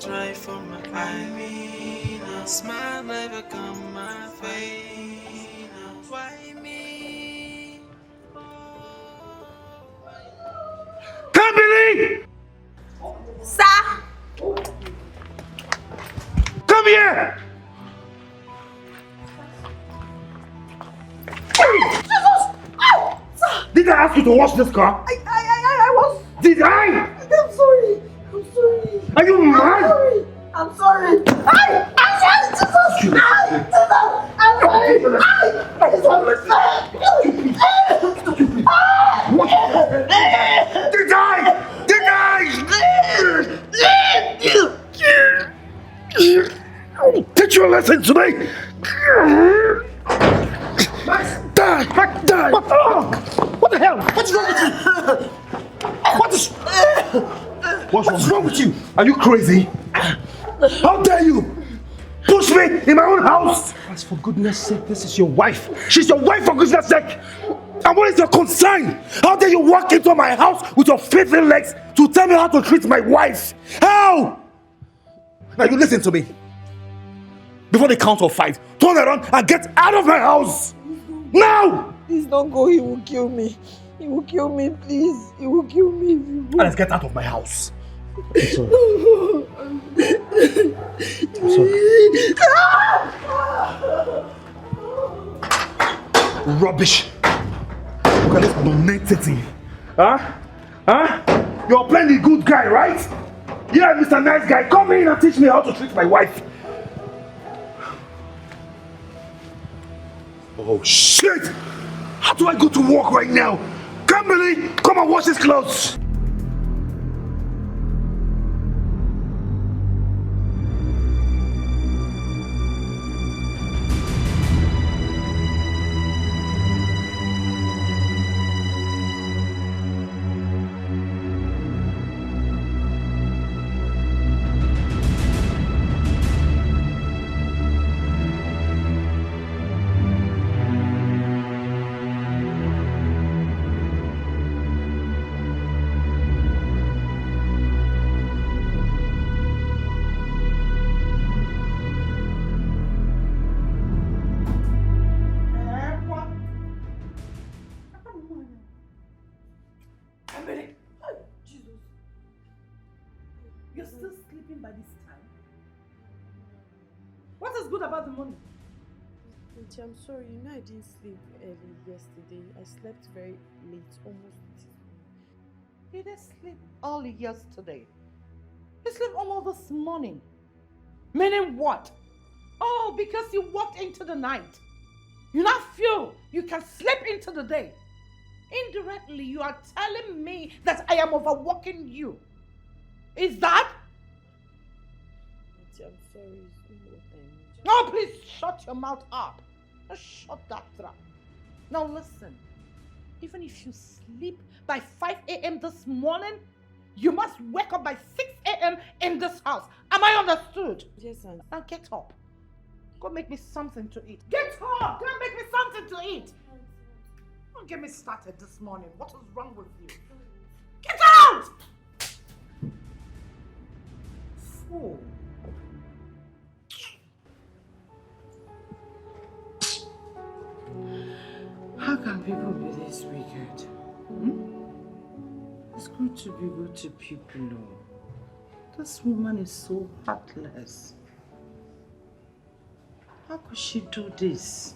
right for my eye. Smile never come my way. Why me? Company! Sir! Come here! Jesus! Oh, sir! Did I ask you to wash this car? I was... Did I? I'm sorry. I'm sorry. Are you mad? I'm sorry. I'm sorry, Jesus! Jesus! I'm sorry! I'm sorry! Did I? Teach you a lesson today! Max! Die! What the hell? What's wrong with you? What's wrong with you? Are you crazy? How dare you push me in my own house? As for goodness sake, this is your wife. She's your wife for goodness sake. And what is your concern? How dare you walk into my house with your filthy legs to tell me how to treat my wife? How? Now you listen to me. Before the count of 5, turn around and get out of my house! Now! Please don't go, he will kill me. He will kill me, please. He will kill me if you go. Let's get out of my house. I'm sorry. I'm sorry. Rubbish. Look at this nonentity. Huh? You're playing the good guy, right? Yeah, Mr. Nice Guy, come in and teach me how to treat my wife. Oh shit! How do I go to work right now? Kimberly, come and wash his clothes! I'm sorry, you know I didn't sleep early yesterday. I slept very late, almost. You didn't sleep early yesterday. You slept almost this morning. Meaning what? Oh, because you walked into the night. You now feel you can sleep into the day. Indirectly, you are telling me that I am overworking you. Is that? I'm sorry. No, please shut your mouth up. Just shut that trap. Now listen, even if you sleep by 5 a.m. this morning, you must wake up by 6 a.m. in this house. Am I understood? Yes, Aunt. Now get up. Go make me something to eat. Get up! Go make me something to eat. Don't get me started this morning. What is wrong with you? Get out! Fool. How can people be this wicked? It's good to be good to people. This woman is so heartless. How could she do this?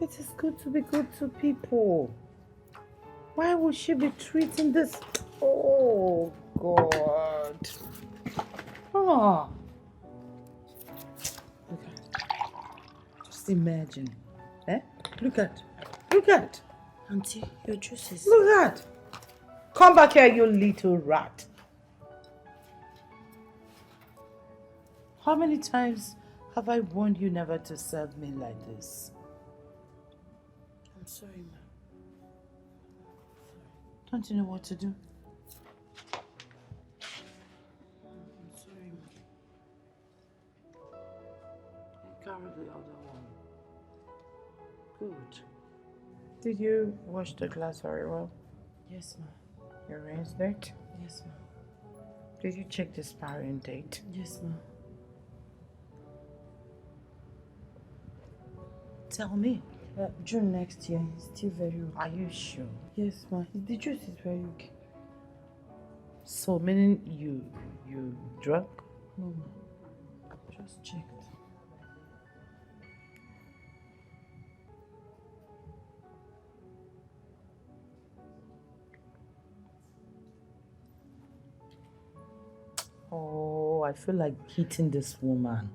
It is good to be good to people. Why would she be treating this? Oh, God. Oh. Look at. Just imagine. Eh? Look at. Auntie, your juice is... Look at. Come back here, you little rat. How many times have I warned you never to serve me like this? I'm sorry, ma'am. Don't you know what to do? I'm sorry, ma'am. Carry the other one. Good. Did you wash the glass very well? Yes, ma'am. You rinsed it? Yes, ma'am. Did you check the expiring date? Yes, ma. Tell me. June next year. It's still very okay. Are you sure? Yes, ma. The juice is very okay. So meaning you drunk? No, ma. Just checked. Oh, I feel like hitting this woman.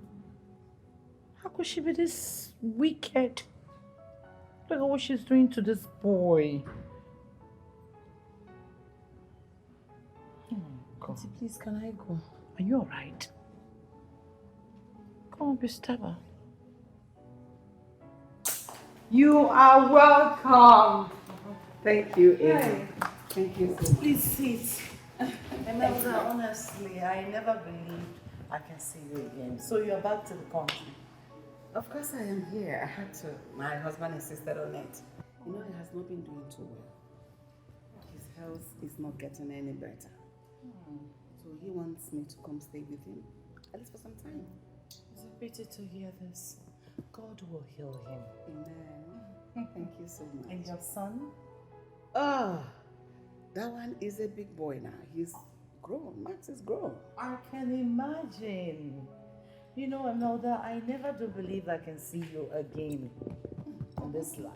How could she be this wicked? Look at what she's doing to this boy. God. Auntie, please, can I go? Are you alright? Come on, be stubborn. You are welcome. Thank you, Amy. Thank you so much. Please sit. Imelda, honestly, I never believed I can see you again. So you're back to the country. Of course I am here. I had to. My husband insisted on it. You know, he has not been doing too well. His health is not getting any better. So he wants me to come stay with him, at least for some time. It's a pity to hear this. God will heal him. Amen. Thank you so much. And your son? Oh, that one is a big boy now. He's grown. Max is grown. I can imagine. You know, Imelda, I never do believe I can see you again in this life.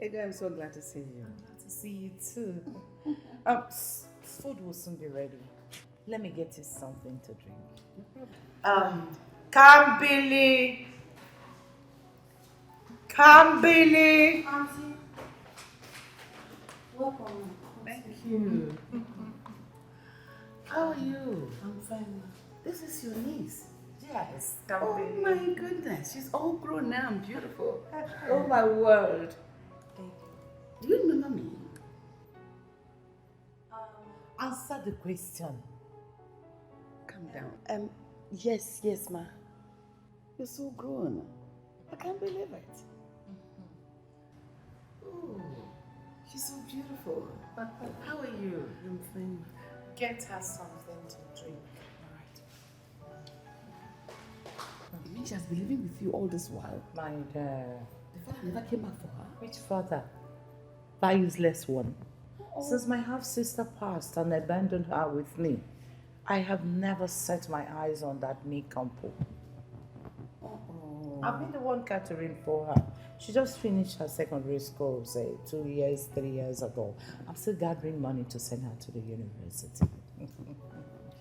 Ego, I'm so glad to see you. I'm glad to see you too. Food will soon be ready. Let me get you something to drink. Come, Billy. Come, Billy. Auntie. Welcome. Thank you. How are you? I'm fine, ma. This is your niece. Yes, come, Oh Billy. my goodness, she's all grown now and beautiful. Oh my word. Thank you. Do you remember me? Answer the question. Calm down. Yes, ma. You're so grown. I can't believe it. Oh, she's so beautiful. How are you? I'm fine. Get her something to drink. You mean she has been living with you all this while? My The father never came back for her? which father? That useless one. Since my half-sister passed and abandoned her with me, I have never set my eyes on that Nikampo. I've been the one catering for her. She just finished her secondary school, say 2 years, 3 years ago. I'm still gathering money to send her to the university.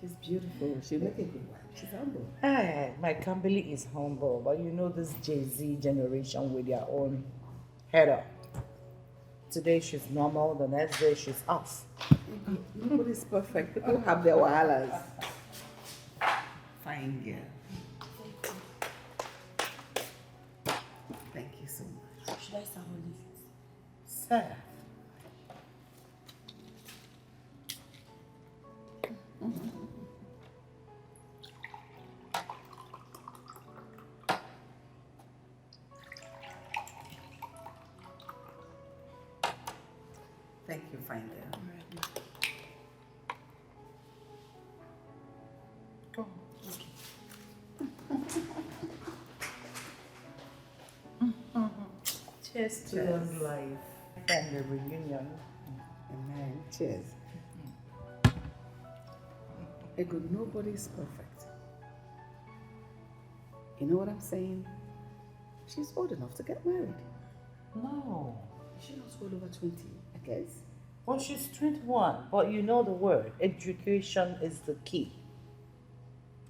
She's beautiful. She'll make a good wife. She's humble. Hey, my Kimberly is humble, but you know this Jay-Z generation with their own head up. Today she's normal, the next day she's off. Nobody's perfect. People have their wahalas. Fine girl. Thank you so much. Should I start holding it? Sir. Thank you, fine girl. All right, Cheers to long life and the reunion. Amen. Cheers. Ego, nobody's perfect. You know what I'm saying? She's old enough to get married. No. She's not well over 20, I guess. Well, she's 21, but you know the word. Education is the key.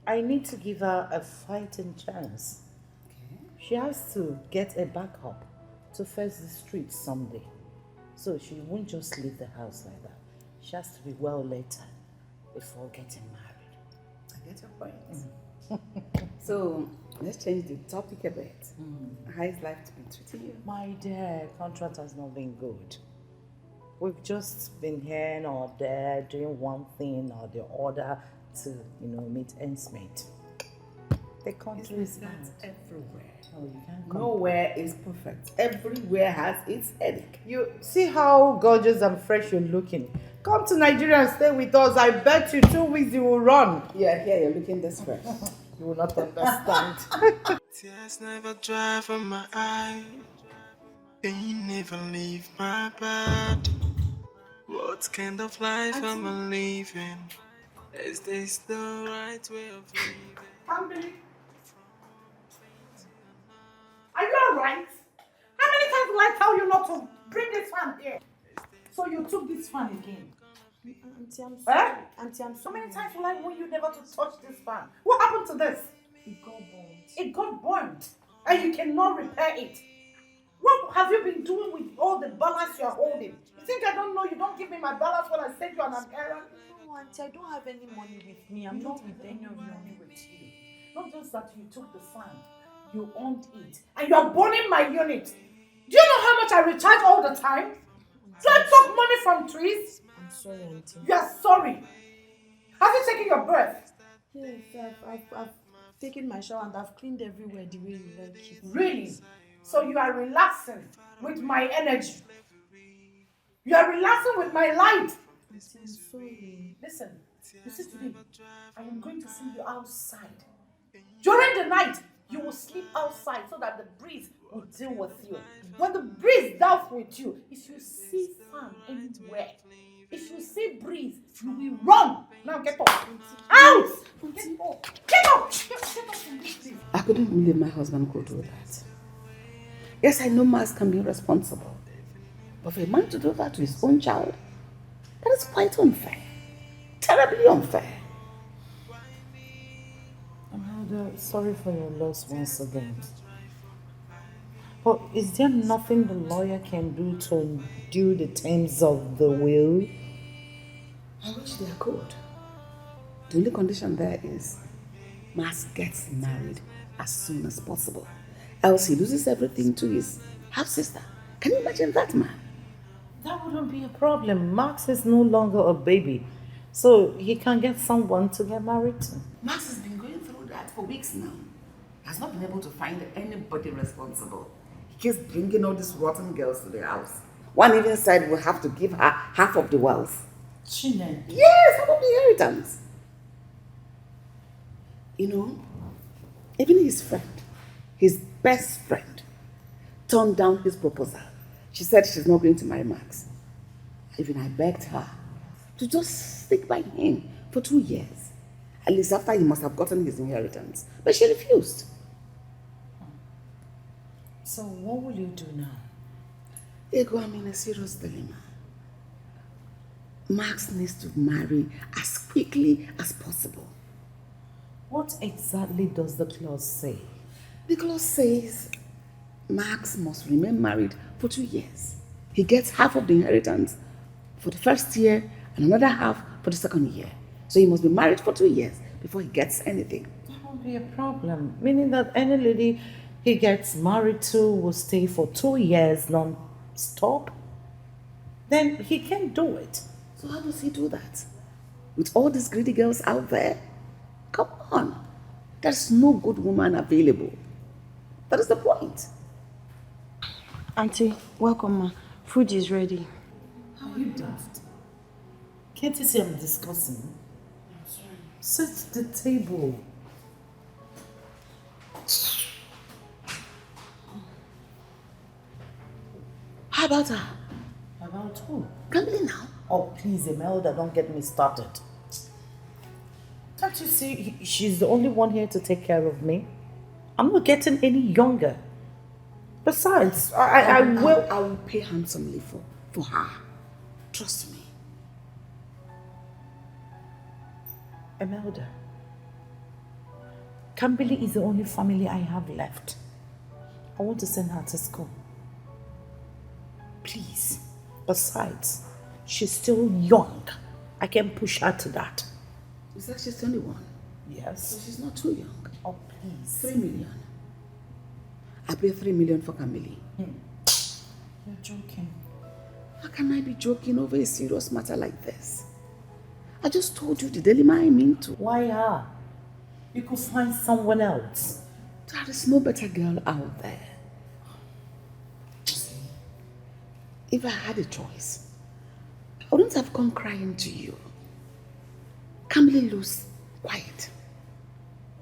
I need to give her a fighting chance. Okay. She has to get a backup to face the streets someday. So she won't just leave the house like that. She has to be well later before getting married. I get your point. So, let's change the topic a bit. How is life been treating you? My dear, contract has not been good. We've just been here or there doing one thing or the other to, meet ends meet. The country is That's everywhere. Oh, you can't come. Nowhere is perfect. Everywhere has its headache. You see how gorgeous and fresh you're looking. Come to Nigeria and stay with us. I bet you 2 weeks you will run. Yeah, here you're looking this fresh. You will not understand. Tears never dry from my eye. Pain never leave my body. What kind of life am I living? Is this the right way of living? Are you alright? How many times will I tell you not to bring this fan here? So you took this fan again? Auntie, I'm sorry. Eh? Auntie, I'm So sorry. many times will I warn you never to touch this fan? What happened to this? It got burnt. It got burnt and you cannot repair it. What have you been doing with all the balance you are holding? You think I don't know you don't give me my balance when I send you on an errand? No, Auntie, I don't have any money with me. I'm not with any of you. Money with you. Not just that you took the fan, you owned it, and you are burning my unit. Do you know how much I recharge all the time? Do I talk money from trees? I'm sorry, Auntie. You are sorry. Have you taken your breath? Yes, I've taken my shower and I've cleaned everywhere the way you like it. Really? So you are relaxing with my energy. You are relaxing with my light. Auntie, I'm sorry. Listen, you see today, I am going to send you outside. During the night, you will sleep outside so that the breeze will deal with you. When the breeze deals with you, if you see fan anywhere, if you see breeze, you will run. Now get up. Out! Get up. Get up. Get up from this place. I couldn't believe my husband could do that. Yes, I know Max can be responsible. But for a man to do that to his own child, that is quite unfair. Terribly unfair. Amelda, sorry for your loss once again. But is there nothing the lawyer can do to undo the terms of the will? I wish they could. The only condition there is Max gets married as soon as possible. Else he loses everything to his half-sister. Can you imagine that, man? That wouldn't be a problem. Max is no longer a baby, so he can get someone to get married to. Max has been going through that for weeks now. He has not been able to find anybody responsible. He keeps bringing all these rotten girls to the house. One even said we'll have to give her half of the wealth. Chinen. Yes, half of the inheritance. You know, even his friend, his best friend, turned down his proposal. She said she's not going to marry Max. Even I begged her to just stick by him for 2 years. At least after he must have gotten his inheritance. But she refused. So what will you do now? Ego, I'm in a serious dilemma. Max needs to marry as quickly as possible. What exactly does the clause say? The clause says Max must remain married for 2 years. He gets half of the inheritance for the first year and another half for the second year. So he must be married for 2 years before he gets anything. That won't be a problem. Meaning that any lady he gets married to will stay for 2 years non-stop? Then he can do it. So how does he do that? With all these greedy girls out there? Come on. There's no good woman available. That is the point. Auntie, welcome, ma. Food is ready. Are you daft? Can't you see I'm discussing? I'm sorry. Set the table. How about her? About who? Gambling now. Oh, please, Imelda, don't get me started. Can't you see she's the only one here to take care of me? I'm not getting any younger. Besides, I will pay handsomely for her. Trust me. Imelda, Kimberly is the only family I have left. I want to send her to school. Please. Besides, she's still young. I can push her to that. You said she's 21. Yes. So she's not too young. Oh, please. 3 million. I pay 3 million for Camille. You're joking. How can I be joking over a serious matter like this? I just told you the dilemma I'm into. Why her? You could find someone else. There is no better girl out there. If I had a choice, I wouldn't have come crying to you. Camille looks quiet,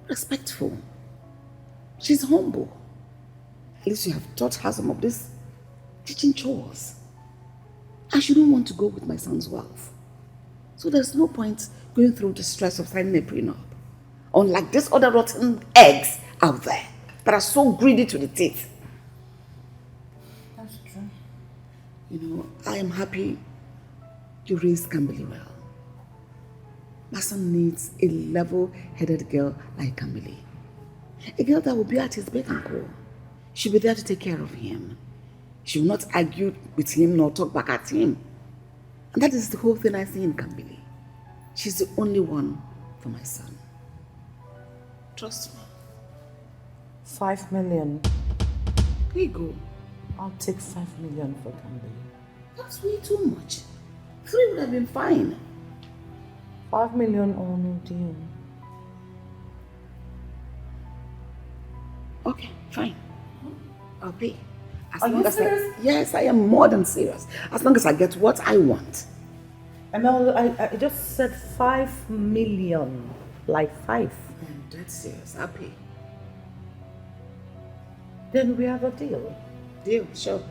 respectful. She's humble. At least you have taught her some of these teaching chores. And she don't want to go with my son's wealth. So there's no point going through the stress of signing a prenup. Unlike these other rotten eggs out there that are so greedy to the teeth. That's true. You know, I am happy you raised Camille well. My son needs a level-headed girl like Camille. A girl that will be at his beck and call. She'll be there to take care of him. She will not argue with him nor talk back at him. And that is the whole thing I see in Camille. She's the only one for my son. Trust me. 5 million. Here you go. I'll take 5 million for Camille. That's way too much. 3 would have been fine. 5 million or no deal. Okay, fine. I'll pay. Are you serious? Yes, I am more than serious. As long as I get what I want. Emel, I just said 5 million. Like 5. I'm dead serious. I'll pay. Then we have a deal. Deal, sure.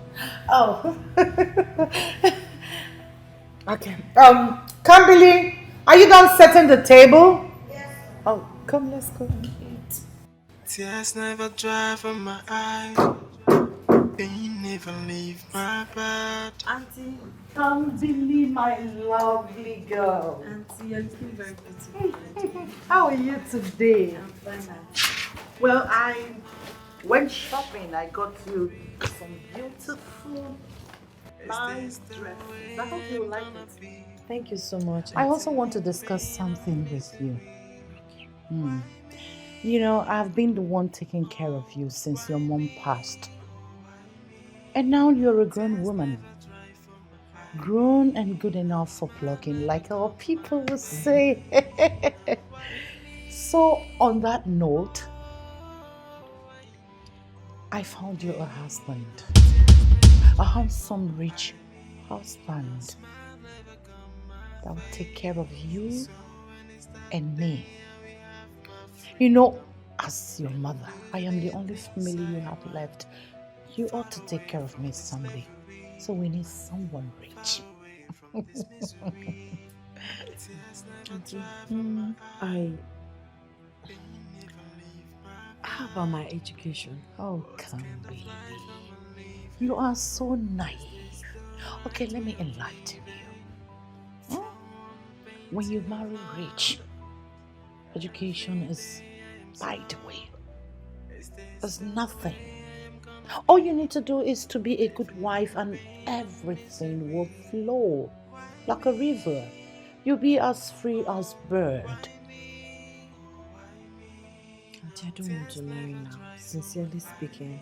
Oh. Okay. Camille, are you done setting the table? Yes. Oh, come, let's go and eat. Tears never dry from my eyes. Pain never leave my bed. Auntie, Camille, my lovely girl. Auntie, you're looking very beautiful. How are you today? I'm fine, Auntie. Well, I went shopping. I got you some beautiful, nice dresses. I hope you like it. Thank you so much. I Auntie. also want to discuss something with you. You know, I've been the one taking care of you since your mom passed. And now you're a grown woman. Grown and good enough for plucking, like our people would say. So, on that note, I found you a husband. A handsome, rich husband that will take care of you and me. You know, as your mother, I am the only family you have left. You ought to take care of me someday. So we need someone rich. Auntie, how about my education? Oh, come, baby. You are so naive. Okay, let me enlighten you. When you marry rich, education is by the way. There's nothing. All you need to do is to be a good wife and everything will flow like a river. You'll be as free as bird. Auntie, I don't want to marry now. Sincerely speaking,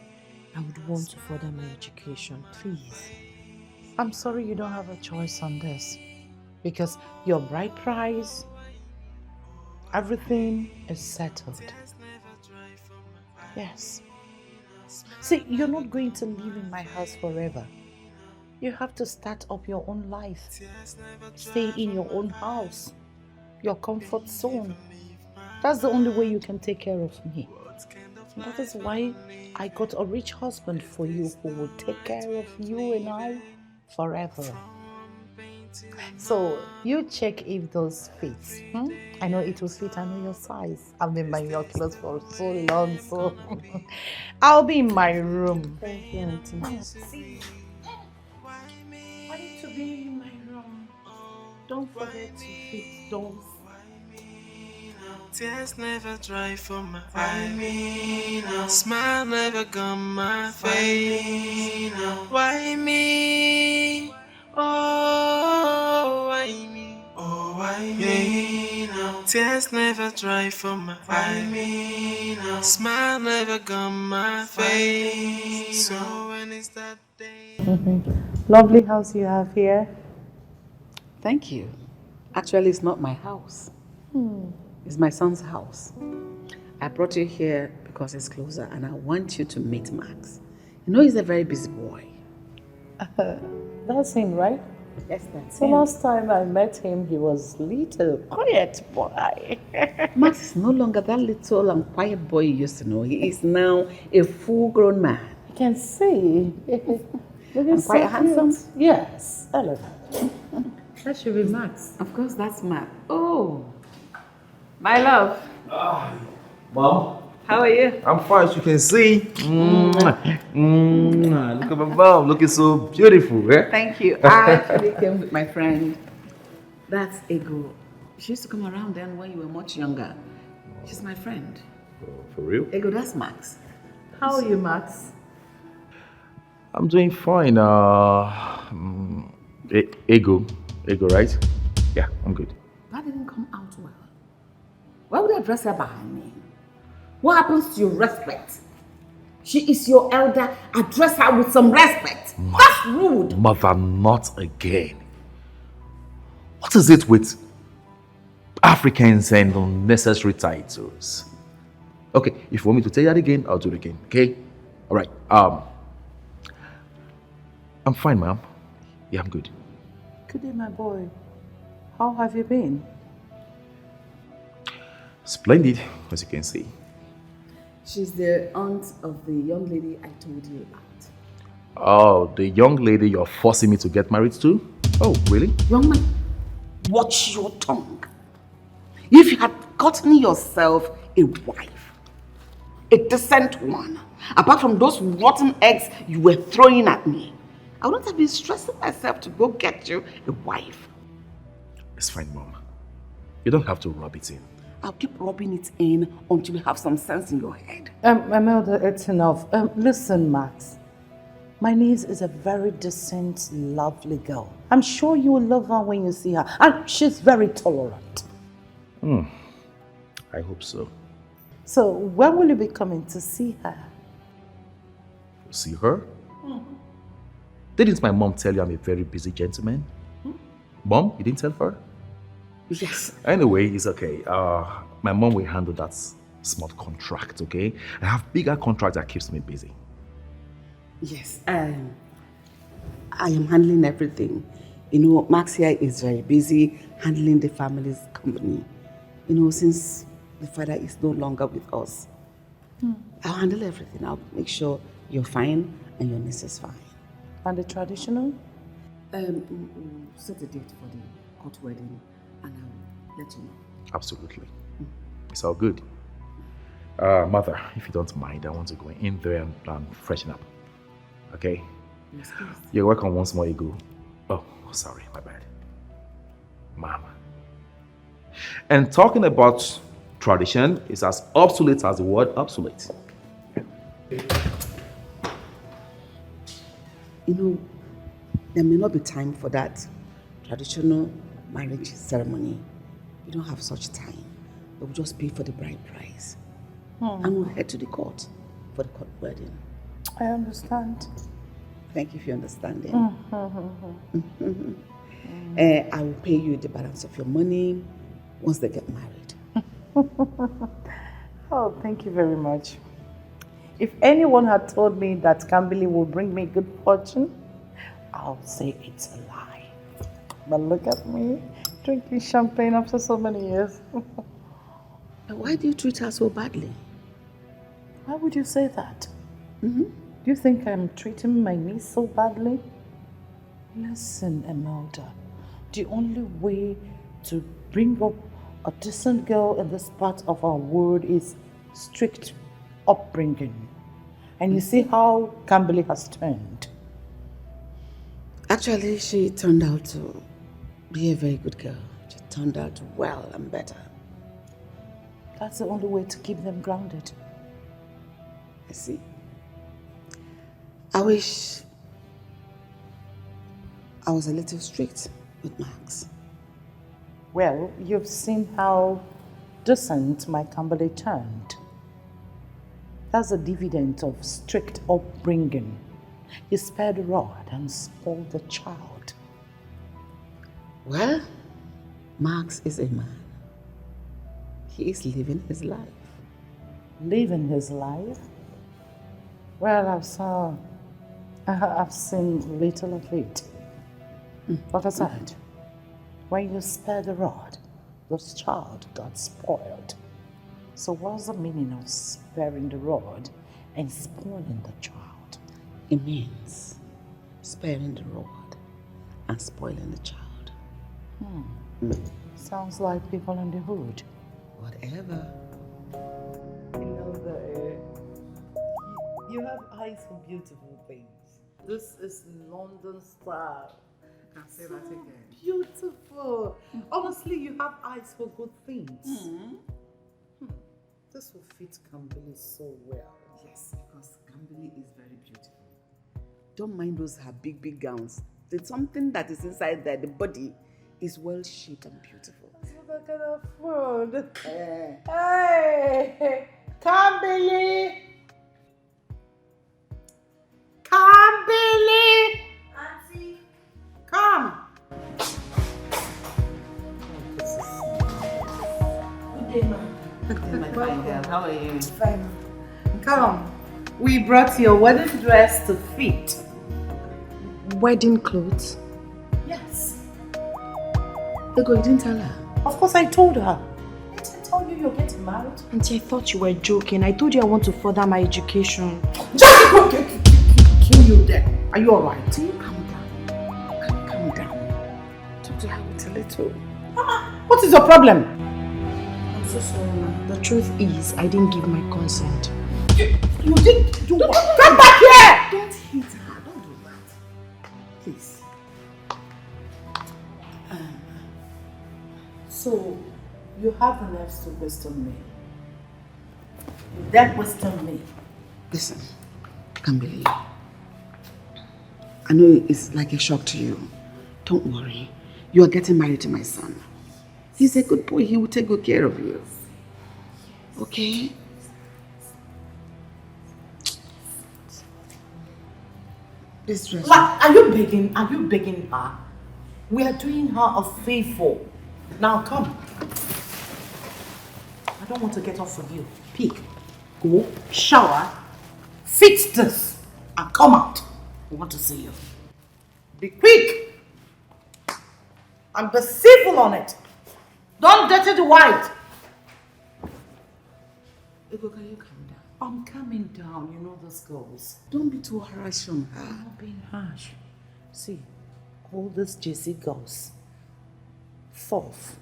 I would want to further my education, please. I'm sorry you don't have a choice on this because your bride price, everything is settled. Yes. See, you're not going to live in my house forever. You have to start up your own life. Stay in your own house, your comfort zone. That's the only way you can take care of me. That is why I got a rich husband for you who will take care of you and I forever. So you check if those fits. I know it will fit. I know your size. I've been buying your clothes for so long, so I'll be in my room. Thank you, Auntie. See, I need to be in my room. Don't forget to fit those. Tears never dry from my eyes. Smile never gone my face. Why me? Oh, why me? Oh, why me? Tears never dry from my eyes. Smile never gone my face. So when is that day? Lovely house you have here. Thank you. Actually, it's not my house. It's my son's house. I brought you here because it's closer and I want you to meet Max. You know he's a very busy boy. That's him, right? Yes, that's So him. last time I met him, he was little, quiet boy. Max is no longer that little and quiet boy you used to know. He is now a full-grown man. You can see. And quite handsome. Yes, elegant. That should be Max. Of course, that's Max. Oh, my love. Mom? How are you? I'm fine, as you can see. Look at my mom, looking so beautiful, eh? Thank you. I actually came with my friend. That's Ego. She used to come around then when you were much younger. She's my friend. For real? Ego, that's Max. How are you, Max? I'm doing fine. Ego, right? Yeah, I'm good. That didn't come out well. Why would I address her by her name? What happens to your respect? She is your elder. Address her with some respect. That's rude. Mother, not again. What is it with Africans and unnecessary titles? Okay, if you want me to tell you that again, I'll do it again, okay? All right, I'm fine, ma'am. Yeah, I'm good. Good day, my boy. How have you been? Splendid, as you can see. She's the aunt of the young lady I told you about. Oh, the young lady you're forcing me to get married to? Oh, really? Young man, watch your tongue. If you had gotten yourself a wife, a decent one, apart from those rotten eggs you were throwing at me, I wouldn't have been stressing myself to go get you a wife. It's fine, Mom. You don't have to rub it in. I'll keep rubbing it in until you have some sense in your head. Imelda, it's enough. Listen, Max. My niece is a very decent, lovely girl. I'm sure you will love her when you see her. And she's very tolerant. I hope so. So, when will you be coming to see her? See her? Didn't my mom tell you I'm a very busy gentleman? Mom, you didn't tell her? Yes. Anyway, it's okay. My mom will handle that small contract, okay? I have bigger contract that keeps me busy. Yes. I am handling everything. You know, Max here is very busy handling the family's company. You know, since the father is no longer with us. I'll handle everything. I'll make sure you're fine and your niece is fine. And the traditional? Set a date for the court wedding and I'll let you know. Absolutely. It's all good. Mother, if you don't mind, I want to go in there and freshen up. Okay? Yes, please. You're welcome once more, Ego. Oh, sorry, my bad. Mama. And talking about tradition is as obsolete as the word obsolete. You know, there may not be time for that traditional marriage ceremony. We don't have such time. We'll just pay for the bride price. And we'll head to the court for the court wedding. I understand. Thank you for your understanding. I will pay you the balance of your money once they get married. Oh, thank you very much. If anyone had told me that Kambili will bring me good fortune, I'll say it's a lie. But look at me, drinking champagne after so many years. But why do you treat her so badly? Why would you say that? Do you think I'm treating my niece so badly? Listen, Imelda, the only way to bring up a decent girl in this part of our world is strict upbringing. And you see how Kambili has turned. Actually, she turned out to be a very good girl. She turned out well and better. That's the only way to keep them grounded. I see. I wish I was a little strict with Max. Well, you've seen how decent my Kambili turned. That's a dividend of strict upbringing. You spared the rod and spoiled the child. Well, Max is a man. He is living his life. living his life. Well, I've seen little of it. But aside, when you spare the rod, the child got spoiled. So what's the meaning of sparing the rod and spoiling the child? It means sparing the rod and spoiling the child. Sounds like people in the hood. Whatever. You have eyes for beautiful things. This is London style. I can say that again. Beautiful. Honestly, you have eyes for good things. This will fit Kambili so well. Yes, because Kambili is very beautiful. Don't mind those her big gowns. There's something that is inside there. The body is well shaped and beautiful. That's what I can afford. Hey, Kambili! Kambili! Auntie. Come! Good day, ma'am. My fine girl, how are you? Fine. Come. We brought your wedding dress to fit. Wedding clothes? Yes. Ego, you didn't tell her. Of course I told her. Didn't I tell you you're getting married? Auntie, I thought you were joking. I told you I want to further my education. Just go kill you there. Are you alright? Calm down. Calm down. Talk to her with a little. What is your problem? I'm so sorry, ma'am. The truth is, I didn't give my consent. You did do what? Come back here! Don't hit her. Don't do that. Please. So, you have the nerves to question me. You dare question me. Listen, I can't believe. I know it's like a shock to you. Don't worry. You are getting married to my son. He's a good boy. He will take good care of you. Okay? This dress. Are you begging? Are you begging her? We are doing her a favor. Now come. I don't want to get off with you. Pick, go, shower, fix this, and come out. I want to see you. Be quick. And be civil on it. Don't dirty the white. Ego, can you calm down? I'm coming down. You know those girls. Don't be too harsh on her. I'm not being harsh. See, all these JC girls, fourth,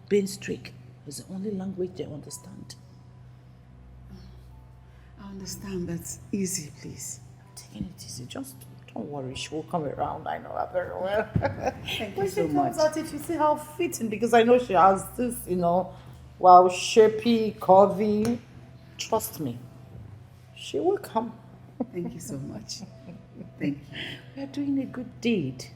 being strict is the only language they understand. I understand, but easy, please. I'm taking it easy. Just don't worry. She will come around. I know her very well. Thank When you so she comes much. out, if you see how fitting, because I know she has this, well, shapey, curvy. Trust me, she will come. Thank you so much. Thank you. We are doing a good deed.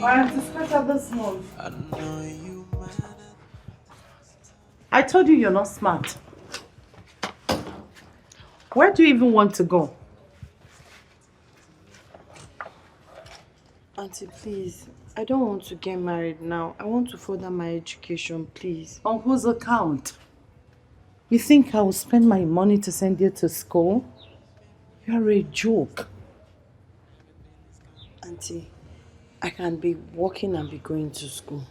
I have to scratch out this one. I told you you're not smart. Where do you even want to go? Auntie, please. I don't want to get married now. I want to further my education, please. On whose account? You think I will spend my money to send you to school? You're a joke. Auntie, I can be working and be going to school.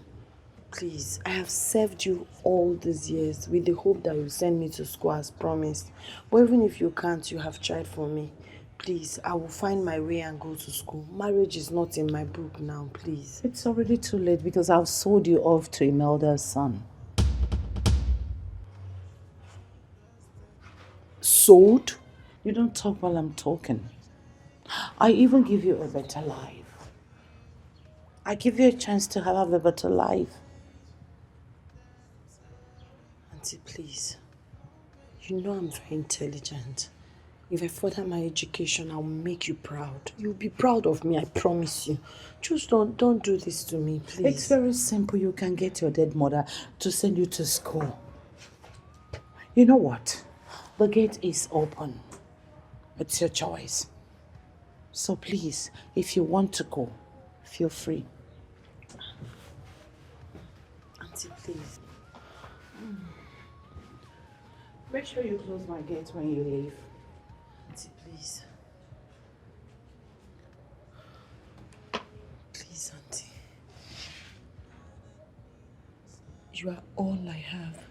Please, I have served you all these years with the hope that you send me to school as promised. But even if you can't, you have tried for me. Please, I will find my way and go to school. Marriage is not in my book now, please. It's already too late because I've sold you off to Imelda's son. Sold? You don't talk while I'm talking. I even give you a better life. I give you a chance to have a better life. Auntie, please. You know I'm very intelligent. If I further my education, I'll make you proud. You'll be proud of me, I promise you. Just don't do this to me, please. It's very simple. You can get your dead mother to send you to school. You know what? The gate is open. It's your choice. So please, if you want to go, feel free. Auntie, please. Make sure you close my gate when you leave. Auntie, please. Please, Auntie. You are all I have.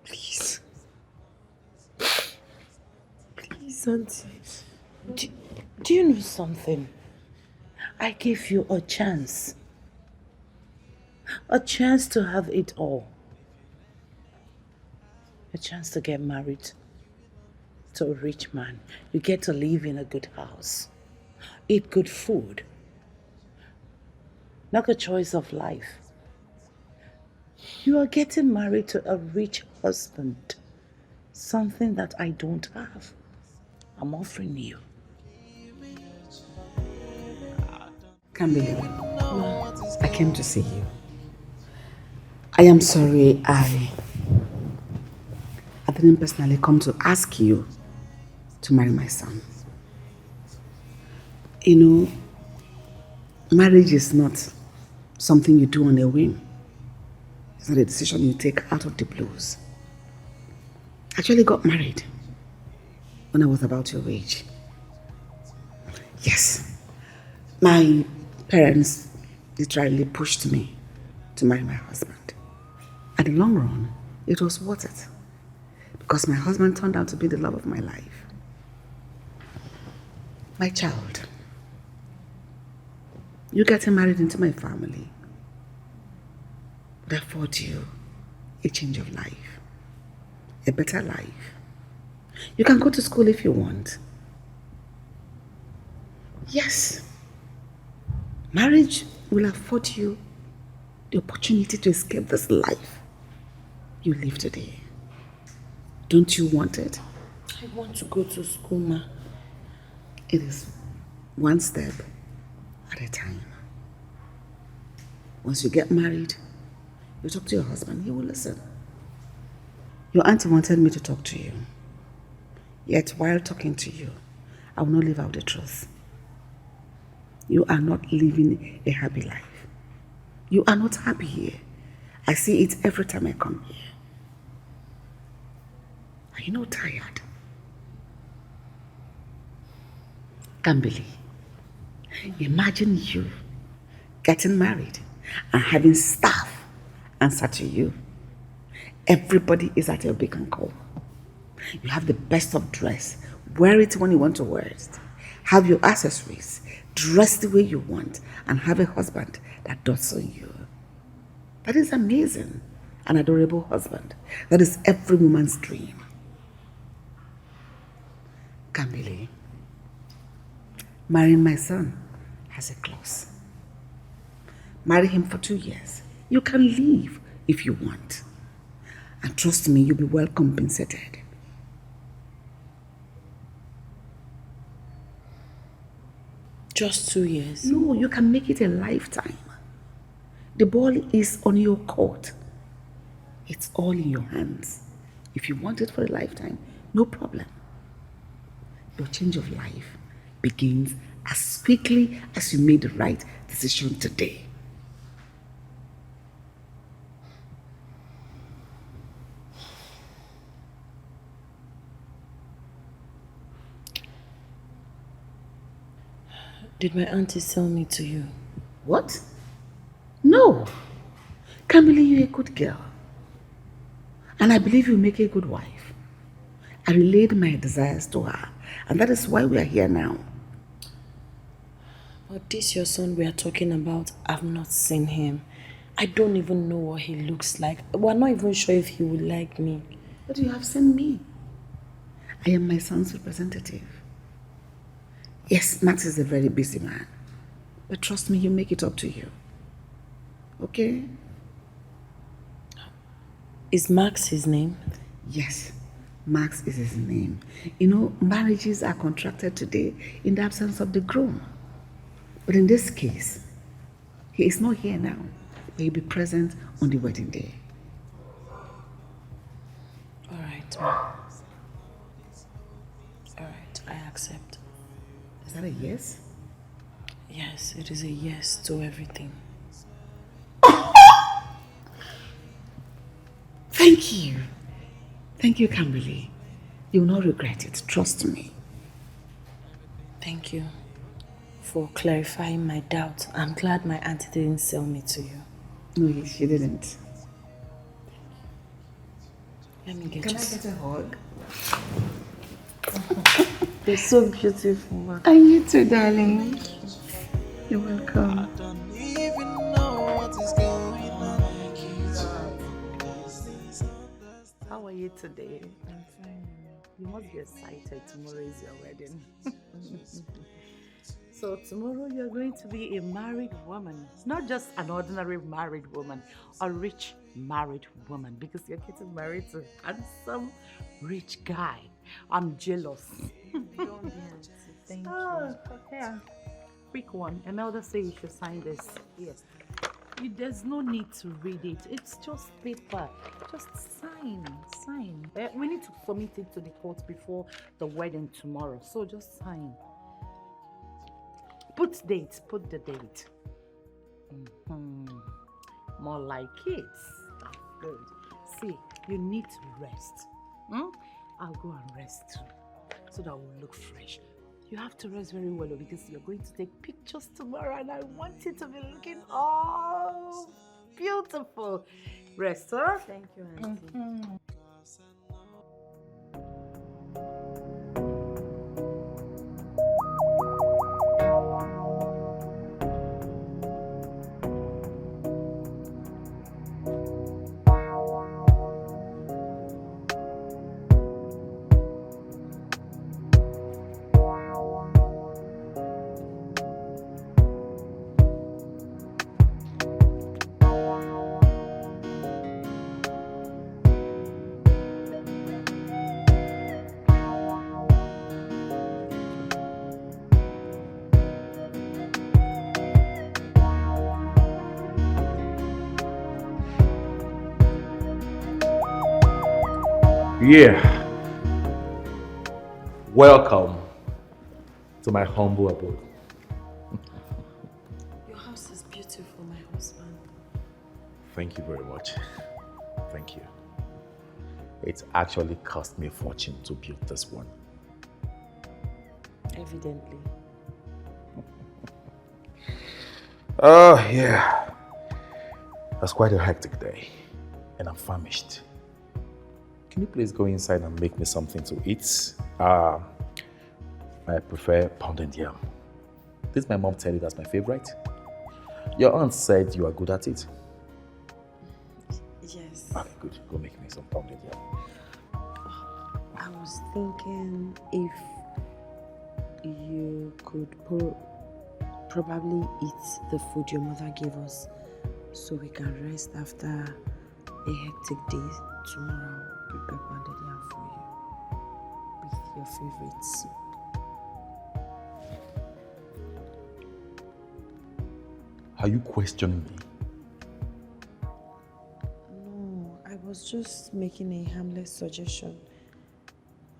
Please. Please, Auntie. Do you know something? I gave you a chance. A chance to have it all. A chance to get married to a rich man. You get to live in a good house. Eat good food. Not a choice of life. You are getting married to a rich husband. Something that I don't have. I'm offering you. Can't believe it. I came to see you. I am sorry I didn't personally come to ask you to marry my son. You know, marriage is not something you do on a whim. It's not a decision you take out of the blues. I actually got married when I was about your age. Yes, my parents literally pushed me to marry my husband. At the long run, it was worth it because my husband turned out to be the love of my life. My child, you getting married into my family would afford you a change of life, a better life. You can go to school if you want. Yes, marriage will afford you the opportunity to escape this life you live today. Don't you want it? I want to go to school, Ma. It is one step at a time. Once you get married, you talk to your husband, he will listen. Your auntie wanted me to talk to you. Yet while talking to you, I will not leave out the truth. You are not living a happy life. You are not happy here. I see it every time I come here. Are you not tired? Can't believe. Imagine you getting married and having staff answer to you. Everybody is at your beck and call. You have the best of dress. Wear it when you want to wear it. Have your accessories. Dress the way you want and have a husband that dotes on you. That is amazing. An adorable husband. That is every woman's dream. Camille, marrying my son has a clause. Marry him for 2 years. You can leave if you want. And trust me, you'll be well compensated. Just 2 years? No, you can make it a lifetime. The ball is on your court. It's all in your hands. If you want it for a lifetime, no problem. Your change of life begins as quickly as you made the right decision today. Did my auntie sell me to you? What? No. Camille, you're a good girl. And I believe you make a good wife. I relayed my desires to her. And that is why we are here now. But this your son we are talking about, I've not seen him. I don't even know what he looks like. We're not even sure if he would like me. But you have seen me. I am my son's representative. Yes, Max is a very busy man. But trust me, he'll make it up to you. Okay? Is Max his name? Yes, Max is his name. You know, marriages are contracted today in the absence of the groom. But in this case, he is not here now, but he'll be present on the wedding day. All right, Ma. All right, I accept. Is that a yes? Yes, it is a yes to everything. Thank you. Thank you, Kimberly. You will not regret it. Trust me. Thank you for clarifying my doubt. I'm glad my auntie didn't sell me to you. No, she didn't. Let me get Can you. I get a hug? You're so beautiful. And you too, darling. You're welcome. I don't even know what is going on. How are you today? I'm fine. You must be excited. Tomorrow is your wedding. So tomorrow you're going to be a married woman. Not just an ordinary married woman, a rich married woman, because you're getting married to a handsome, rich guy. I'm jealous. Don't be auntie. Thank you. Okay. Quick one. Imelda said you should sign this. Yes. There's no need to read it. It's just paper. Just sign. We need to submit it to the court before the wedding tomorrow. So just sign. Put the date. More like it. Good. See, you need to rest. I'll go and rest too, so that we'll look fresh. You have to rest very well because you're going to take pictures tomorrow and I want it to be looking all beautiful. Rest, huh? Thank you, auntie. Yeah. Welcome to my humble abode. Your house is beautiful, my husband. Thank you very much. Thank you. It actually cost me a fortune to build this one. Evidently. Oh, yeah. That's quite a hectic day, and I'm famished. Can you please go inside and make me something to eat? I prefer pounded yam. Did my mom tell you that's my favorite? Your aunt said you are good at it. Yes. Okay, good. Go make me some pounded yam. I was thinking if you could probably eat the food your mother gave us so we can rest after a hectic day. Tomorrow I'll prepare pounded yam for you with your favorite soup. Are you questioning me? No, I was just making a harmless suggestion.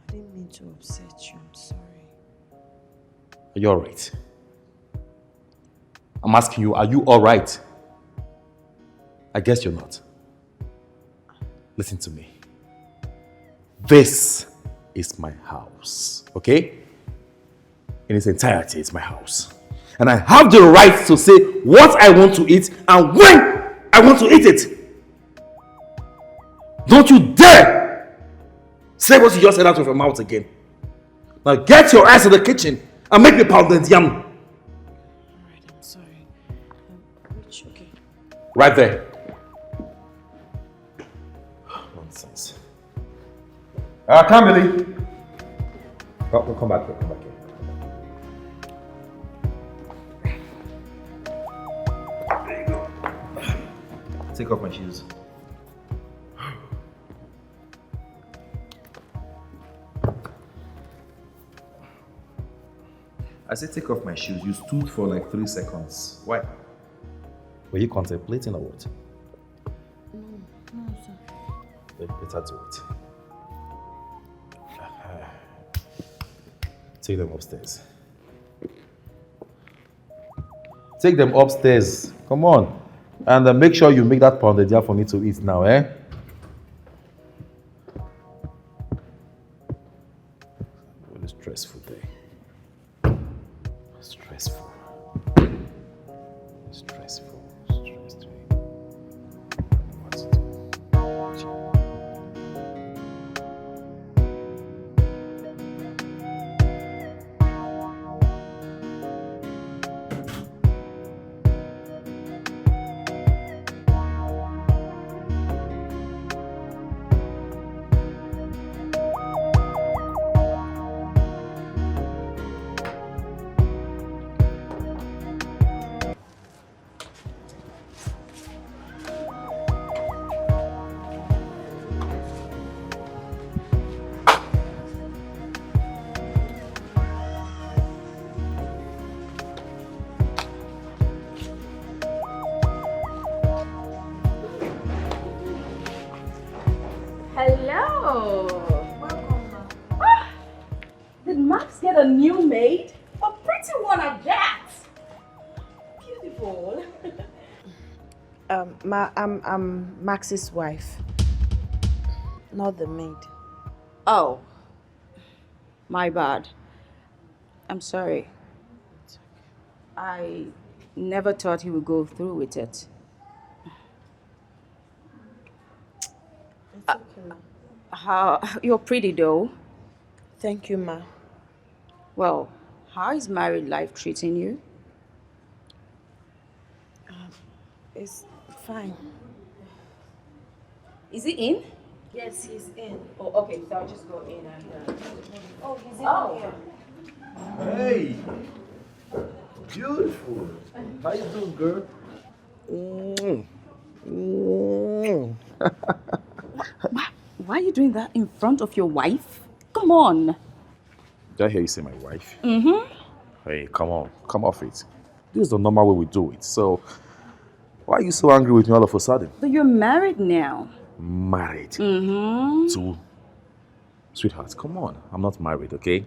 I didn't mean to upset you, I'm sorry. Are you alright? I'm asking you, are you alright? I guess you're not. Listen to me. This is my house, okay? In its entirety, it's my house. And I have the right to say what I want to eat and when I want to eat it. Don't you dare say what you just said out of your mouth again. Now get your ass in the kitchen and make me pounded yam. Alright, I'm sorry. Which, okay. Right there. Nonsense. I can't believe. Oh, we'll come back here. Come back here. There you go. Take off my shoes. I said take off my shoes. You stood for like 3 seconds. Why? Were you contemplating or what? No, sir. Better do it. Take them upstairs. Take them upstairs. Come on. And make sure you make that pounded yam for me to eat now, eh? Really stressful day. Stressful. Stressful. Stressful. What to do? Hello. Welcome, ma. Did Max get a new maid? A pretty one at that. Beautiful. I'm Max's wife, not the maid. Oh, my bad. I'm sorry. I never thought he would go through with it. It's okay, ma. How you're pretty though. Thank you, ma. Well, how is married life treating you? It's fine. Is he in? Yes, he's in. Oh, okay. So I'll just go in and. Oh, he's in Oh. here. Hey! Beautiful. How you doing, girl? Why are you doing that in front of your wife? Come on. Did I hear you say my wife? Mm-hmm. Hey, come on. Come off it. This is the normal way we do it. So, why are you so angry with me all of a sudden? But you're married now. Married? Mm-hmm. To... Sweetheart, come on. I'm not married, okay?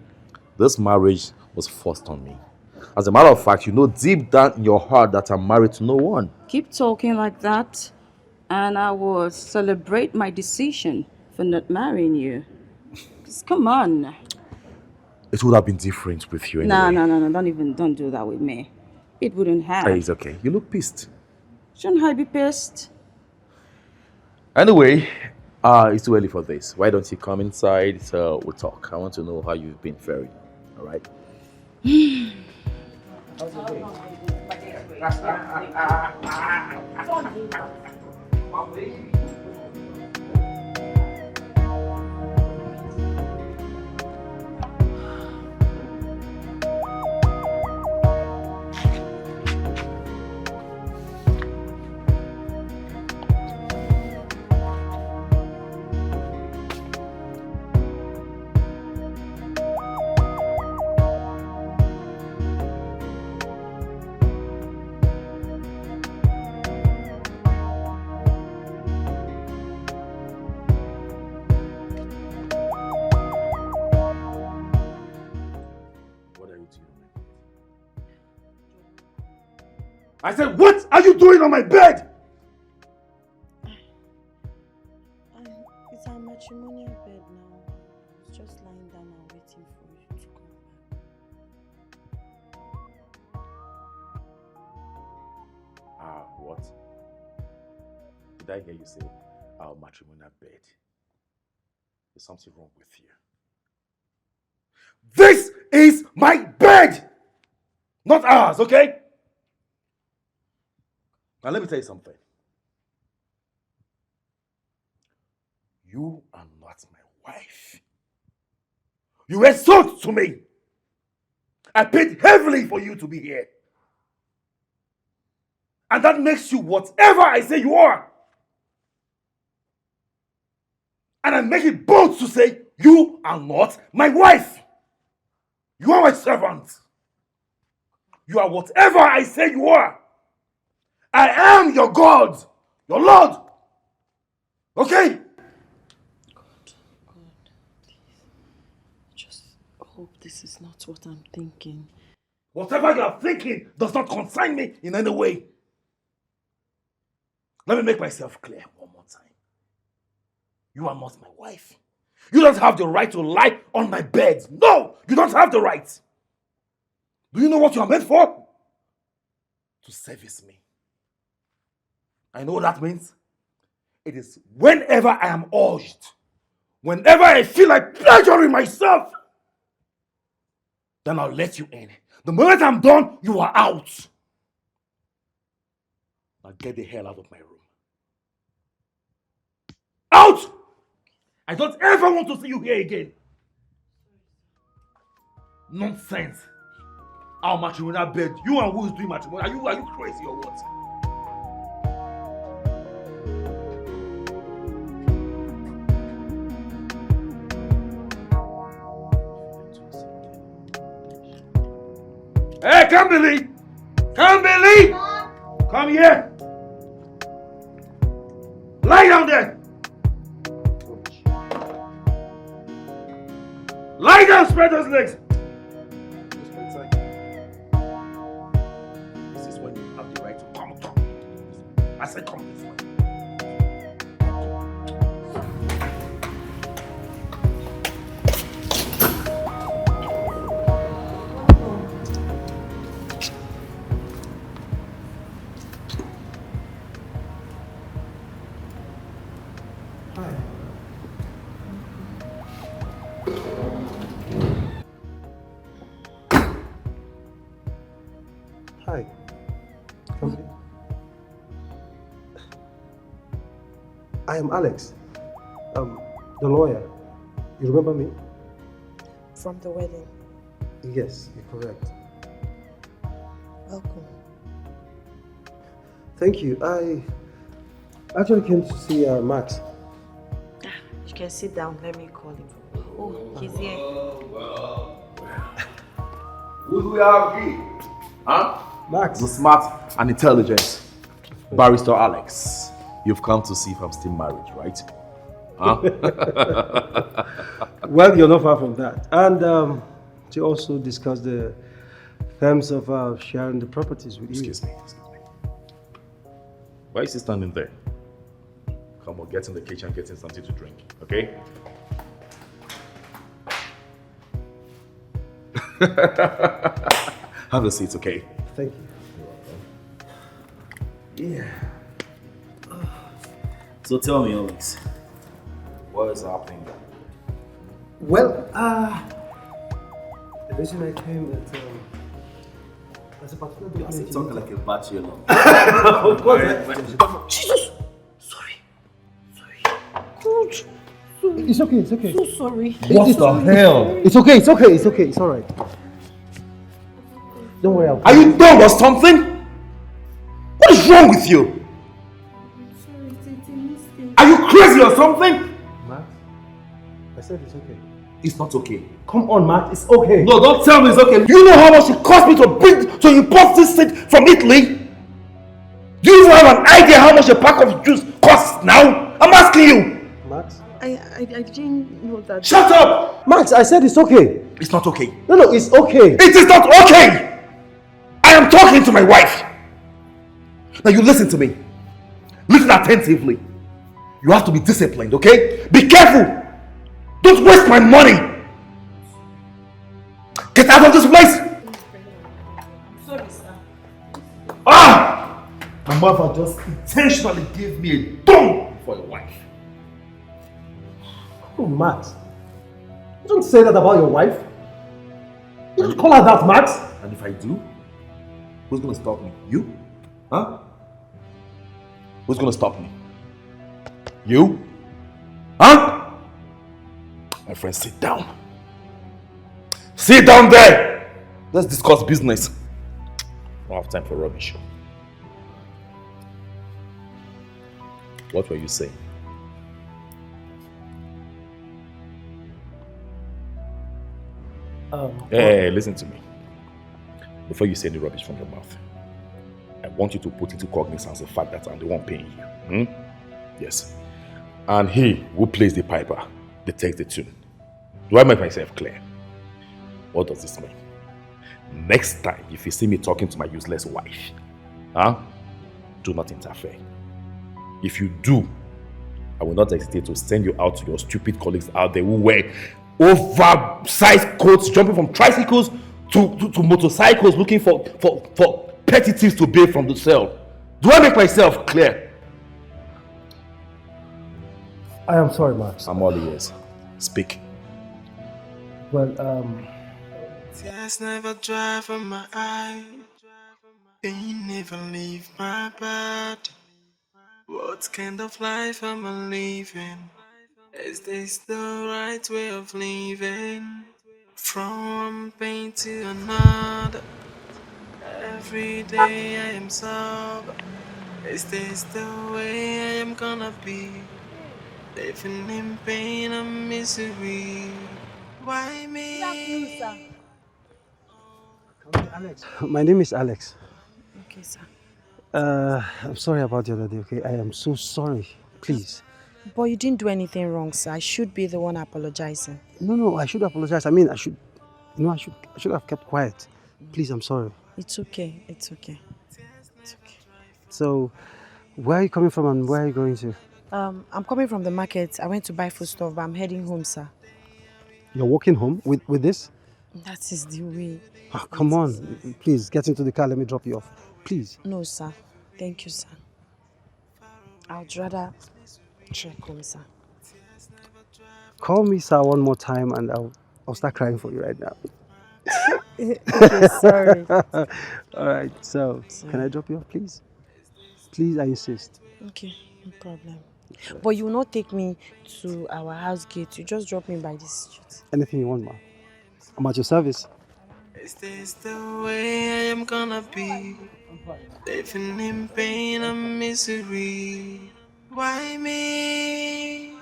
This marriage was forced on me. As a matter of fact, you know deep down in your heart that I'm married to no one. Keep talking like that, and I will celebrate my decision for not marrying you. Just come on. It would have been different with you anyway. No. Don't do that with me. It wouldn't have. Hey, it's okay. You look pissed. Shouldn't I be pissed? Anyway, it's too early for this. Why don't you come inside so we'll talk? I want to know how you've been faring. All right? How's your day? I said, what are you doing on my bed? It's our matrimonial bed now. It's just lying down and waiting for you to come back. What? Did I hear you say our matrimonial bed? There's something wrong with you. This is my bed! Not ours, okay? Now let me tell you something. You are not my wife. You were sold to me. I paid heavily for you to be here. And that makes you whatever I say you are. And I make it bold to say you are not my wife. You are my servant. You are whatever I say you are. I am your God, your Lord. Okay? God, please. Just hope this is not what I'm thinking. Whatever you are thinking does not concern me in any way. Let me make myself clear one more time. You are not my wife. You don't have the right to lie on my bed. No, you don't have the right. Do you know what you are meant for? To service me. I know what that means. It is whenever I am urged, whenever I feel like pleasuring myself, then I'll let you in. The moment I'm done, you are out. Now get the hell out of my room. Out! I don't ever want to see you here again. Nonsense. Our matrimonial bed. You and who is doing matrimonial? Are you crazy or what? Hey, Kimberly! Kimberly! Come here! Lie down there! Lie down, spread those legs! This is when you have the right to come. I said come this way. Hi. Come in. I am Alex, the lawyer. You remember me? From the wedding. Yes, you're correct. Welcome. Thank you. I actually came to see Max. You can sit down. Let me call him. Oh, he's here. Who do we have here? Huh? Max. The smart and intelligent barrister Alex. You've come to see if I'm still married, right? Huh? Well, you're not far from that. And to also discuss the terms of sharing the properties with you. Excuse me. Why is he standing there? Come on, get in the kitchen, get in something to drink, okay? Have a seat, okay? Thank you. Yeah. So tell me, Alex, what is happening? Well, the reason I came that there's a particular You're document. talking like a bachelor. Of course. Jesus! Sorry. Good. It's okay, it's okay. So sorry. What the hell? It's okay, it's alright. Don't worry, Are you dumb or something? What is wrong with you? Sorry, it's a mistake. Are you crazy or something? Max, I said it's okay. It's not okay. Come on, Max, it's okay. No, don't tell me it's okay. Do you know how much it cost me to import this thing from Italy? Do you even have an idea how much a pack of juice costs now? I'm asking you. Max? I didn't know that. Shut up! Max, I said it's okay. It's not okay. No, it's okay. It is not okay! I am talking to my wife. Now you listen to me. Listen attentively. You have to be disciplined, okay? Be careful. Don't waste my money. Get out of this place. I'm sorry, sir. Ah! My mother just intentionally gave me a dumb for a wife. Oh, Max. You don't say that about your wife. You don't call her that, Max. And if I do, who's gonna stop me? You? Huh? Who's gonna stop me? You? Huh? My friend, sit down. Sit down there! Let's discuss business. I don't have time for rubbish. What were you saying? Hey, listen to me. Before you say any rubbish from your mouth, I want you to put into cognizance the fact that I'm the one paying you. Yes. And he who plays the piper detects the tune. Do I make myself clear? What does this mean? Next time, if you see me talking to my useless wife, do not interfere. If you do, I will not hesitate to send you out to your stupid colleagues out there who wear oversized coats, jumping from tricycles to motorcycles, looking for petty thieves to bail from the cell. Do I make myself clear? I am sorry, Max. I'm all ears. Speak. Well, Tears never dry from my eye. Pain never leave my body. What kind of life am I living? Is this the right way of living? From one pain to another. Every day I am sober. Is this the way I am gonna be? Living in pain and misery. Why me? Alex. My name is Alex. Okay, sir. I'm sorry about the other day, okay? I am so sorry. Please. But you didn't do anything wrong, sir. I should be the one apologizing. No, I should apologize. I mean, I should have kept quiet. Please, I'm sorry. It's okay. It's okay. It's okay. So, where are you coming from and where are you going to? I'm coming from the market. I went to buy food stuff, but I'm heading home, sir. You're walking home with this? That is the way. Oh, come on. Please, get into the car. Let me drop you off. Please. No, sir. Thank you, sir. I'd rather trek home, sir. Call me, sir, one more time and I'll start crying for you right now. Okay, sorry. All right, so can I drop you off, please? Please, I insist. Okay, no problem. But you will not take me to our house gate. You just drop me by the street. Anything you want, ma. I'm at your service. Is this the way I am gonna be? Living in pain and misery. Why me?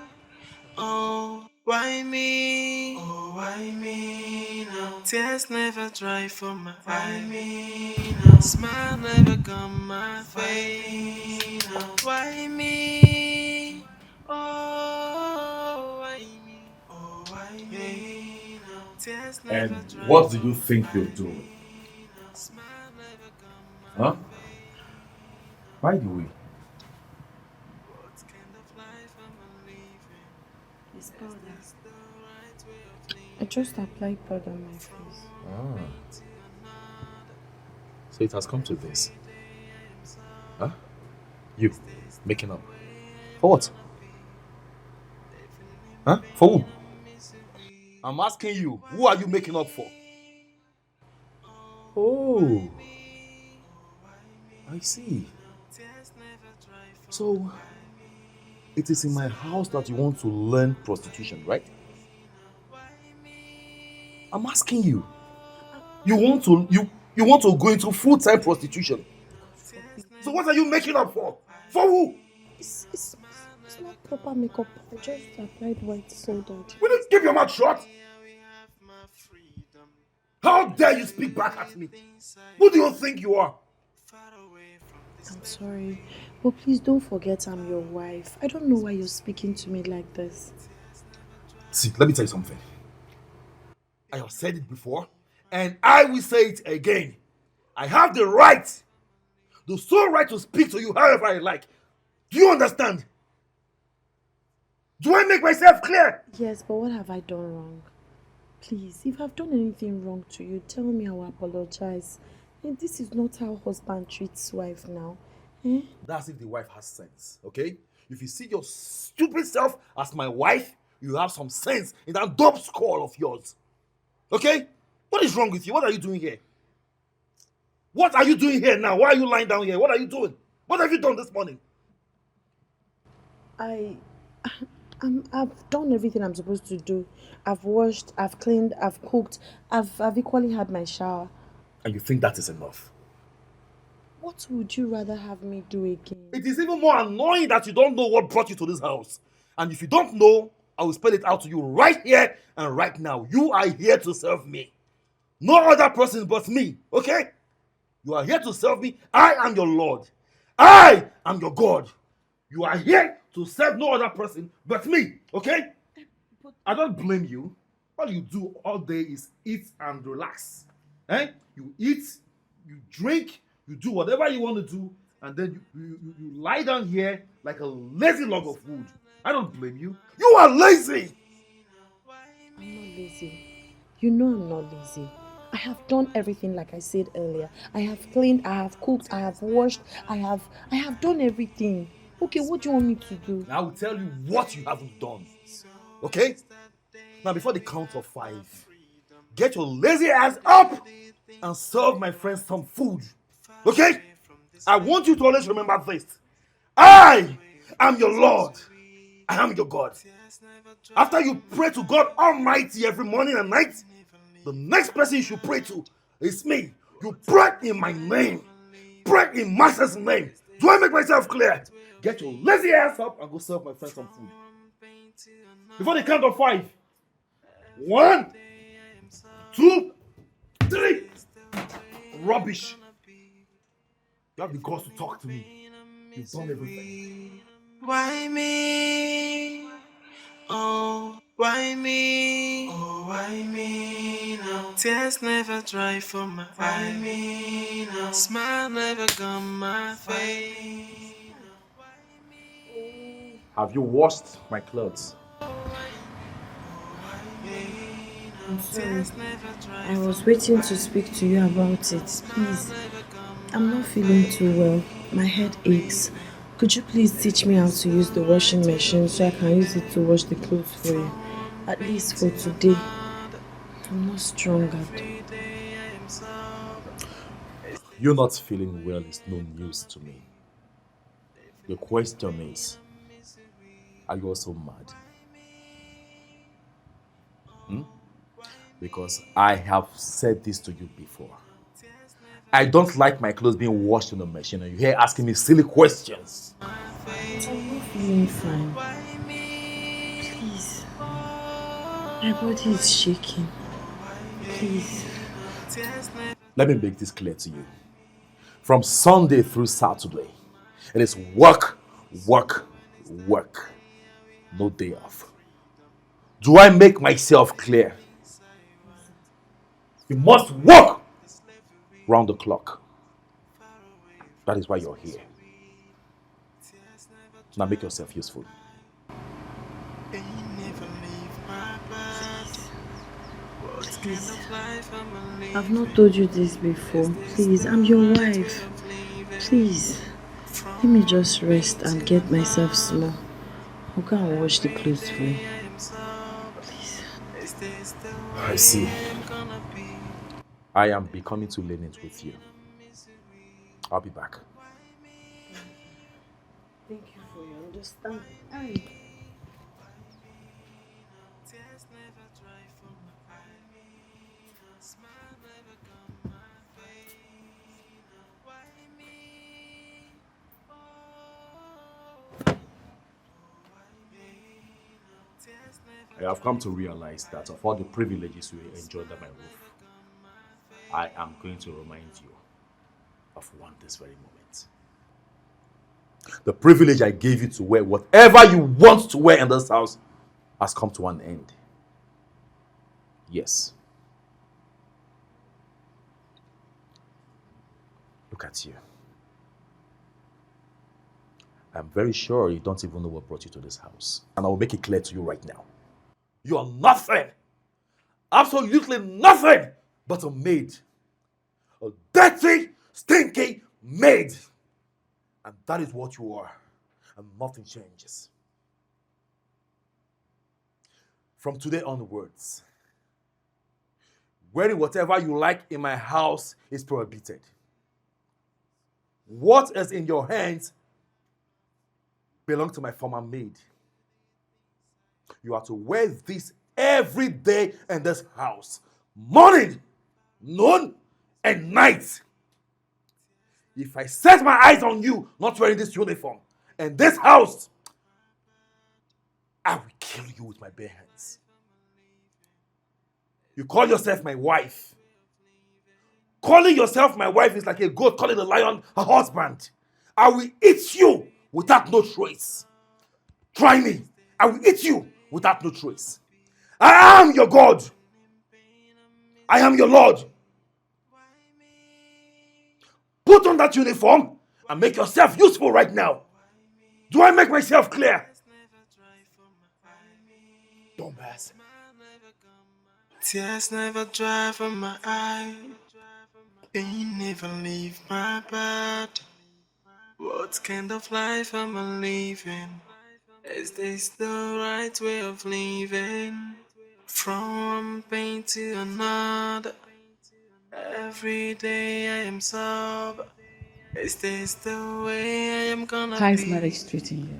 Oh, why me? Oh, why me now? Tears never dry from my eye. Why me now? Smile never come my face. Why me? Oh, why me? Oh, why me now? Tears never And dry what do you think you're doing? Huh? By the way, It's powder. I just applied powder on my face. So it has come to this. Huh? You making up. For what? Huh? For who? I'm asking you, who are you making up for? Oh, I see. So, it is in my house that you want to learn prostitution, right? I'm asking you. You want to go into full-time prostitution. So what are you making up for? For who? It's not proper makeup. I just applied white soda. Will you keep your mouth shut? How dare you speak back at me? Who do you think you are? I'm sorry, but please don't forget I'm your wife. I don't know why you're speaking to me like this. See, let me tell you something. I have said it before, and I will say it again. I have the right, the sole right to speak to you however I like. Do you understand? Do I make myself clear? Yes, but what have I done wrong? Please, if I've done anything wrong to you, tell me. I will apologize. And this is not how husband treats wife now. Eh? That's if the wife has sense, okay? If you see your stupid self as my wife, you have some sense in that dope skull of yours. Okay? What is wrong with you? What are you doing here? What are you doing here now? Why are you lying down here? What are you doing? What have you done this morning? I've done everything I'm supposed to do. I've washed, I've cleaned, I've cooked, I've equally had my shower. And you think that is enough? What would you rather have me do again? It is even more annoying that you don't know what brought you to this house. And if you don't know, I will spell it out to you right here and right now. You are here to serve me. No other person but me, okay? You are here to serve me. I am your Lord. I am your God. You are here to serve no other person but me, okay? I don't blame you. All you do all day is eat and relax. Eh? You eat, you drink, you do whatever you want to do, and then you lie down here like a lazy log of wood. I don't blame you. You are lazy! I'm not lazy. You know I'm not lazy. I have done everything like I said earlier. I have cleaned, I have cooked, I have washed, I have done everything. Okay, what do you want me to do? Now I will tell you what you haven't done. Okay? Now before the count of 5, get your lazy ass up and serve my friends some food. Okay? I want you to always remember this. I am your Lord. I am your God. After you pray to God Almighty every morning and night, the next person you should pray to is me. You pray in my name. Pray in Master's name. Do I make myself clear? Get your lazy ass up and go serve my friends some food. Before the count of 5. 1, 2, 3. Rubbish. You have the guts to talk to me. You've done everything. Why me? Oh, why me? Oh, why me now? Tears never dry from my eye. Why me now? Smile never gone my face. Have you washed my clothes? I'm sorry. I was waiting to speak to you about it. Please. I'm not feeling too well. My head aches. Could you please teach me how to use the washing machine so I can use it to wash the clothes for you? At least for today. I'm not strong at all. You're not feeling well is no news to me. The question is, are you also mad? Because I have said this to you before. I don't like my clothes being washed in the machine and you're here asking me silly questions. I'm not feeling fine. Please. My body is shaking. Please. Let me make this clear to you. From Sunday through Saturday, it is work, work, work. No day off. Do I make myself clear? You must work round the clock. That is why you're here. Now make yourself useful. Please. I've not told you this before. Please, I'm your wife. Please. Let me just rest and get myself small. I'll go and wash the clothes for you. Please. I see. I am becoming too lenient with you. I'll be back. Thank you for your understanding. I have come to realize that of all the privileges you enjoy under my roof, I am going to remind you of one this very moment. The privilege I gave you to wear whatever you want to wear in this house has come to an end. Yes. Look at you. I'm very sure you don't even know what brought you to this house. And I will make it clear to you right now. You are nothing. Absolutely nothing but a maid. A dirty, stinky maid. And that is what you are. And nothing changes. From today onwards, wearing whatever you like in my house is prohibited. What is in your hands belongs to my former maid. You are to wear this every day in this house. Morning, noon, and night. If I set my eyes on you not wearing this uniform in this house, I will kill you with my bare hands. You call yourself my wife. Calling yourself my wife is like a goat calling a lion her husband. I will eat you without no trace. Try me. I will eat you without no trace. I am your God. I am your Lord. Put on that uniform and make yourself useful right now. Do I make myself clear? Dumbass. Tears never dry from my eye. Pain never leave my body. What kind of life am I living? Is this the right way of living? From pain to another. Every day I am sober. Is this the way I am gonna How is be? marriage treating you?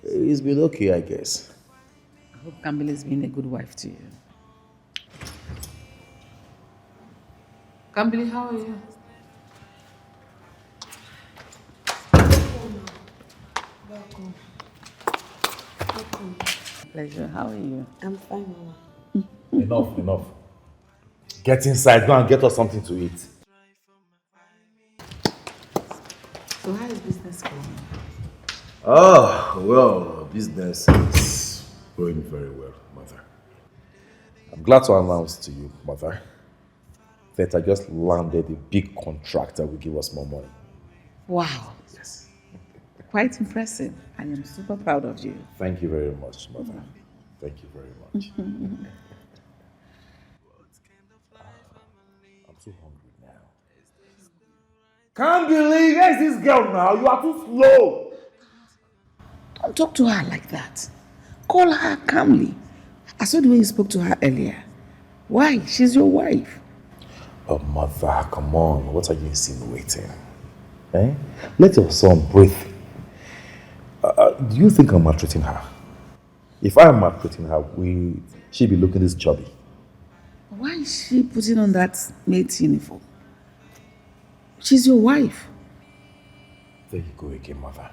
It's been okay, I guess. I hope Kambili's been a good wife to you. Kambili, how are you? Welcome. Pleasure. How are you? I'm fine, Mama. Enough. Get inside, go and get us something to eat. So how is business going? Oh, well, business is going very well, Mother. I'm glad to announce to you, Mother, that I just landed a big contract that will give us more money. Wow. Yes. Quite impressive. I am super proud of you. Thank you very much, Mother. Thank you very much. I'm so hungry now. Can't believe it's this girl now. You are too slow. Don't talk to her like that. Call her calmly. I saw the way you spoke to her earlier. Why? She's your wife. Oh, Mother, come on. What are you insinuating? Eh? Let your son breathe. Do you think I'm maltreating her? If I am maltreating her, she'll be looking this chubby. Why is she putting on that maid's uniform? She's your wife. There you go again, Mother.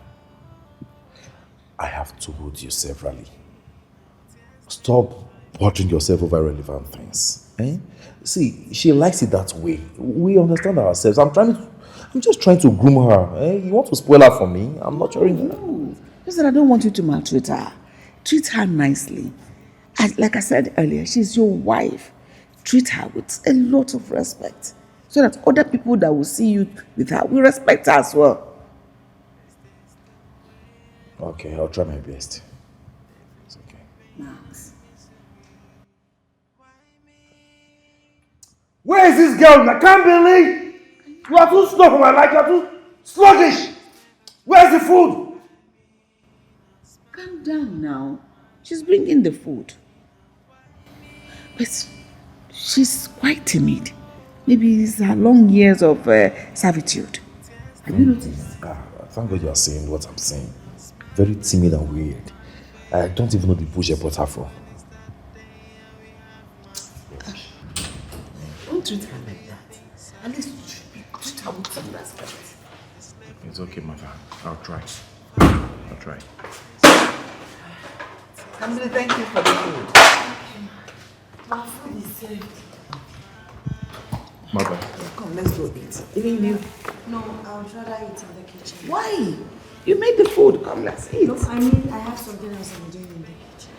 I have told you severally. Stop bothering yourself over irrelevant things. Eh? See, she likes it that way. We understand ourselves. I'm just trying to groom her. Eh? You want to spoil her for me? I'm not sharing her. No. Just that I don't want you to maltreat her. Treat her nicely. Like I said earlier, she's your wife. Treat her with a lot of respect. So that other people that will see you with her will respect her as well. Okay, I'll try my best. It's okay. Max. Where is this girl? I can't believe you are too slow for my life. You are too sluggish. Where's the food? Calm down now. She's bringing the food. But she's quite timid. Maybe it's her long years of servitude. Have you noticed? Thank God you are saying what I'm saying. Very timid and weird. I don't even know the bush I brought her from. Don't treat her like that. At least treat her with some respect. It's okay, Mother. I'll try. Kamili, thank you for the food. My food is served. Mother. Come, let's go eat. Even you. No, I would rather eat in the kitchen. Why? You made the food. Come, let's eat. No, I mean, I have something else I'm doing in the kitchen.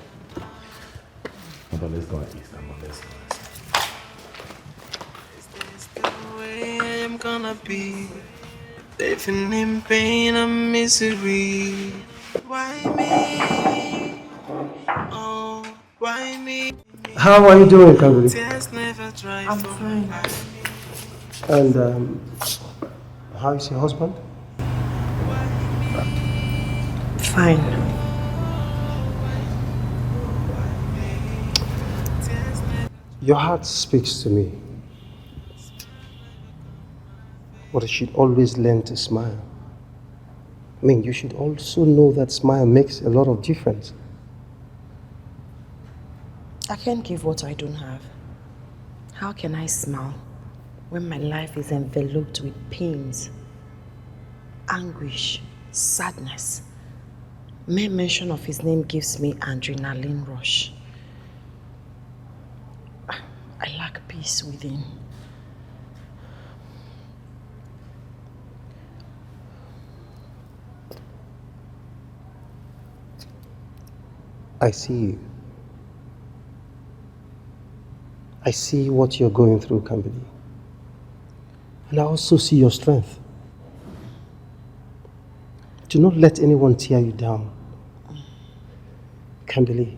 Mother, let's go and eat. Come on, let's go. Is this the way I am gonna be? Living in pain and misery. Why me? Oh, why me? How are you doing, Kambili? Tears never dry I'm from fine. my eyes. And how is your husband? Fine. Your heart speaks to me. But you should always learn to smile. I mean, you should also know that smile makes a lot of difference. I can't give what I don't have. How can I smile when my life is enveloped with pains, anguish, sadness? Mere mention of his name gives me adrenaline rush. I lack peace within. I see you. I see what you're going through, Kambili. And I also see your strength. Do not let anyone tear you down. Kimberly,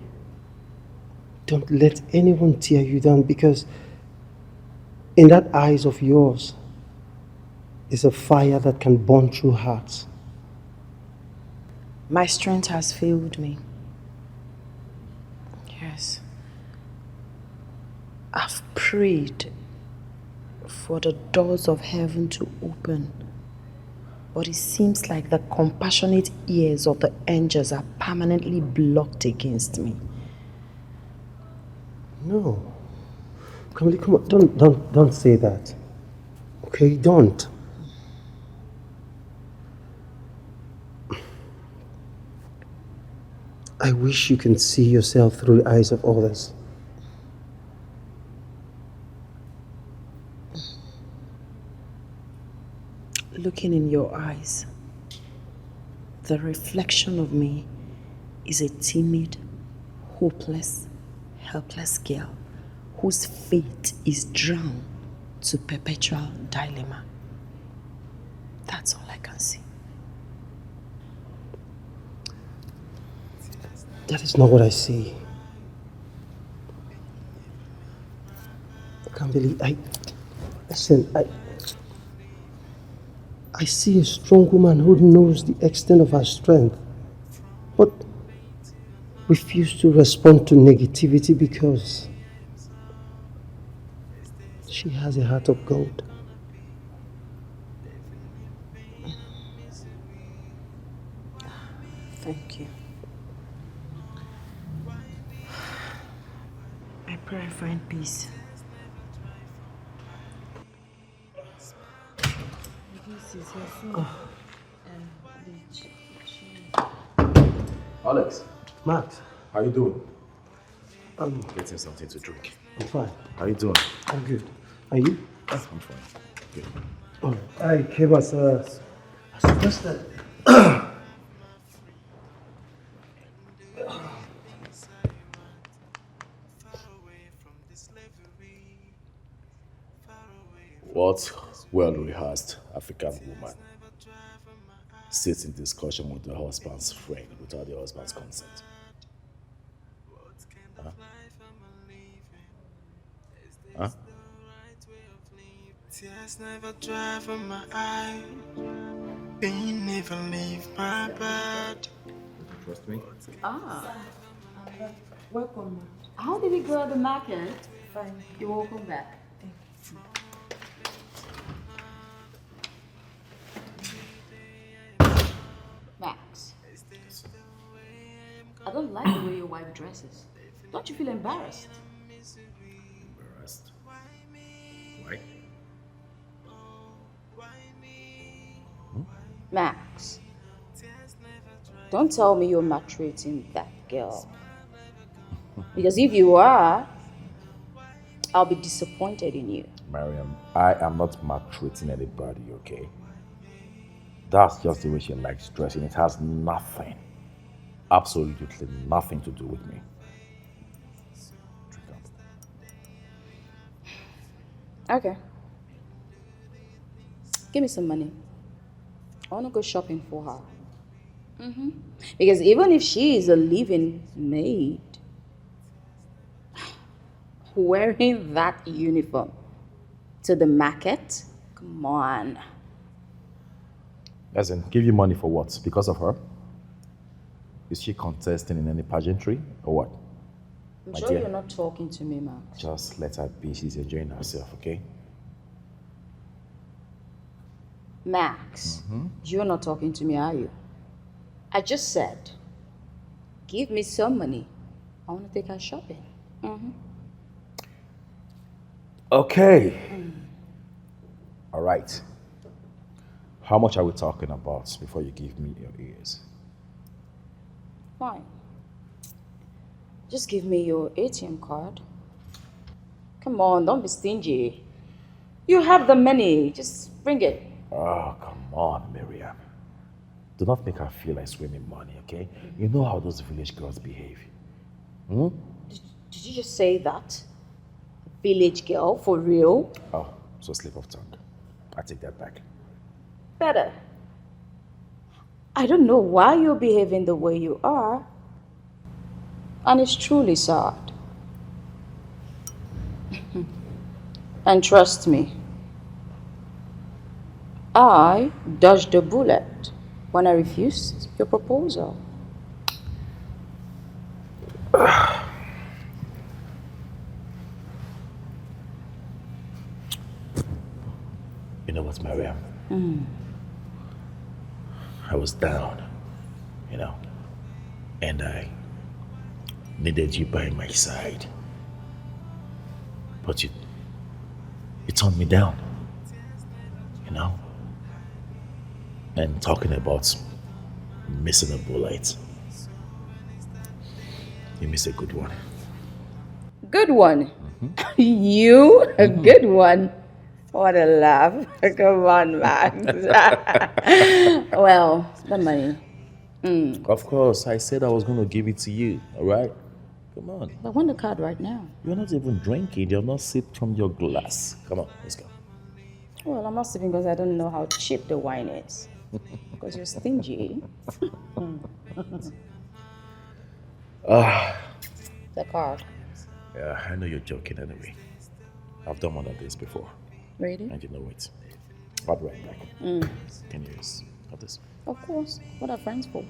don't let anyone tear you down, because in that eyes of yours is a fire that can burn through hearts. My strength has failed me. Yes. I've prayed for the doors of heaven to open, but it seems like the compassionate ears of the angels are permanently blocked against me. No. Come on, don't say that. Okay, don't. I wish you can see yourself through the eyes of others. Looking in your eyes, the reflection of me is a timid, hopeless, helpless girl whose fate is drowned to perpetual dilemma. That's all I can see. That is not what I see. I can't believe I see a strong woman who knows the extent of her strength, but refuses to respond to negativity because she has a heart of gold. Thank you. I pray I find peace. This is your son. Alex, Max, how you doing? I'm Getting something to drink. fine. How you doing? I'm good. Are you? I'm fine. Good. Oh, I came as suggested. What well-rehearsed African woman sits in discussion with the husband's friend without the husband's consent? Huh? Huh? Tears never dry from my eye. Pain never leave my body. Trust me? Ah, Welcome. how did it go at the market? Fine. You're welcome back. Max, I don't like the way your wife dresses. Don't you feel embarrassed? Embarrassed. Why? Max, don't tell me you're maltreating that girl. Because if you are, I'll be disappointed in you. Mariam, I am not maltreating anybody, okay? That's just the way she likes dressing. It has nothing, absolutely nothing to do with me. Drink up. Okay. Give me some money. I want to go shopping for her. Because even if she is a living maid, wearing that uniform to the market, come on. As in, give you money for what? Because of her? Is she contesting in any pageantry or what? I'm My sure dear, you're not talking to me, Max. just let her be. She's enjoying herself, okay? Max, you're not talking to me, are you? I just said, give me some money. I want to take her shopping. Okay. All right. How much are we talking about before you give me your ears? Fine. Just give me your ATM card. Come on, don't be stingy. You have the money. Just bring it. Oh, come on, Miriam. Do not make her feel like swimming money, okay? You know how those village girls behave. Did you just say that? Village girl, for real? Oh, so slip of tongue. I take that back. Better. I don't know why you're behaving the way you are. And it's truly sad. And trust me, I dodged a bullet when I refused your proposal. You know what, Mariam? I was down, and I needed you by my side. But you turned me down, And talking about missing a bullet, you missed a good one. Good one. You? A good one. What a laugh. Come on, Max. Well, the money. Of course, I said I was going to give it to you, all right? Come on. I want the card right now. You're not even drinking. You're not sipping from your glass. Come on, let's go. Well, I'm not sipping because I don't know how cheap the wine is. Because you're stingy. The card. Yeah, I know you're joking anyway. I've done one of these before. Really? And you know it. I'll be right back. Can you use of this? Of course. What are friends for?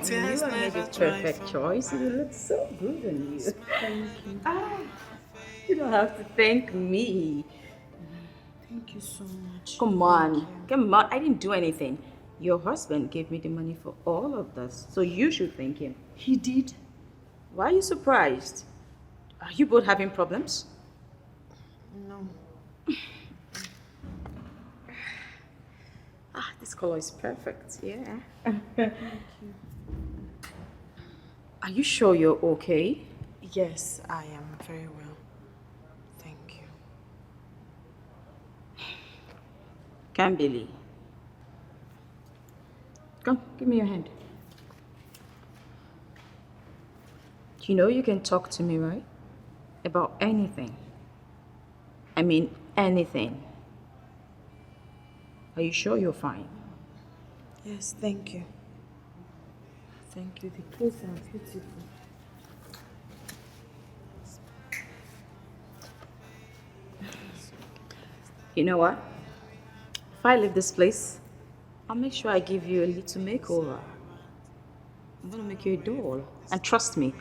You I made the perfect choice. You look so good on you. Thank you. You don't have to thank me. Thank you so much. Come on. Come on. I didn't do anything. Your husband gave me the money for all of this, so you should thank him. He did? Why are you surprised? Are you both having problems? No. This color is perfect. Yeah. Thank you. Are you sure you're okay? Yes, I am very well. Thank you. Can't believe. Come, give me your hand. You know you can talk to me, right? About anything. I mean, anything. Are you sure you're fine? Yes, thank you. Thank you. The clothes are beautiful. You know what? If I leave this place, I'll make sure I give you a little makeover. I'm gonna make you a doll. And trust me,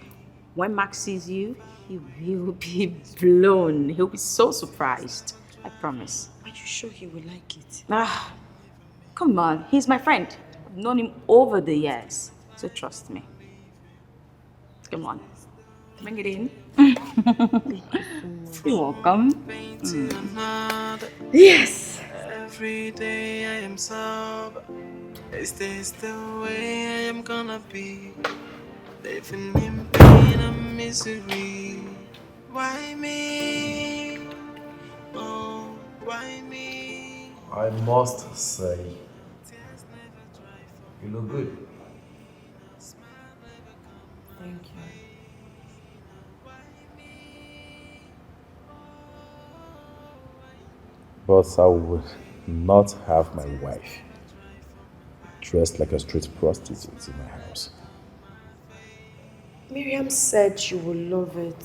when Max sees you, he will be blown. He'll be so surprised. I promise. Are you sure he will like it? Come on, he's my friend. I've known him over the years. So trust me. Come on. Bring it in. You're welcome. Yes. Every day I am sober. Is this the way I am gonna be? Living in pain and misery. Why me? Oh, why me? I must say, you look good. Thank you. But I would not have my wife dressed like a street prostitute in my house. Miriam said she would love it.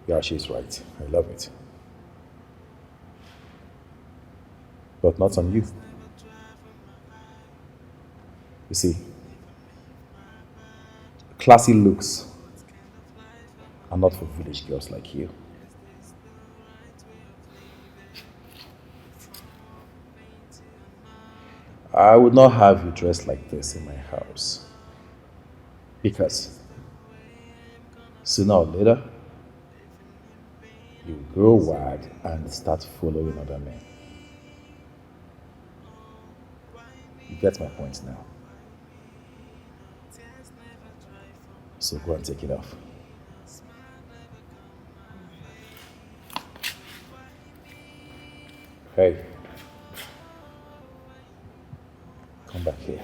Yeah, she's right. I love it. But not on you. You see, classy looks are not for village girls like you. I would not have you dressed like this in my house. Because sooner or later, you will grow wild and start following other men. You get my point now. So go and take it off. Hey. Come back here.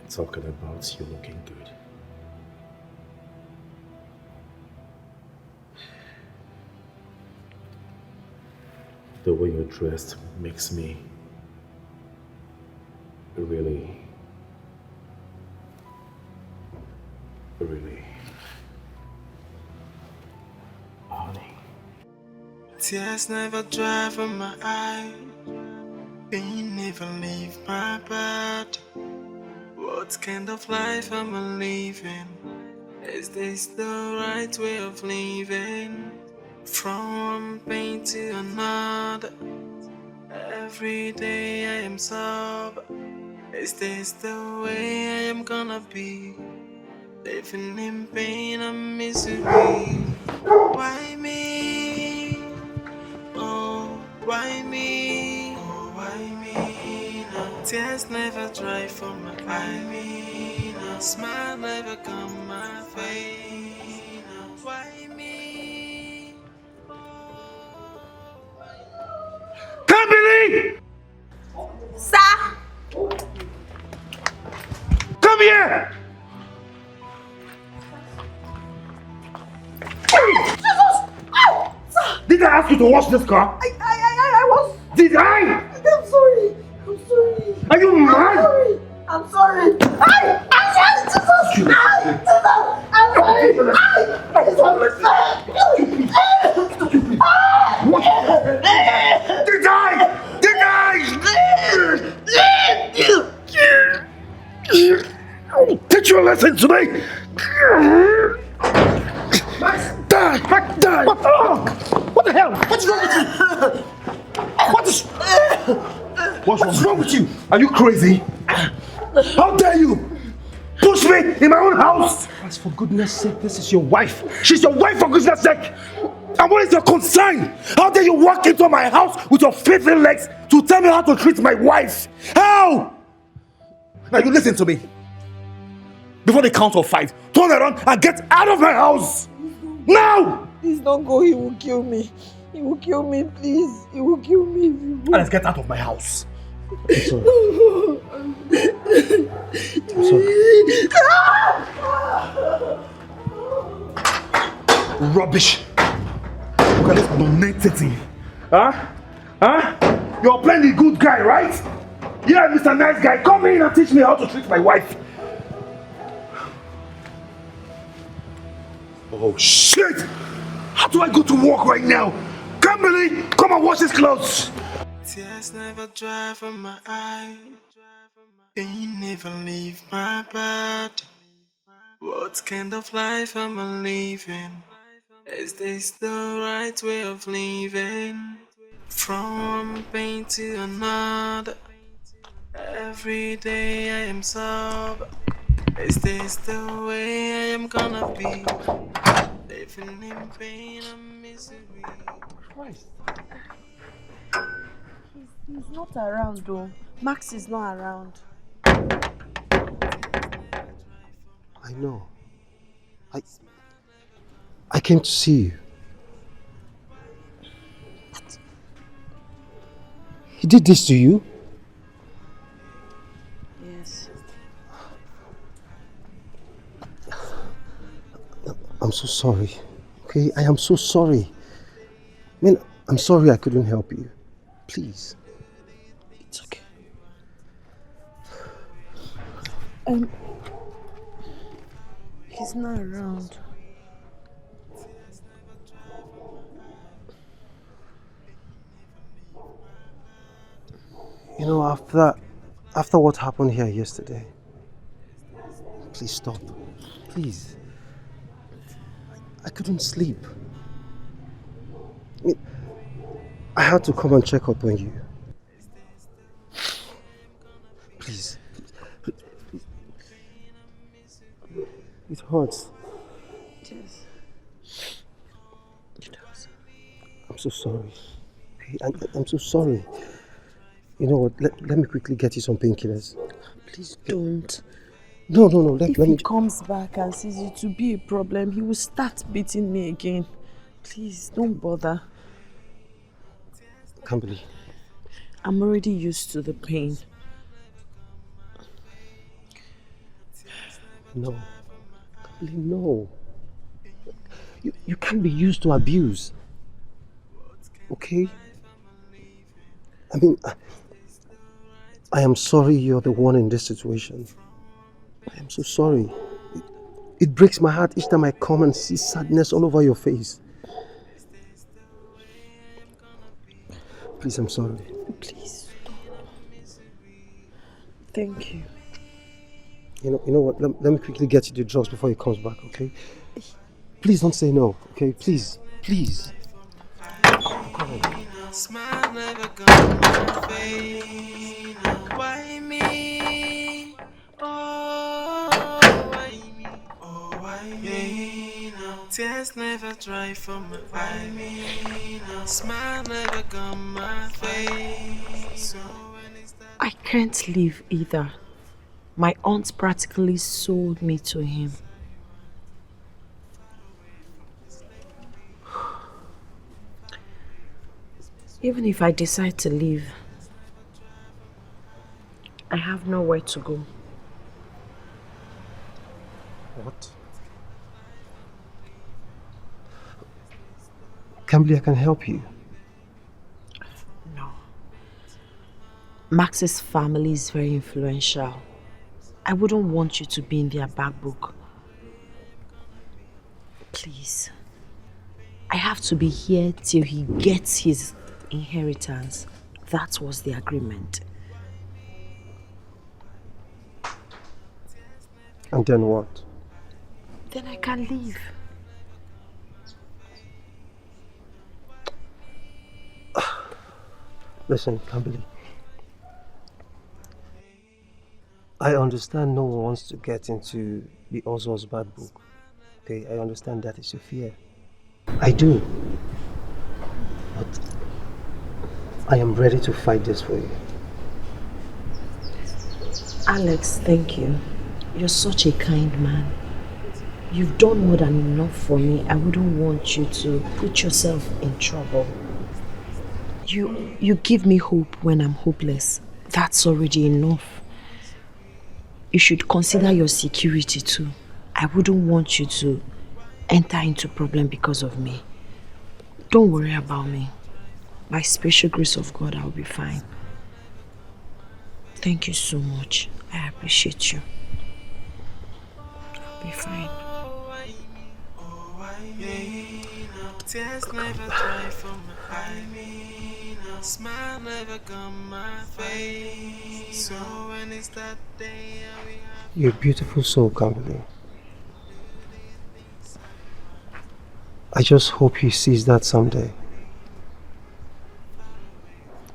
Talking about you looking good. The way you're dressed makes me really honey. Tears never dry from my eye. Pain never leave my body. What kind of life am I living? Is this the right way of living? From one pain to another, every day I am sober. Is this the way I am gonna be? Living in pain and misery. Why me? Oh, why me? Oh, why me now? Tears never dry from my eye. Now smile never come my way. Now why me? Kamili! Sir! Come here! Did I ask you to wash this car? I was... Did I? I'm sorry. I'm sorry. Are you mad? I'm sorry. I'm sorry, Jesus. I'm sorry. Did I? I will teach you a lesson today. Die! What the hell? What's wrong with you? What's wrong with you? Are you crazy? How dare you push me in my own house? As for goodness sake, this is your wife. She's your wife for goodness sake. And what is your concern? How dare you walk into my house with your filthy legs to tell me how to treat my wife? How? Now you listen to me. Before the count of 5, turn around and get out of my house! Now! Please don't go, he will kill me. He will kill me, please. He will kill me if you go. Let's get out of my house. I'm sorry. I'm sorry. Rubbish. Look at this nonentity. Huh? You're playing the good guy, right? Yeah, Mr. Nice Guy, come in and teach me how to treat my wife. Oh shit! How do I go to work right now? Kimberly, come and wash his clothes. Tears never dry from my eye. Pain never leave my body. What kind of life am I living? Is this the right way of living? From one pain to another, every day I am sober. Is this the way I am gonna be? Living in pain and misery. Christ. He's not around though. Max is not around. I know. I came to see you. But he did this to you? Yes. I'm so sorry. Okay, I am so sorry. I mean, I'm sorry I couldn't help you. Please. It's okay. He's not around. You know, after what happened here yesterday, please stop. Please. I couldn't sleep. I mean, I had to come and check up on you. Please. It hurts. Yes. It does. I'm so sorry. Okay, I'm so sorry. You know what? Let me quickly get you some painkillers. Please don't. No. If Let he me. comes back and sees it to be a problem, he will start beating me again. Please, don't bother. Can't believe. I'm already used to the pain. No. Can't believe. No. You can't be used to abuse. Okay? I mean, I am sorry you're the one in this situation. I am so sorry. It breaks my heart each time I come and see sadness all over your face. Please, I'm sorry. Please stop. Thank you. You know what? Let me quickly get you the drugs before he comes back, okay? Please don't say no, okay? Please. Come on. Smile never gone my way. Why me? Oh, why me? Oh, why me? Tears never dry from my eye. Smile never gone my face. So when it's that I can't leave either. My aunt practically sold me to him. Even if I decide to leave, I have nowhere to go. What? Kimberly, I can help you. No. Max's family is very influential. I wouldn't want you to be in their back book. Please. I have to be here till he gets his inheritance. That was the agreement. And then what? Then I can leave. Listen, Kimberly. I understand no one wants to get into the Oswald's bad book. Okay, I understand that is your fear. I do. But I am ready to fight this for you. Alex, thank you. You're such a kind man. You've done more than enough for me. I wouldn't want you to put yourself in trouble. You give me hope when I'm hopeless. That's already enough. You should consider your security too. I wouldn't want you to enter into problem because of me. Don't worry about me. By special grace of God, I'll be fine. Thank you so much. I appreciate you. I'll be fine. tears never dry from my eye. Smile never gone my face. So when it's that day we have You're a beautiful soul, Kimberly. I just hope he sees that someday.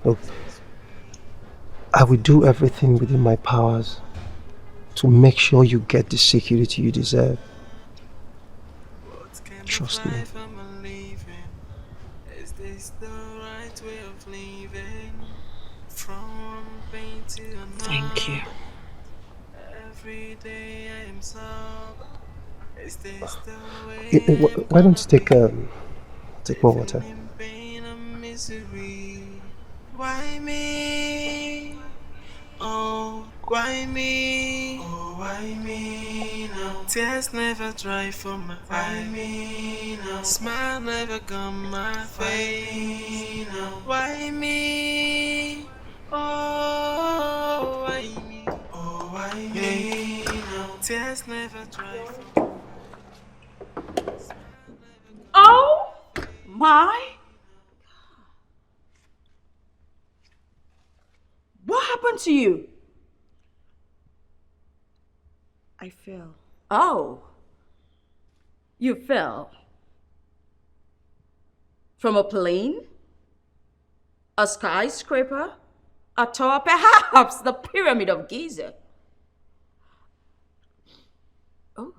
Look, I will do everything within my powers to make sure you get the security you deserve. Trust me. Is this the right way of living? From pain to another. Thank you. Every day I am sober. Is this the way? Why don't you take more water? In pain and misery. Why me? Oh, why me? Oh, why me now? Tears never dry from my eye. Smile never gone my face. Why me? Oh, why me? Oh, why me now? Tears never dry from Oh my! What happened to you? I fell. Oh, you fell. From a plane? A skyscraper? A tower? Perhaps the Pyramid of Giza? Oh.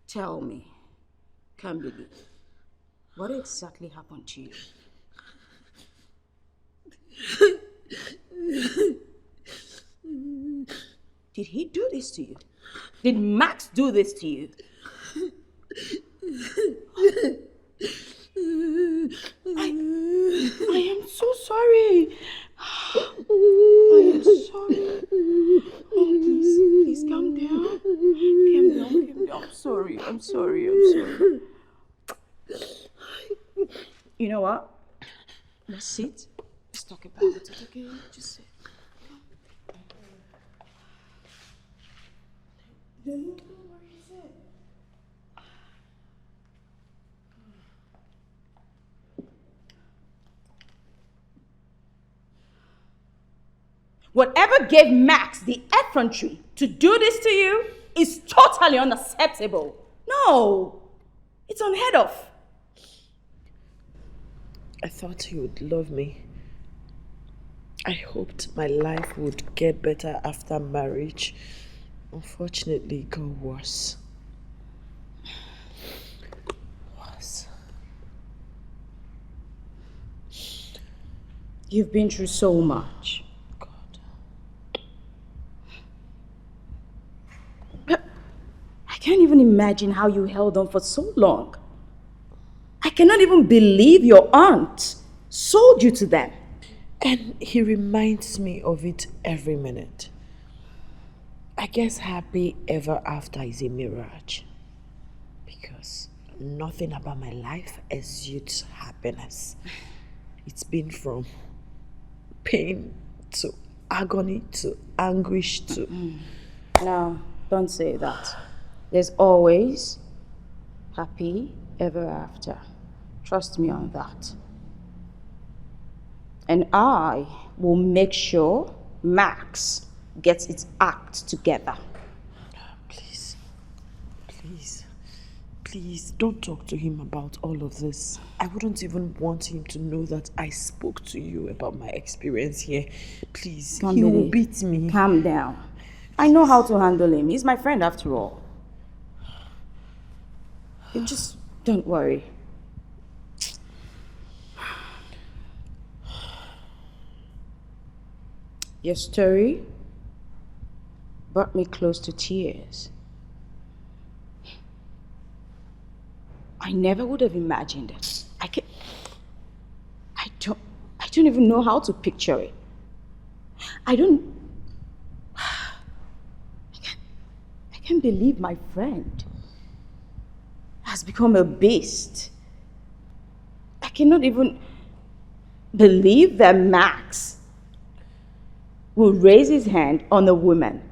Tell me, Kambili, what exactly happened to you? Did he do this to you? Did Max do this to you? I am so sorry. I am sorry. Oh, please calm down. Calm down. I'm sorry. I'm sorry. You know what? Let's sit. Let's talk about it, okay? Just sit. Whatever gave Max the effrontery to do this to you is totally unacceptable. No, it's unheard of. I thought he would love me. I hoped my life would get better after marriage. Unfortunately, it got worse. You've been through so much. I can't even imagine how you held on for so long. I cannot even believe your aunt sold you to them. And he reminds me of it every minute. I guess happy ever after is a mirage. Because nothing about my life exudes happiness. It's been from pain to agony to anguish to... No, don't say that. There's always happy ever after. Trust me on that. And I will make sure Max gets its act together. Please, don't talk to him about all of this. I wouldn't even want him to know that I spoke to you about my experience here. Please, he will beat me. Calm down. I know how to handle him. He's my friend after all. You just don't worry. Your story brought me close to tears. I never would have imagined it. I don't even know how to picture it. I can't believe my friend has become a beast. I cannot even believe that Max will raise his hand on a woman,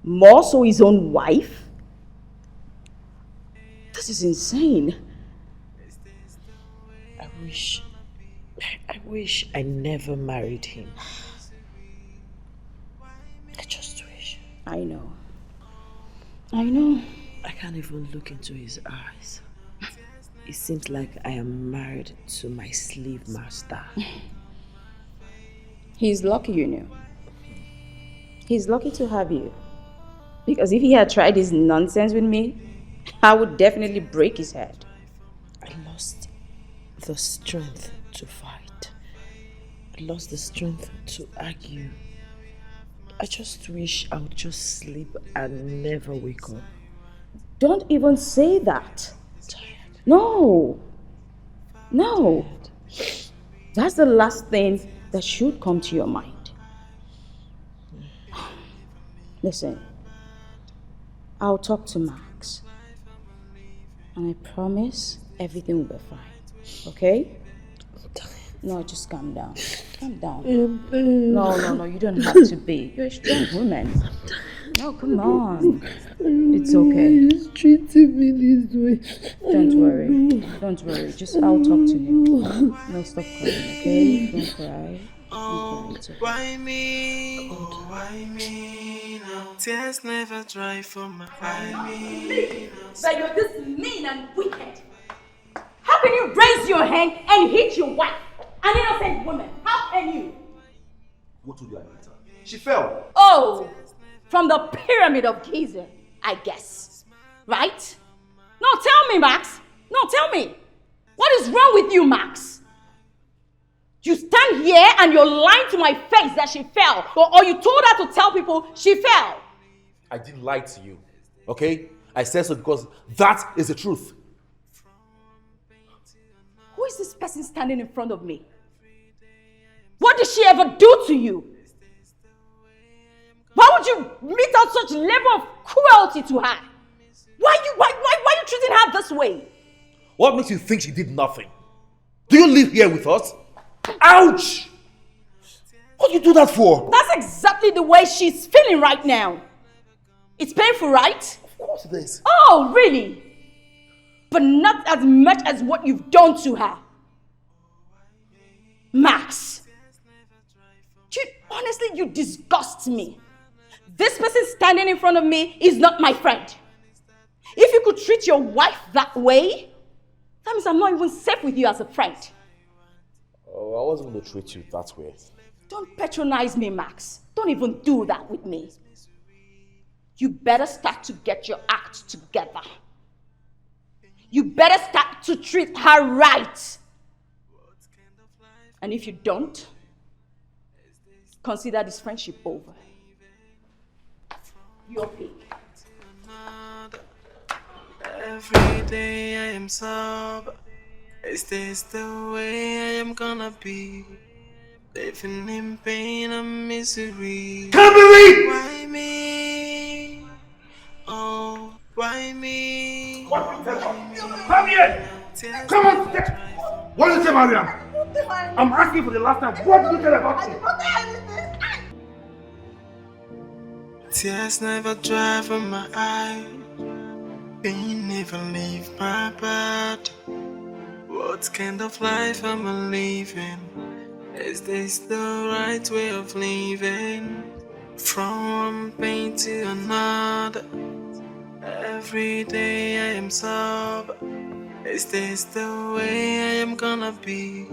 more so his own wife. This is insane. I wish I never married him. I just wish. I know. I can't even look into his eyes. It seems like I am married to my slave master. He's lucky, you know. He's lucky to have you. Because if he had tried his nonsense with me, I would definitely break his head. I lost the strength to fight. I lost the strength to argue. I just wish I would just sleep and never wake up. Don't even say that. Tired. No. That's the last thing that should come to your mind. Listen, I'll talk to Max. And I promise everything will be fine. Okay? No, just calm down. Calm down. No, you don't have to be. You're a strong woman. No, come on. It's okay. He's treating me this way. Don't worry. Just I'll talk to him. No, stop crying, okay? Don't cry. It's okay. Why me? Oh, why me now? Tears never dry for my eye. that you're this mean and wicked. How can you raise your hand and hit your wife, an innocent woman? How can you? What told you I hit her? She fell. Oh, from the pyramid of Giza, I guess. Right? No, tell me, Max. No, tell me. What is wrong with you, Max? You stand here and you're lying to my face that she fell. Or you told her to tell people she fell. I didn't lie to you, okay? I said so because that is the truth. Who is this person standing in front of me? What did she ever do to you? Why would you mete out such level of cruelty to her? Why are you treating her this way? What makes you think she did nothing? Do you live here with us? Ouch! What do you do that for? That's exactly the way she's feeling right now. It's painful, right? Of course it is. Oh, really? But not as much as what you've done to her. Max, honestly, you disgust me. This person standing in front of me is not my friend. If you could treat your wife that way, that means I'm not even safe with you as a friend. Oh, I wasn't going to treat you that way. Don't patronize me, Max. Don't even do that with me. You better start to get your act together. You better start to treat her right. And if you don't, consider this friendship over. Your pick. Every day I am sober. Is this the way I am gonna be? Living in pain and misery. Captivity! Why me? Oh, why me? What? Come here! Come on! What did you say, Mariam? I'm asking for the last time. What did you tell about me? Tears never dry from my eye. Pain never leave my body. What kind of life am I living? Is this the right way of living? From one pain to another. Every day I am sober. Is this the way I am gonna be?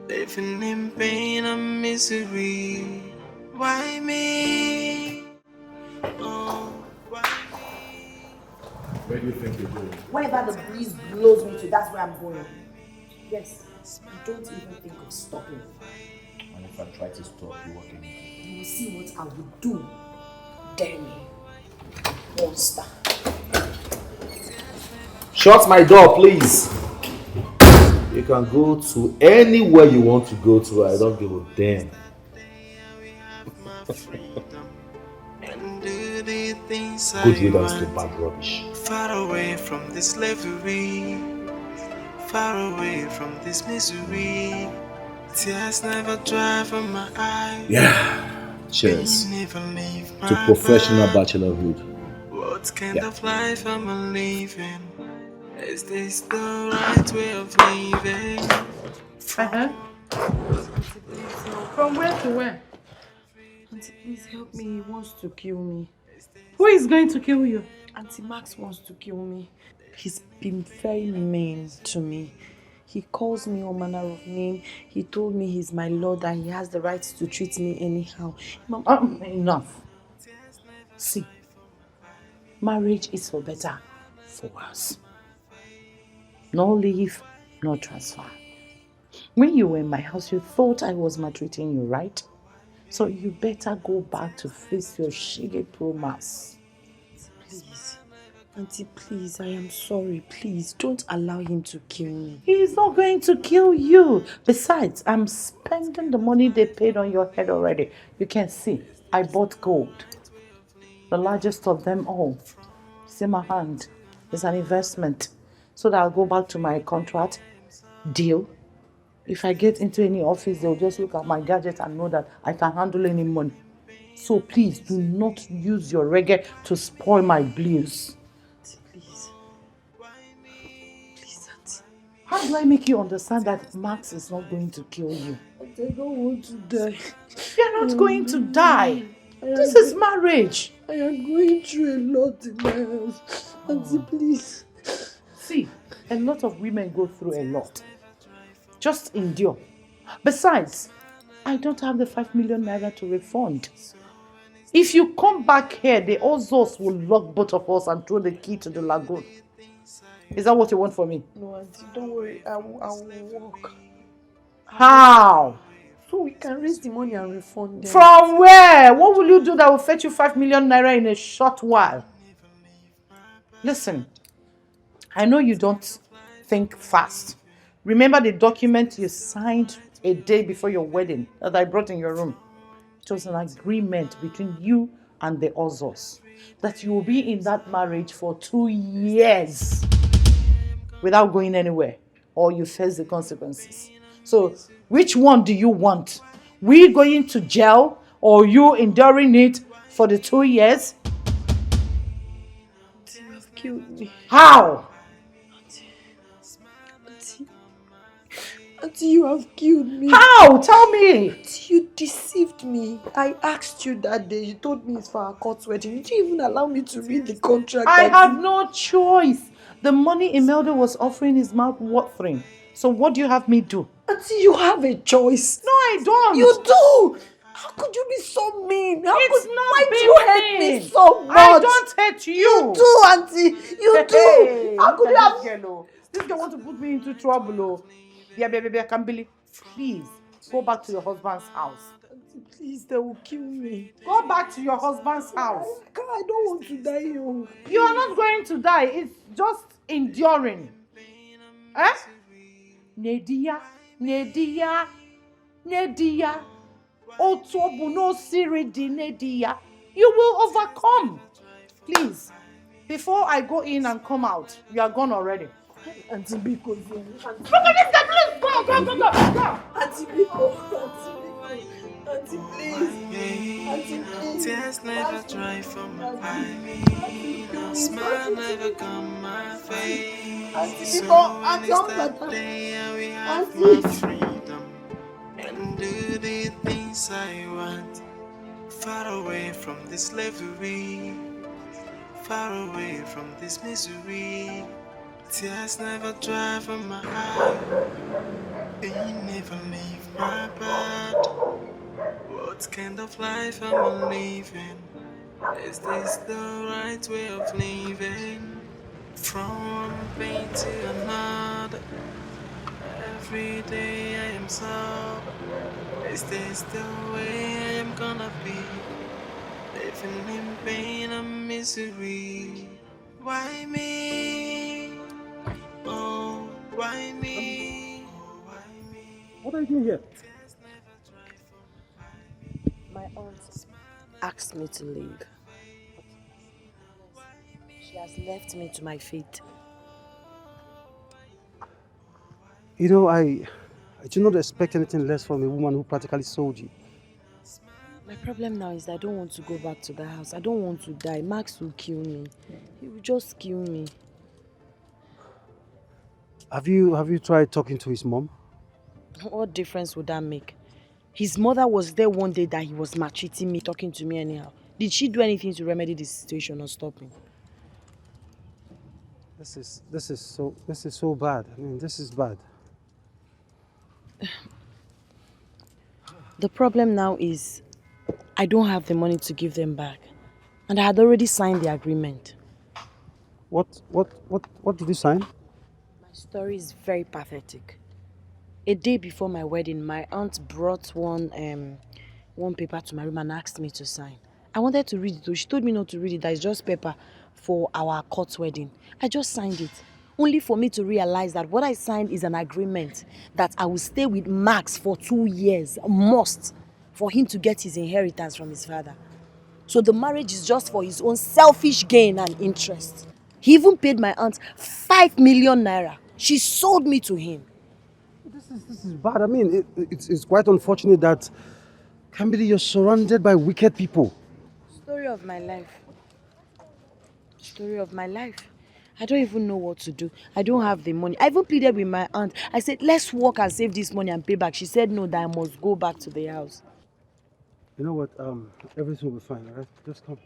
Living in pain and misery. Why me? Oh, why me? Where do you think you're going? Wherever the breeze blows me to, that's where I'm going. Yes, I don't even think of stopping. And if I try to stop you, what can you do? You will see what I will do. Dare me. Monster. Shut my door, please. You can go to anywhere you want to go to. I don't give a damn. Good riddance to bad rubbish. Far away from this slavery, far away from this misery. Tears never dry from my eyes. Yeah. Cheers. Pain never leave my To professional body. bachelorhood. What kind of life am I living? Is this the right way of living? From where to where? Auntie, please help me. He wants to kill me. Who is going to kill you? Auntie Max wants to kill me. He's been very mean to me. He calls me all manner of name. He told me he's my lord and he has the right to treat me anyhow. Mom, Enough. see, marriage is for better, for worse. No leave, no transfer. When you were in my house, you thought I was maltreating you, right? So you better go back to face your shiggy promise. Please, Auntie, please, I am sorry. Please, don't allow him to kill me. He's not going to kill you. Besides, I'm spending the money they paid on your head already. You can see, I bought gold. The largest of them all. See my hand. It's an investment. So that I'll go back to my contract deal. If I get into any office, they'll just look at my gadget and know that I can handle any money. So please, do not use your reggae to spoil my blues. Please. Please, Auntie. How do I make you understand that Max is not going to kill you? I don't want to die. You're not going to die. This is marriage. I am going through a lot in my house. Auntie, please. See, a lot of women go through a lot. Just endure. Besides, I don't have the 5 million naira to refund. If you come back here, the Ozos will lock both of us and throw the key to the lagoon. Is that what you want from me? No, Auntie, don't worry. I will walk. How? So we can raise the money and refund them. From where? What will you do that will fetch you 5 million naira in a short while? Listen, I know you don't think fast. Remember the document you signed a day before your wedding that I brought in your room? It was an agreement between you and the Ozos that you will be in that marriage for 2 years without going anywhere, or you face the consequences. So, which one do you want? We going to jail or you enduring it for the 2 years? Auntie, you have killed me. How? Auntie, you have killed me. How? Tell me. Auntie, you deceived me. I asked you that day. You told me it's for our court wedding. You didn't even allow me to read the contract. I Auntie. have no choice. The money Imelda was offering is mouth-watering. So what do you have me do? Auntie, you have a choice. No, I don't. You do. How could you be so mean? Why do being you hate mean. me so much? I don't hate you. You do, Auntie. You do. How could you have... This girl want to put me into trouble. Oh. Yeah, baby, I can't believe. Please, go back to your husband's house. Auntie, please, they will kill me. Go back to your husband's house. I don't want to die young. You are not going to die. It's just enduring. Eh? Nedia. Otobu no siridi Nedia. You will overcome. Please, before I go in and come out, you are gone already. Auntie Biko, Please go. Auntie Biko, Auntie, please. Auntie, please. Tears never dry from my eyes. Smile never come my face. Auntie So Biko, when it's that day and we have my freedom and do the things I want, far away from this slavery, far away from this misery. Tears never dry from my eye. Pain never leave my bed. What kind of life am I living? Is this the right way of living? From one pain to another, every day I am so. Is this the way I am gonna be? Living in pain and misery. Why me? Oh, why me? What are you doing here? My aunt asked me to leave. She has left me to my fate. You know, I do not expect anything less from a woman who practically sold you. My problem now is I don't want to go back to the house. I don't want to die. Max will kill me. He will just kill me. Have you tried talking to his mom? What difference would that make? His mother was there one day that he was maltreating me, talking to me anyhow. Did she do anything to remedy the situation or stop him? This is so bad. I mean, this is bad. The problem now is I don't have the money to give them back. And I had already signed the agreement. What did you sign? My story is very pathetic. A day before my wedding, my aunt brought one paper to my room and asked me to sign. I wanted to read it, though. She told me not to read it, that it's just paper for our court wedding. I just signed it, only for me to realize that what I signed is an agreement that I will stay with Max for 2 years, must, for him to get his inheritance from his father. So the marriage is just for his own selfish gain and interest. He even paid my aunt 5 million naira. She sold me to him. This is bad. I mean, it's quite unfortunate that, Kambili, you're surrounded by wicked people. Story of my life. Story of my life. I don't even know what to do. I don't have the money. I even pleaded with my aunt. I said, let's work and save this money and pay back. She said no, that I must go back to the house. You know what? Everything will be fine, all right? Just come.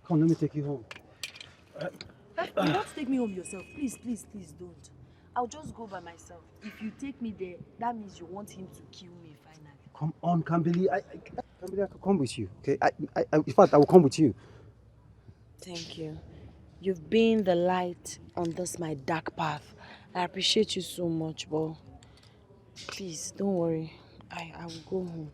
Come, let me take you home. You want to take me home yourself? Please, please, please don't. I'll just go by myself. If you take me there, that means you want him to kill me finally. Come on, Kambili. Kambili, I can come with you, okay? In fact, I will come with you. Thank you. You've been the light on this my dark path. I appreciate you so much, but please, don't worry. I will go home.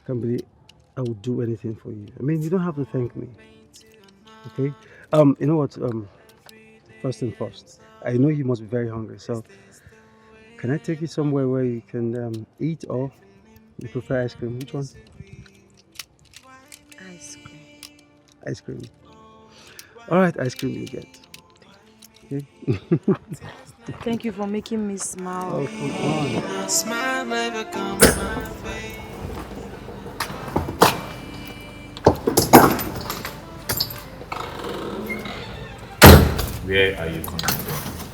Kambili, I will do anything for you. I mean, you don't have to thank me, okay? You know what? First and first, I know you must be very hungry, so can I take you somewhere where you can eat, or you prefer ice cream? Which one? Ice cream. Ice cream. All right, ice cream you get. Okay? Thank you for making me smile. Oh, come on. A smile never comes my face. Where are you coming from?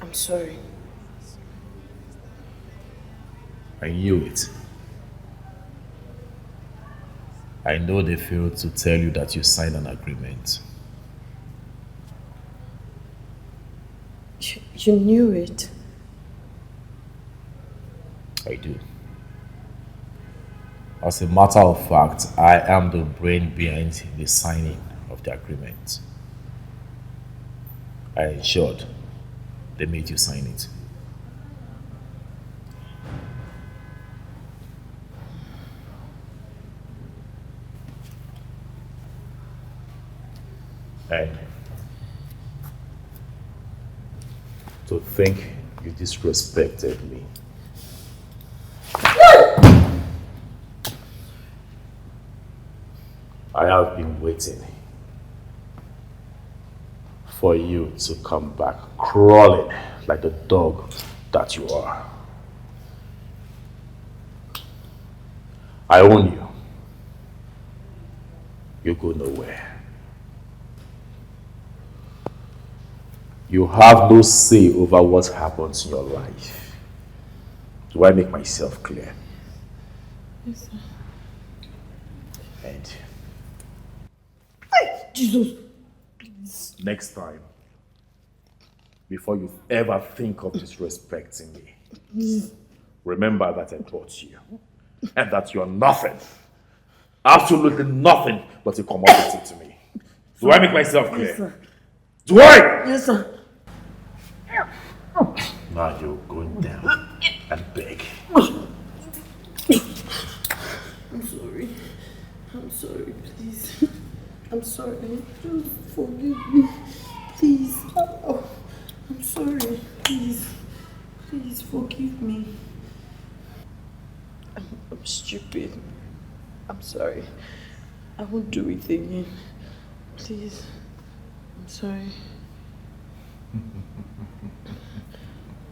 I'm sorry. I knew it. I know they failed to tell you that you signed an agreement. You knew it. I do. As a matter of fact, I am the brain behind the signing of the agreement. I ensured they made you sign it. And to think you disrespected me. I have been waiting for you to come back crawling like the dog that you are. I own you. You go nowhere. You have no say over what happens in your life. Do I make myself clear? Yes, sir. And Jesus! next time, before you ever think of disrespecting me, remember that I bought you. And that you're nothing. Absolutely nothing but a commodity to me. Do I make myself clear? Yes, sir. Do I? Yes, sir. Now you're going down and beg. I'm sorry. I'm sorry, please. I'm sorry. Just forgive me. Please. Oh, I'm sorry. Please. Please forgive me. I'm stupid. I'm sorry. I won't do it again. Please. I'm sorry.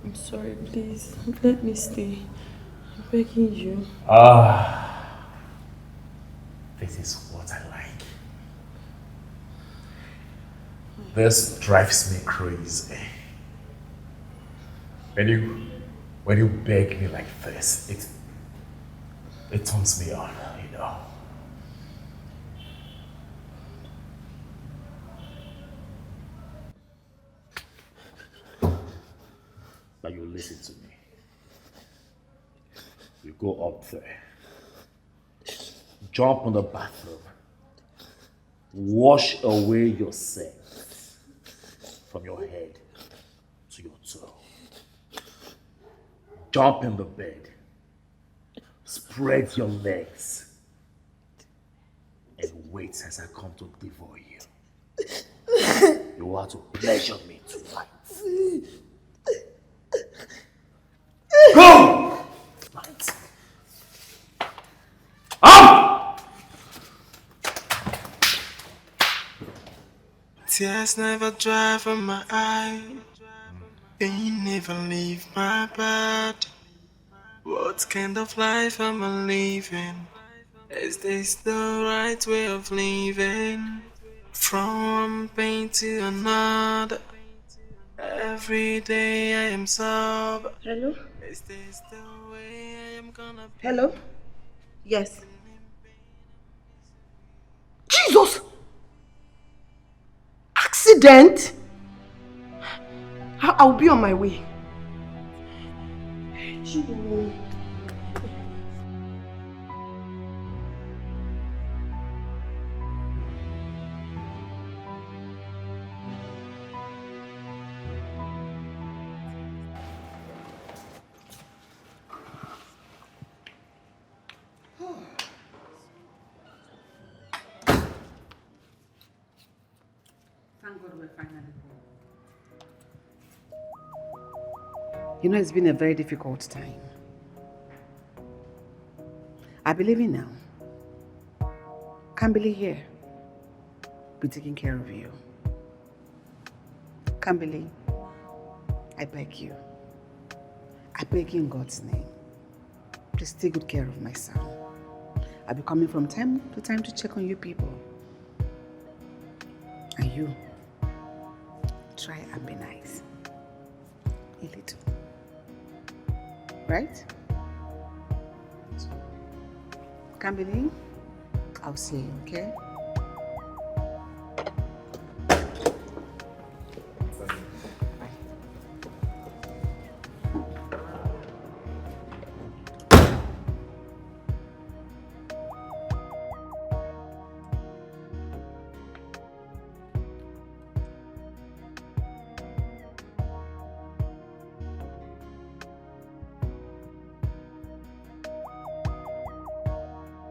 I'm sorry, please. Let me stay. I'm begging you. This is what I like. This drives me crazy. When you beg me like this, it turns me on, you know. Now you listen to me. You go up there, jump on the bathroom, wash away yourself from your head to your toe. Jump in the bed, spread your legs, and wait as I come to devour you. You are to pleasure me tonight. Go! Right. Up! Tears never dry from my eye. Pain never leave my body. What kind of life am I living? Is this the right way of living? From pain to another. Every day I am sober. Hello? Is this the way I am gonna be? Hello? Yes. Jesus! Accident? I'll be on my way. Jesus. Thank God we're finally home. You know, it's been a very difficult time. I believe in now. Can't believe here. Be taking care of you. Can't believe. I beg you. I beg you in God's name. Please take good care of my son. I'll be coming from time to time to check on you people. And you, try and be nice. A little. Right? Can't believe? I'll see you, okay?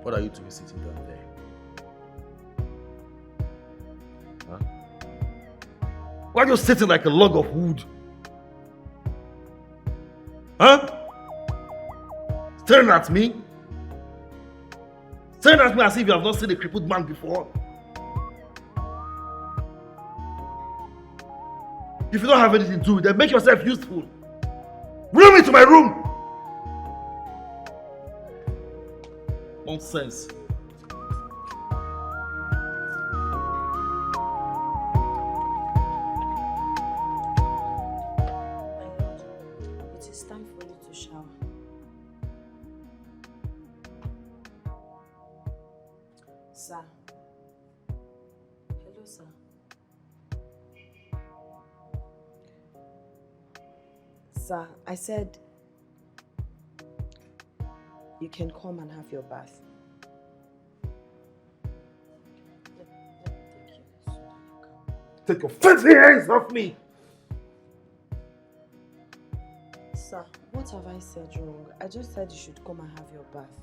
What are you two sitting down there? Huh? Why are you sitting like a log of wood? Huh? Staring at me? Staring at me as if you have not seen a crippled man before? If you don't have anything to do, then make yourself useful. Bring me to my room! Nonsense. It is time for you to shower. Sir. Hello, sir. Sir, I said you can come and have your bath. Take your filthy hands off me! Sir, what have I said wrong? I just said you should come and have your bath.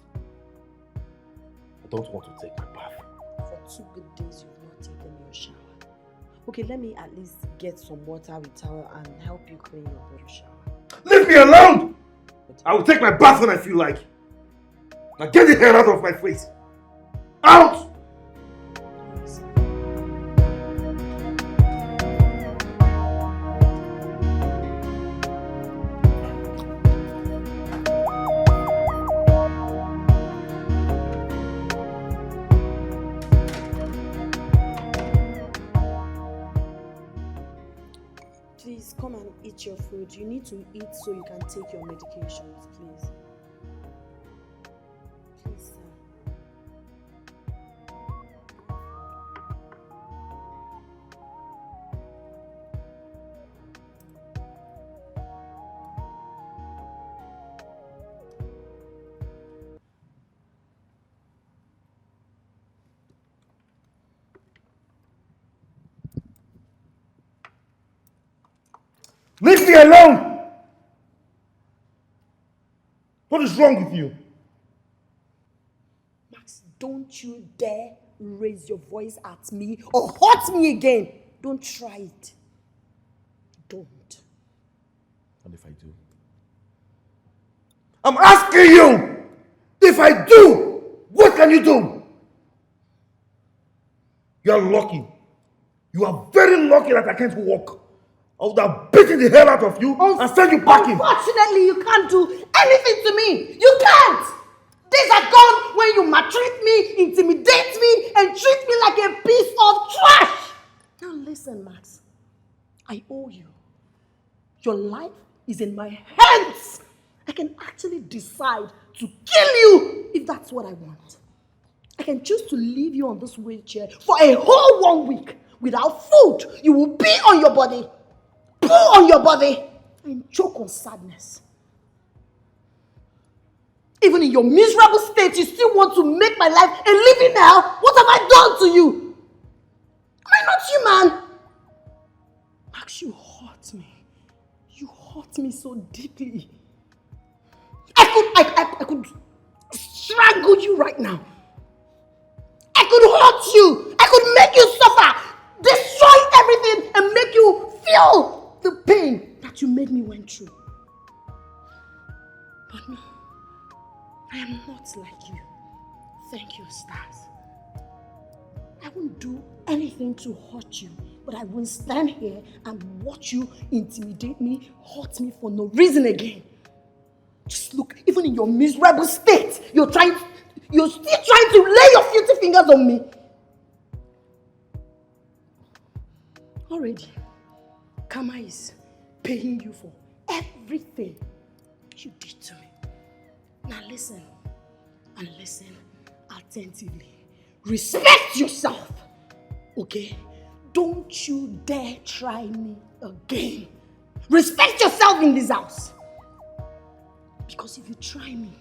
I don't want to take my bath. For 2 good days you've not taken your shower. Okay, let me at least get some water with towel and help you clean your shower. Leave me alone! I will take my bath when I feel like. Now get the hair out of my face! Out! Please come and eat your food. You need to eat so you can take your medications, please. Please, sir. Leave me alone! What is wrong with you? Max, don't you dare raise your voice at me or hurt me again. Don't try it. Don't. And if I do? I'm asking you! If I do, what can you do? You are lucky. You are very lucky that I can't walk. I would have beaten the hell out of you and send you packing. Unfortunately, you can't do anything to me. You can't! Days are gone when you maltreat me, intimidate me, and treat me like a piece of trash. Now listen, Max. I owe you. Your life is in my hands. I can actually decide to kill you if that's what I want. I can choose to leave you on this wheelchair for a whole 1 week without food. You will be on your body, poo on your body, and choke on sadness. Even in your miserable state, you still want to make my life a living hell? What have I done to you? Am I not human? Max, you hurt me. You hurt me so deeply. I could strangle you right now. I could hurt you. I could make you suffer, destroy everything, and make you feel the pain that you made me went through. But no, I am not like you. Thank you, stars. I won't do anything to hurt you, but I won't stand here and watch you intimidate me, hurt me for no reason again. Just look, even in your miserable state, you're still trying to lay your filthy fingers on me. Already, karma is paying you for everything you did to me. Now listen, and listen attentively. Respect yourself, okay? Don't you dare try me again. Respect yourself in this house. Because if you try me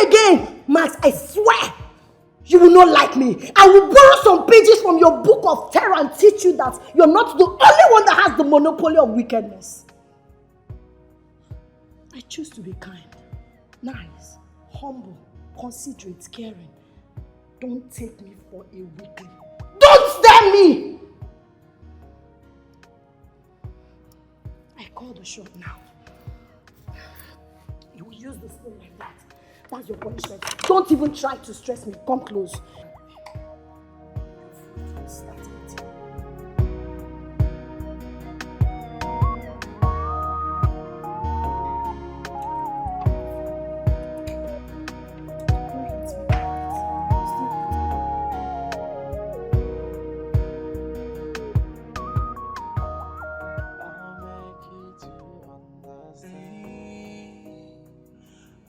again, Max, I swear, you will not like me. I will borrow some pages from your book of terror and teach you that you're not the only one that has the monopoly of wickedness. I choose to be kind, nice, humble, considerate, caring. Don't take me for a weakling. Don't stare me! I call the shot now. You will use the spoon like that. That's your punishment. Don't even try to stress me. Come close. Start it.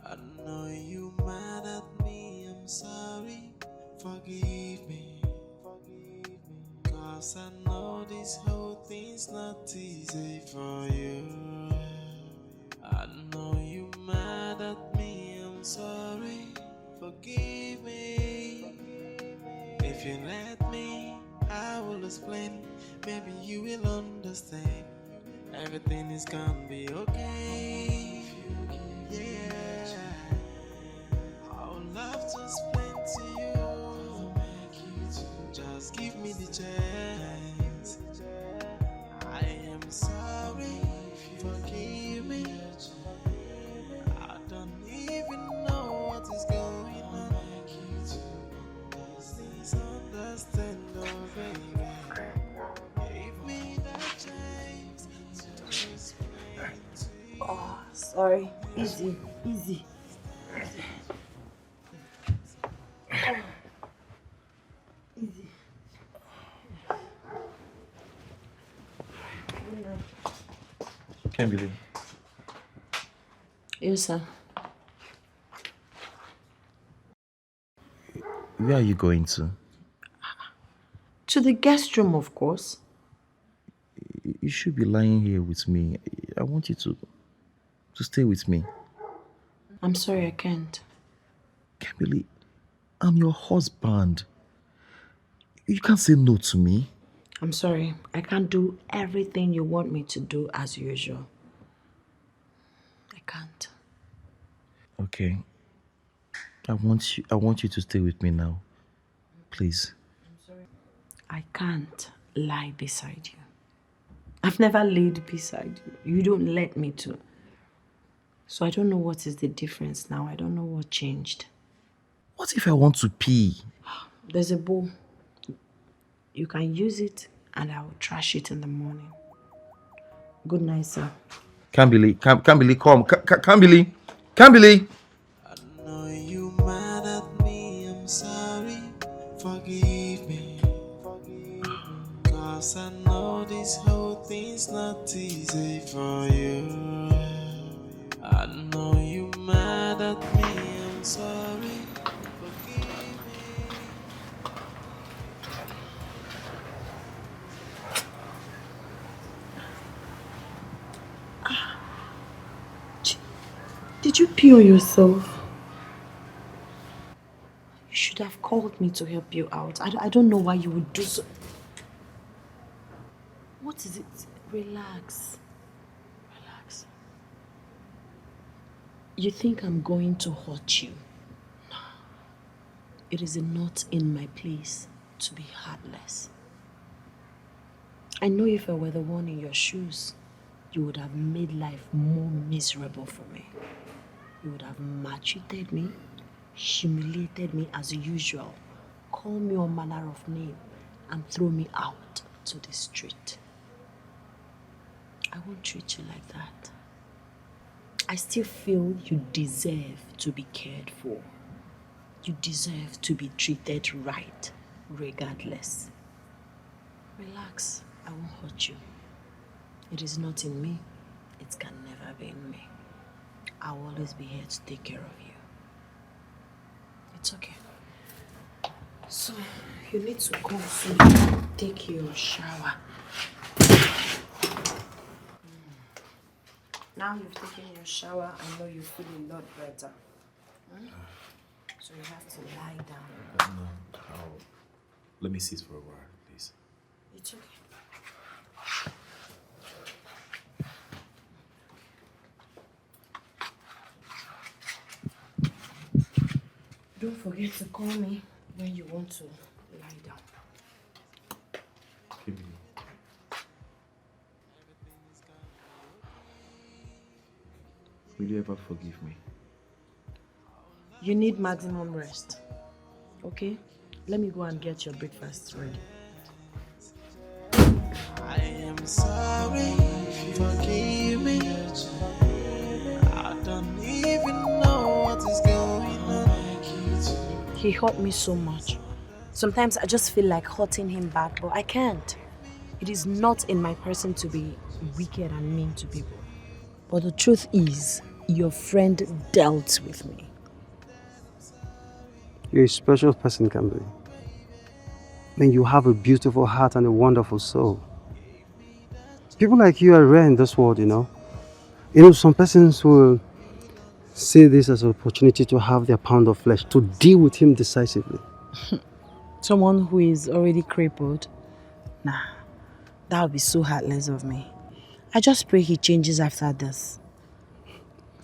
I know you mad at me, I'm sorry, forgive me, 'cause I know this whole thing's not easy for you. I know you mad at me, I'm sorry, forgive me. If you let me, I will explain, maybe you will understand. Everything is gonna be okay. Yeah, I would love to explain to you. Just give me the chance. I am sorry, forgive me. I don't even know what is going on. Please understand, oh baby. Give me the chance to explain to you. Oh, sorry. Easy. Easy. Can't believe. Yes, sir. Where are you going to? To the guest room, of course. You should be lying here with me. I want you to stay with me. I'm sorry, I can't. Camille, I'm your husband. You can't say no to me. I'm sorry. I can't do everything you want me to do as usual. I can't. Okay. I want you to stay with me now. Please. I can't lie beside you. I've never laid beside you. You don't let me to. So I don't know what is the difference now. I don't know what changed. What if I want to pee? There's a bowl. You can use it and I will trash it in the morning. Good night, sir. Can't believe, come. Can't believe. Kimberly! I know you mad at me, I'm sorry. Forgive me. Cause I know this whole thing's not easy for you. I know you mad at me, I'm sorry. Forgive me. Did you pee on yourself? You should have called me to help you out. I don't know why you would do so. What is it? Relax. Relax. You think I'm going to hurt you? No. It is not in my place to be heartless. I know if I were the one in your shoes, you would have made life more miserable for me. You would have maltreated me, humiliated me as usual, call me all manner of name, and throw me out to the street. I won't treat you like that. I still feel you deserve to be cared for. You deserve to be treated right, regardless. Relax, I won't hurt you. It is not in me. It can never be in me. I'll always be here to take care of you. It's okay. So, you need to go so you can take your shower. Now you've taken your shower, I know you feel a lot better. So you have to lie down. No, let me sit for a while, please. It's okay. Don't forget to call me when you want to lie down. Kimberly. Will you ever forgive me? You need maximum rest. Okay? Let me go and get your breakfast ready. I am sorry, forgive me. I don't even know what is going on. He hurt me so much. Sometimes I just feel like hurting him back, but I can't. It is not in my person to be wicked and mean to people. But the truth is, your friend dealt with me. You're a special person, Kimberly. I mean, you have a beautiful heart and a wonderful soul. People like you are rare in this world, you know. You know, some persons will see this as an opportunity to have their pound of flesh, to deal with him decisively. Someone who is already crippled? Nah, that would be so heartless of me. I just pray he changes after this.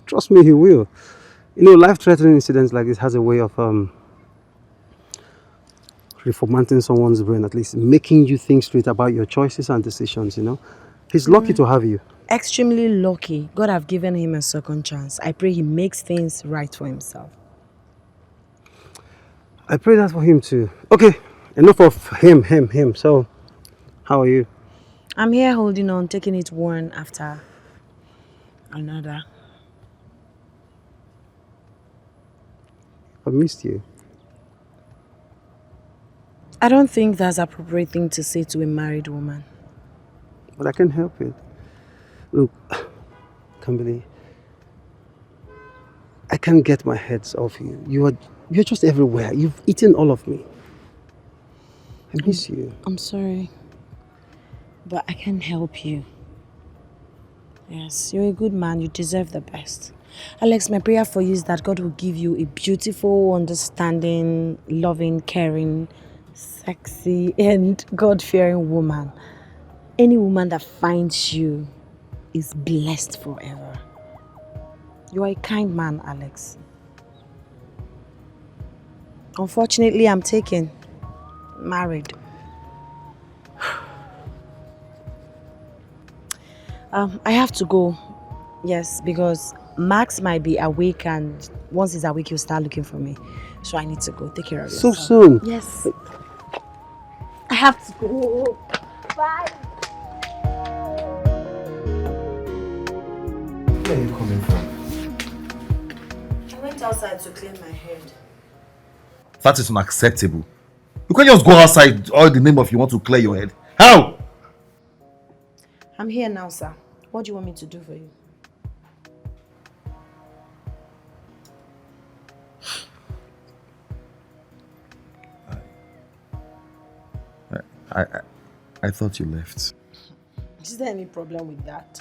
Trust me, he will. You know, life-threatening incidents like this has a way of reformatting someone's brain, at least making you think straight about your choices and decisions, you know. He's lucky to have you. Extremely lucky. God have given him a second chance. I pray he makes things right for himself. I pray that for him too. Okay, enough of him. So, how are you? I'm here holding on, taking it one after another. I missed you. I don't think that's an appropriate thing to say to a married woman. But I can't help it. Look, Kimberly, I can't get my head off you. You're just everywhere. You've eaten all of me. I miss you. I'm sorry, but I can't help you. Yes, you're a good man. You deserve the best. Alex, my prayer for you is that God will give you a beautiful, understanding, loving, caring, sexy, and God-fearing woman. Any woman that finds you is blessed forever. You are a kind man, Alex. Unfortunately, I'm taken. Married. I have to go. Yes, because Max might be awake, and once he's awake, he'll start looking for me. So I need to go. Take care of yourself. So soon? Yes. I have to go. Bye. Where are you coming from? went outside to clear my head. That is unacceptable. You can't just go outside all in the name of you want to clear your head. How? I'm here now, sir. What do you want me to do for you? I thought you left. Is there any problem with that?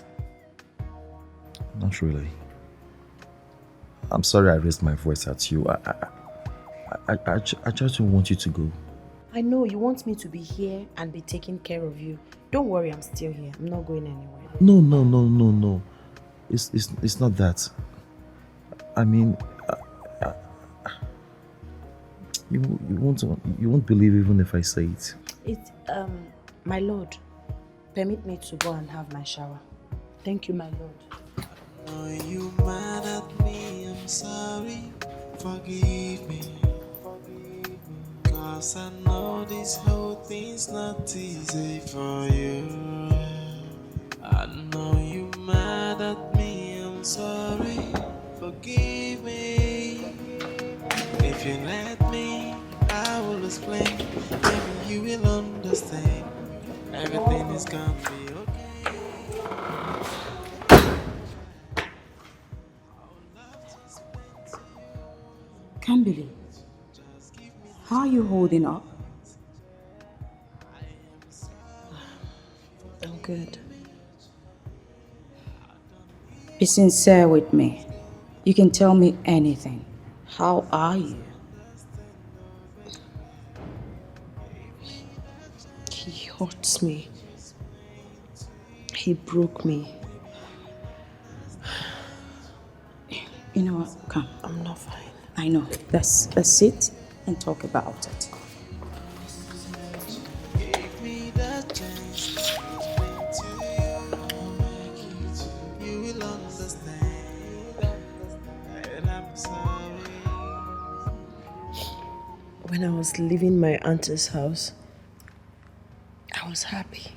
Not really. I'm sorry I raised my voice at you. I just don't want you to go. I know you want me to be here and be taking care of you. Don't worry, I'm still here. I'm not going anywhere. No. It's not that. I mean, you won't believe even if I say it. It's my lord, permit me to go and have my shower. Thank you, my lord. Are you mad at me? I'm sorry. Forgive me. Cause I know this whole thing's not easy for you. I know you mad at me. I'm sorry. Forgive me. If you let me, I will explain. Maybe you will understand. Everything is gonna be okay. Can't believe. How are you holding up? I'm good. Be sincere with me. You can tell me anything. How are you? He hurts me. He broke me. You know what? Come. I'm not fine. I know. Let's sit and talk about it. Give me that chance to explain to you. You will understand. And I'm sorry. When I was leaving my auntie's house, I was happy.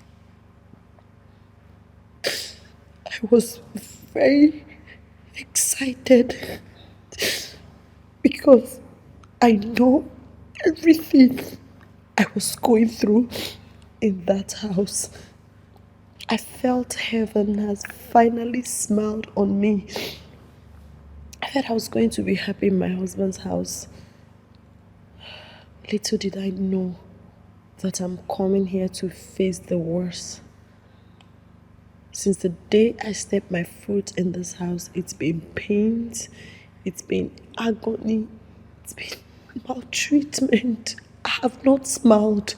I was very excited because I know everything I was going through in that house. I felt heaven has finally smiled on me. I thought I was going to be happy in my husband's house. Little did I know that I'm coming here to face the worst. Since the day I stepped my foot in this house, it's been pains, it's been agony, it's been maltreatment. I have not smiled.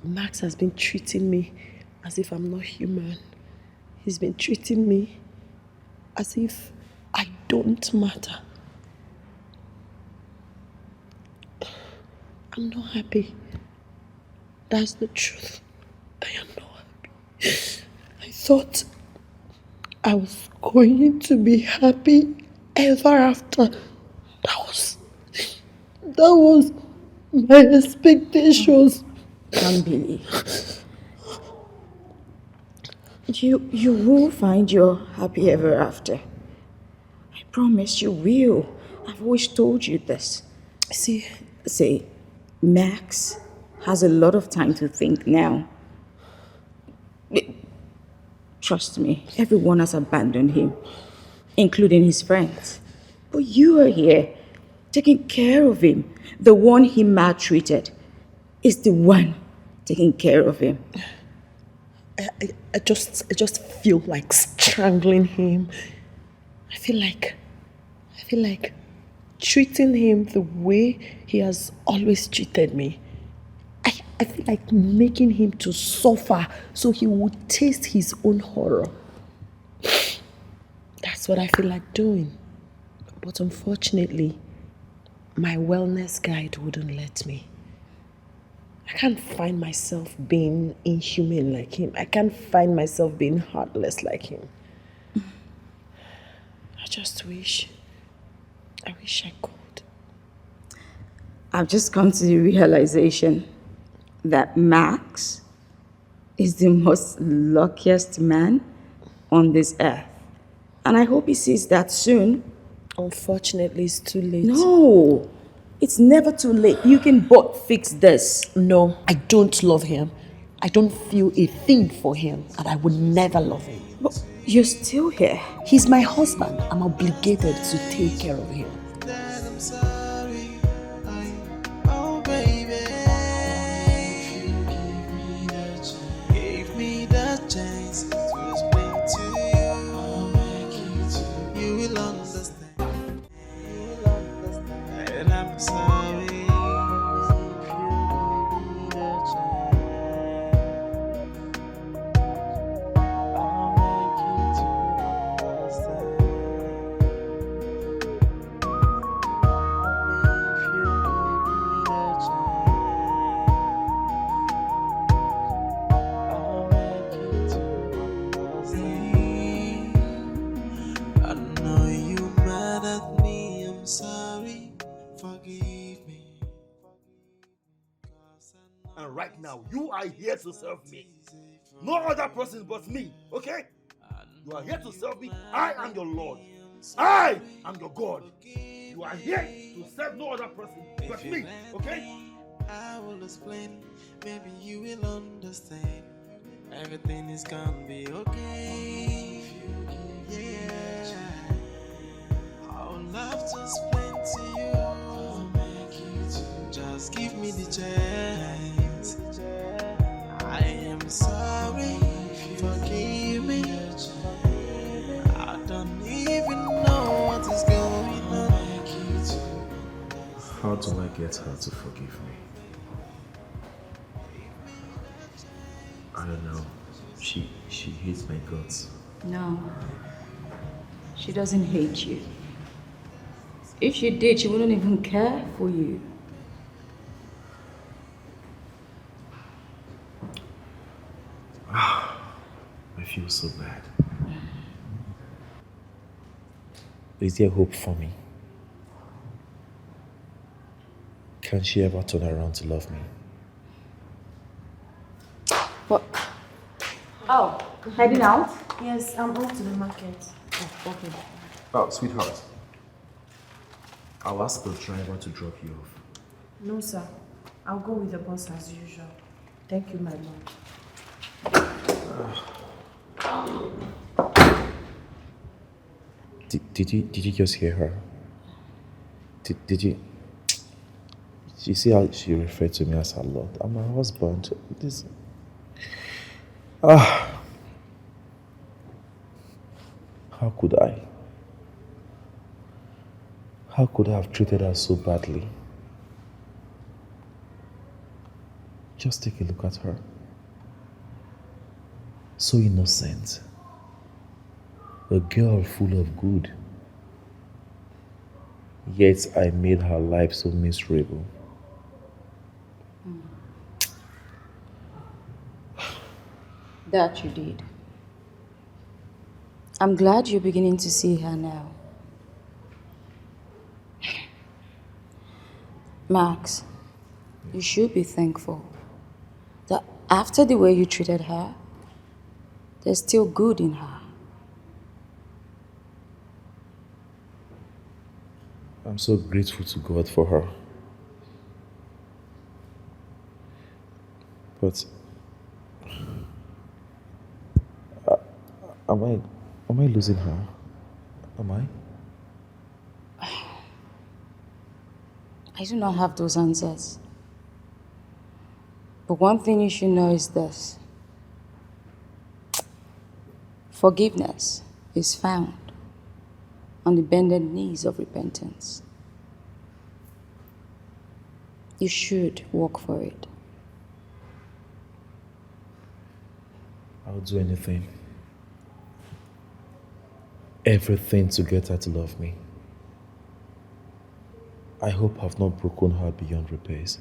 Max has been treating me as if I'm not human. He's been treating me as if I don't matter. I'm not happy. That's the truth. I am not happy. I thought I was going to be happy ever after. That was my expectations. Can't believe. You will find your happy ever after. I promise you will. I've always told you this. See, Max has a lot of time to think now. Trust me, everyone has abandoned him, including his friends. But you are here, taking care of him. The one he maltreated is the one taking care of him. I just feel like strangling him. I feel like treating him the way he has always treated me. I feel like making him to suffer so he would taste his own horror. That's what I feel like doing. But unfortunately, my wellness guide wouldn't let me. I can't find myself being inhuman like him. I can't find myself being heartless like him. I just wish I could. I've just come to the realization that Max is the most luckiest man on this earth. And I hope he sees that soon. Unfortunately, it's too late. No, it's never too late. You can both fix this. No, I don't love him. I don't feel a thing for him, and I would never love him. But you're still here. He's my husband. I'm obligated to take care of him. That I'm sorry. Oh baby, if you give me the chance to explain to you, I'll make it. You will understand. You will understand. And I'm sorry. If you give me the chance, I'll make it to understand. I know you mad at me, I'm sorry, forgive me. And right now, you are here to serve me. No other person but me, okay? You are here to serve me. I am your Lord. I am your God. You are here to serve no other person but me, okay? I will explain, maybe you will understand. Everything is gonna be okay. Yeah, I would love to explain to you. Just give me the chance. I am sorry, forgive me. I don't even know what is going on. How do I get her to forgive me? I don't know. She hates my guts. No, she doesn't hate you. If she did, she wouldn't even care for you. I feel so bad. Is there hope for me? Can she ever turn around to love me? What? Oh, heading out? Yes, I'm off to the market. Oh, okay. Oh, sweetheart. I'll ask the driver to drop you off. No, sir. I'll go with the boss as usual. Thank you, my lord. Did you just hear her? Did you see how she referred to me as her lord? I'm her husband. This. How could I? How could I have treated her so badly? Just take a look at her. So innocent. A girl full of good. Yet I made her life so miserable. That you did. I'm glad you're beginning to see her now. Max, you should be thankful that after the way you treated her, there's still good in her. I'm so grateful to God for her. But am I losing her? Am I? I do not have those answers. But one thing you should know is this. Forgiveness is found on the bended knees of repentance. You should work for it. I'll do anything. Everything to get her to love me. I hope I've not broken her beyond repairs.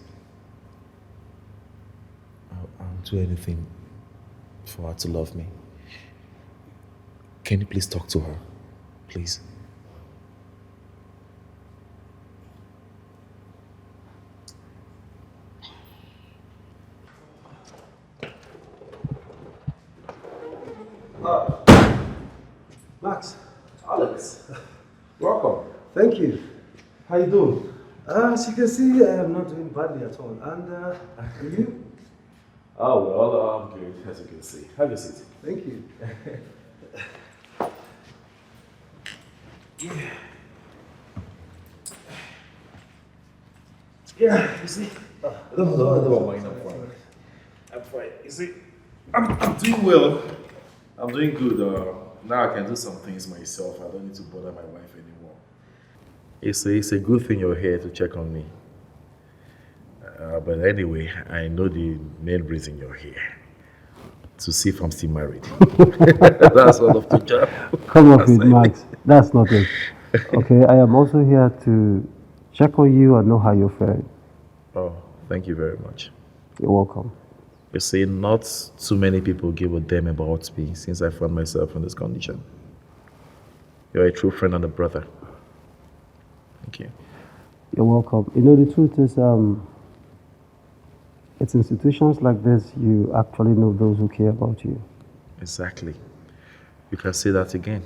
I'll do anything for her to love me. Can you please talk to her? Please. Max. Alex. Welcome. Thank you. How you doing? As you can see, I am not doing badly at all. And you? Oh, well, I'm good, as you can see. Have a seat. Thank you. Yeah, you see? Don't mind, I'm fine. I'm fine. You see, I'm doing well. I'm doing good. Now I can do some things myself. I don't need to bother my wife anymore. It's a good thing you're here to check on me. But anyway, I know the main reason you're here. To see if I'm still married. That's all of the job. Come off it, Max. That's not it. Okay, I am also here to check on you and know how you're faring. Oh, thank you very much. You're welcome. You see, not too many people give a damn about me since I found myself in this condition. You're a true friend and a brother. Thank you. You're welcome. You know, the truth is, it's in situations like this you actually know those who care about you. Exactly. You can say that again.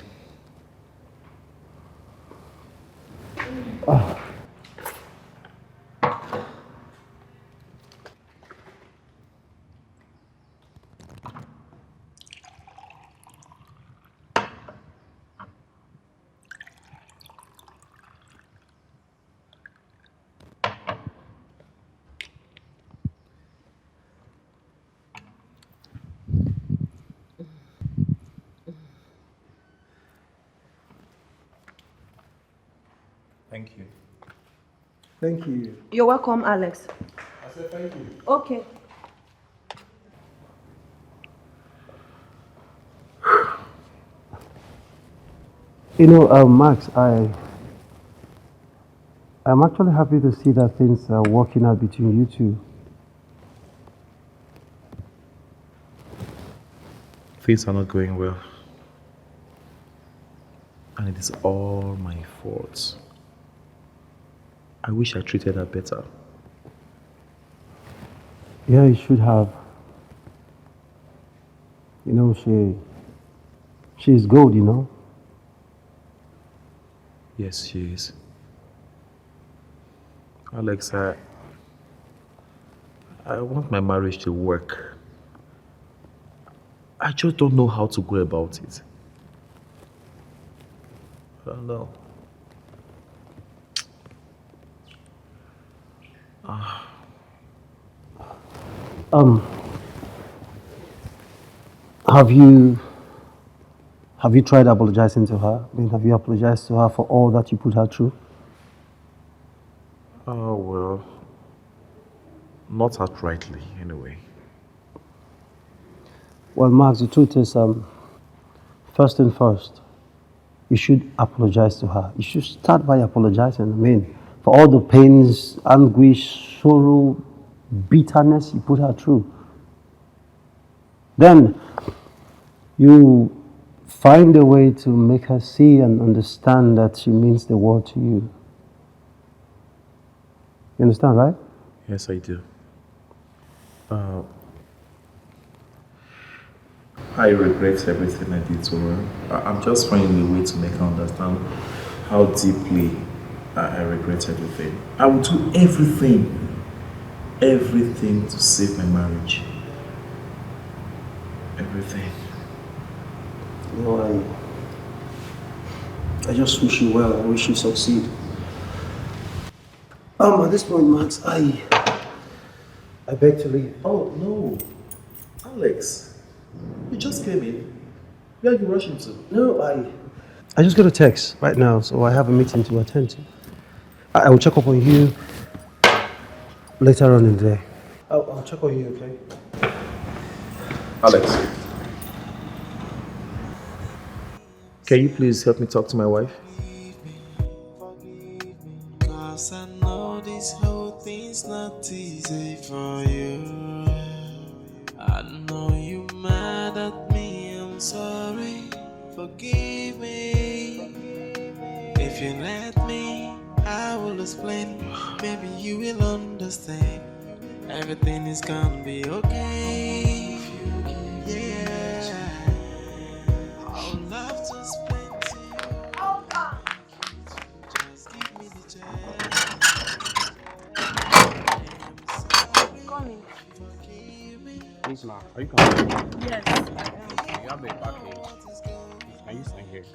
Thank you. Thank you. You're welcome, Alex. I said thank you. Okay. You know, Max, I'm actually happy to see that things are working out between you two. Things are not going well. And it is all my fault. I wish I treated her better. Yeah, you should have. You know, she's gold, you know. Yes, she is. Alex, I want my marriage to work. I just don't know how to go about it. I don't know. Have you tried apologizing to her? I mean, have you apologized to her for all that you put her through? Oh, well, not outrightly, anyway. Well, Max, the truth is, first thing first, you should apologize to her. You should start by apologizing. I mean, for all the pains, anguish, sorrow, bitterness you put her through. Then, you find a way to make her see and understand that she means the world to you. You understand, right? Yes, I do. I regret everything I did to her. I'm just finding a way to make her understand how deeply I regret everything. I will do everything to save my marriage. Everything. You know, I just wish you well. I wish you succeed. At this point, Max, I beg to leave. Oh, no. Alex, you just came in. Where are you rushing to? No, I just got a text right now, so I have a meeting to attend to. I will check up on you later on in the day. I'll check on you, okay? Alex, can you please help me talk to my wife? Cause I know this whole thing's not easy for you. I know you mad at me, I'm sorry. Forgive me. If you let me, I will explain. Maybe you will understand. Everything is gonna be okay. Yeah. I would love to explain to you. Just Please, ma, are you coming? Yes, I am. You have a package. Please, can you sign here?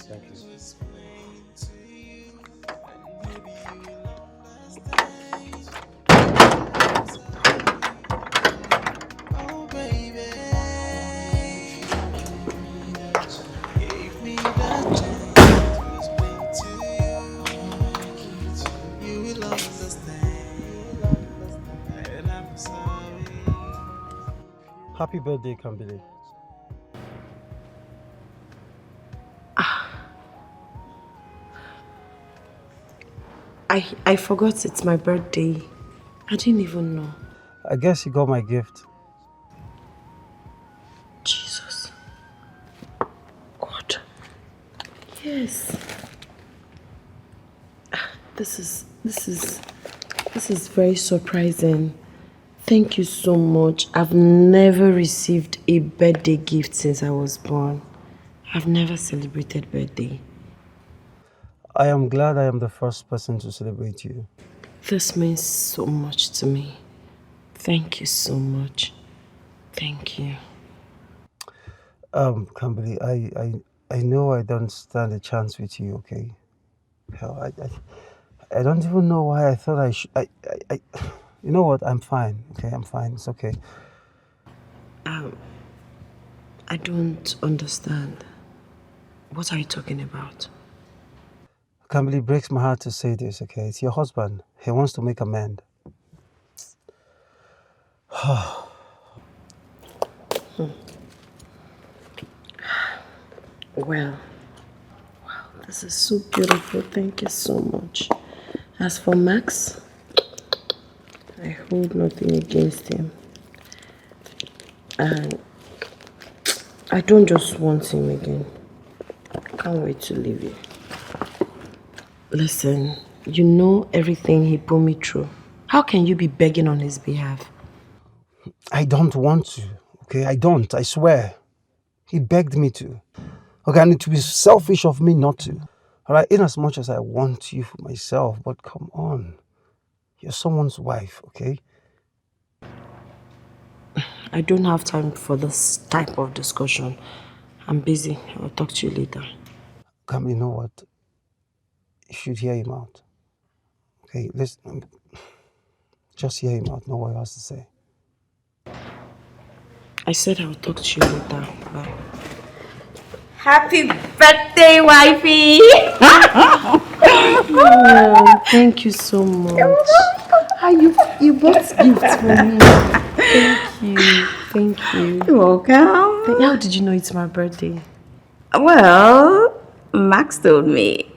Thank Happy birthday, Kambili. I forgot it's my birthday. I didn't even know. I guess you got my gift. Jesus. God. Yes. This is very surprising. Thank you so much. I've never received a birthday gift since I was born. I've never celebrated birthday. I am glad I am the first person to celebrate you. This means so much to me. Thank you so much. Thank you. Kambili, I know I don't stand a chance with you, okay? Hell, I don't even know why I thought I should. You know what? I'm fine. Okay, I'm fine. It's okay. I don't understand. What are you talking about? Kambili, it breaks my heart to say this, okay? It's your husband. He wants to make amends. Well, wow, this is so beautiful. Thank you so much. As for Max, I hold nothing against him. And I don't just want him again. I can't wait to leave you. Listen, you know everything he put me through. How can you be begging on his behalf? I don't want to, okay? I don't, I swear. He begged me to. Okay, and it would be selfish of me not to. All right, in as much as I want you for myself, but come on. You're someone's wife, okay? I don't have time for this type of discussion. I'm busy. I'll talk to you later. Come, you know what? You should hear him out. Okay, listen. Just hear him out. Know what he has to say. I said I'll talk to you later. Bye. Happy birthday, wifey! Oh, thank you so much. You bought gifts for me. Thank you. Thank you. You're welcome. How did you know it's my birthday? Well, Max told me.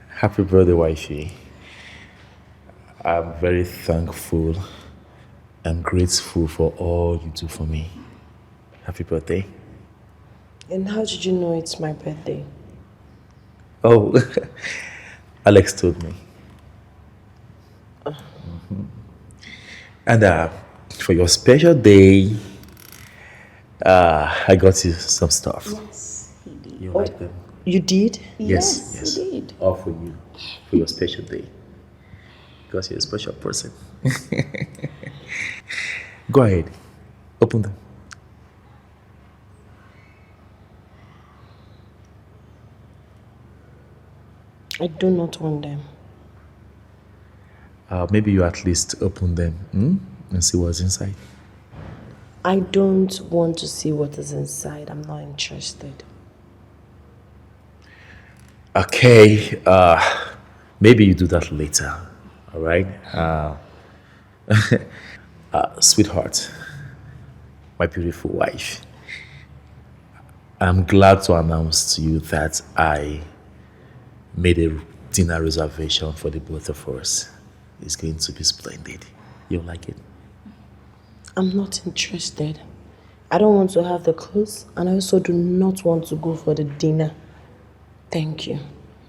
Happy birthday, wifey. I'm very thankful and grateful for all you do for me. Happy birthday. And how did you know it's my birthday? Oh, Alex told me. And for your special day, I got you some stuff. Yes, he did. You like them? You did? Yes. He did. All for you, for your special day. Because you're a special person. Go ahead, open them. I do not want them. Maybe you at least open them and see what's inside. I don't want to see what is inside. I'm not interested. Okay, maybe you do that later, all right? Sweetheart, my beautiful wife, I'm glad to announce to you that I made a dinner reservation for the both of us. It's going to be splendid. You'll like it. I'm not interested. I don't want to have the clothes, and I also do not want to go for the dinner. Thank you,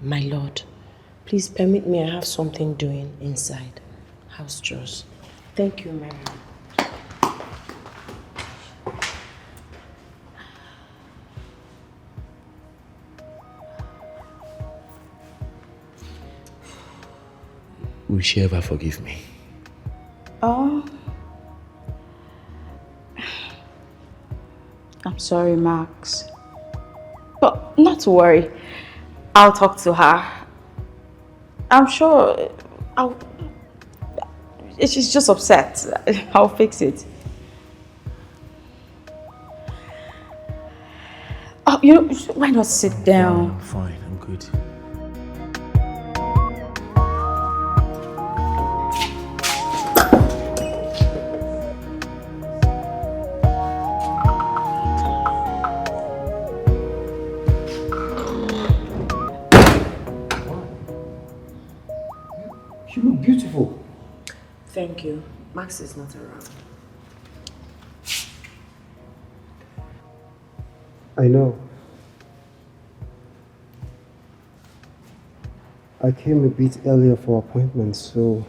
my lord. Please permit me, I have something doing inside. House chores. Thank you, my lord. Will she ever forgive me? Oh. I'm sorry, Max. But not to worry. I'll talk to her. I'm sure she's just upset. I'll fix it. Oh, why not sit down? I'm fine, I'm good. You look beautiful. Thank you. Max is not around. I know. I came a bit earlier for appointments so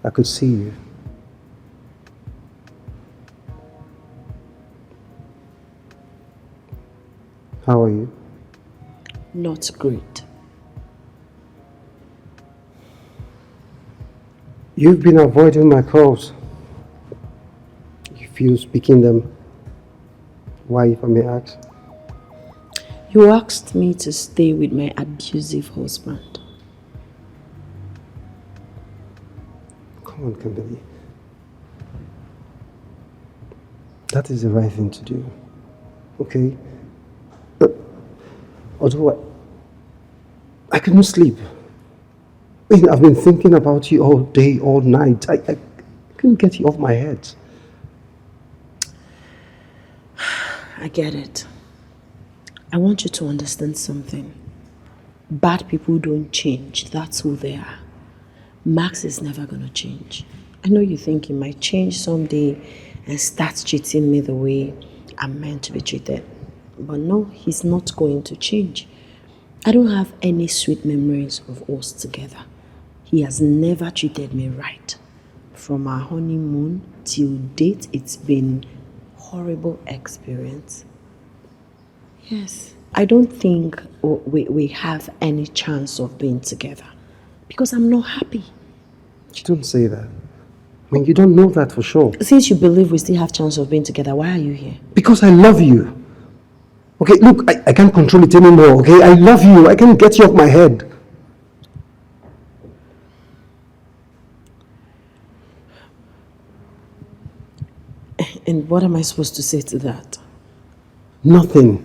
I could see you. How are you? Not great. You've been avoiding my calls. You feel speaking them. Why, if I may ask? You asked me to stay with my abusive husband. Come on, Kimberly. That is the right thing to do. Okay? Although I couldn't sleep. I've been thinking about you all day, all night. I couldn't get you off my head. I get it. I want you to understand something. Bad people don't change. That's who they are. Max is never going to change. I know you think he might change someday and start treating me the way I'm meant to be treated. But no, he's not going to change. I don't have any sweet memories of us together. He has never treated me right. From our honeymoon till date, it's been a horrible experience. Yes, I don't think we have any chance of being together because I'm not happy. You don't say that. I mean, you don't know that for sure. Since you believe we still have chance of being together, why are you here? Because I love you. Okay, look, I can't control it anymore, okay? I love you. I can't get you off my head. And what am I supposed to say to that? Nothing.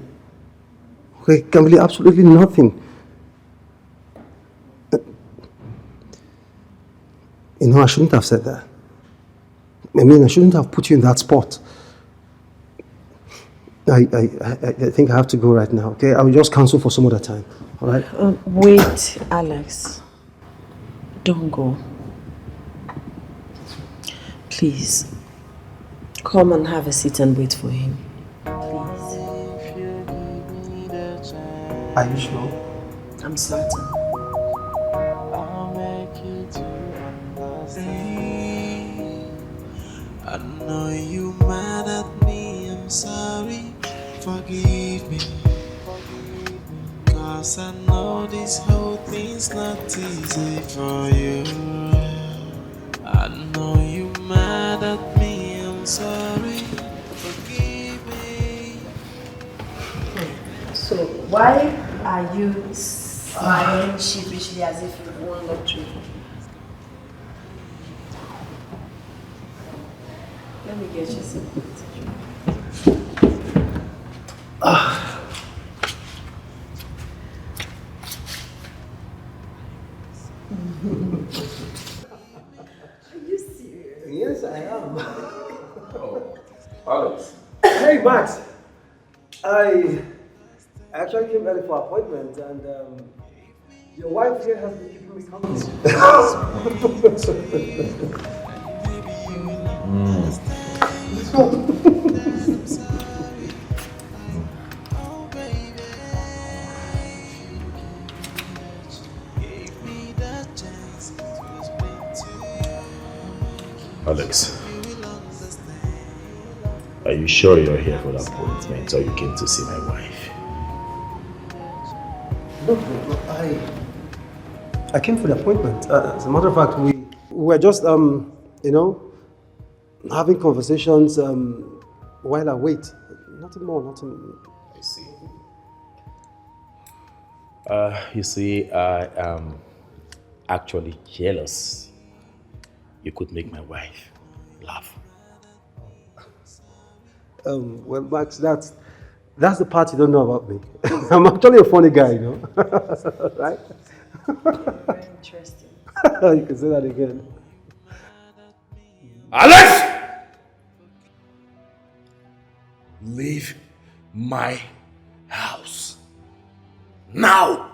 Okay, Kimberly, absolutely nothing. You know, I shouldn't have said that. I mean, I shouldn't have put you in that spot. I think I have to go right now, okay? I will just cancel for some other time, all right? Wait, Alex. Don't go. Please. Come and have a seat and wait for him. Please. Are you sure? I'm certain. I'll make you to understand. I know you mad at me, I'm sorry. Forgive me. Cause I know this whole thing's not easy for you. I know you mad at me, I'm sorry. Forgive me. So, why are you smiling sheepishly as if you won lottery? Let me get you something. Are you serious? Yes, I am. Oh, Alex. Hey, Max. I actually came early for appointment, and your wife here has been keeping me company. Let's go. Alex, are you sure you're here for the appointment or you came to see my wife? No, I came for the appointment. As a matter of fact, we we're just, you know, having conversations while I wait. Nothing more, nothing. I see. You see, I am actually jealous. You could make my wife laugh. Well, Max, that's the part you don't know about me. I'm actually a funny guy, you know. Right? Very interesting. You can say that again. Alex! Leave my house. Now!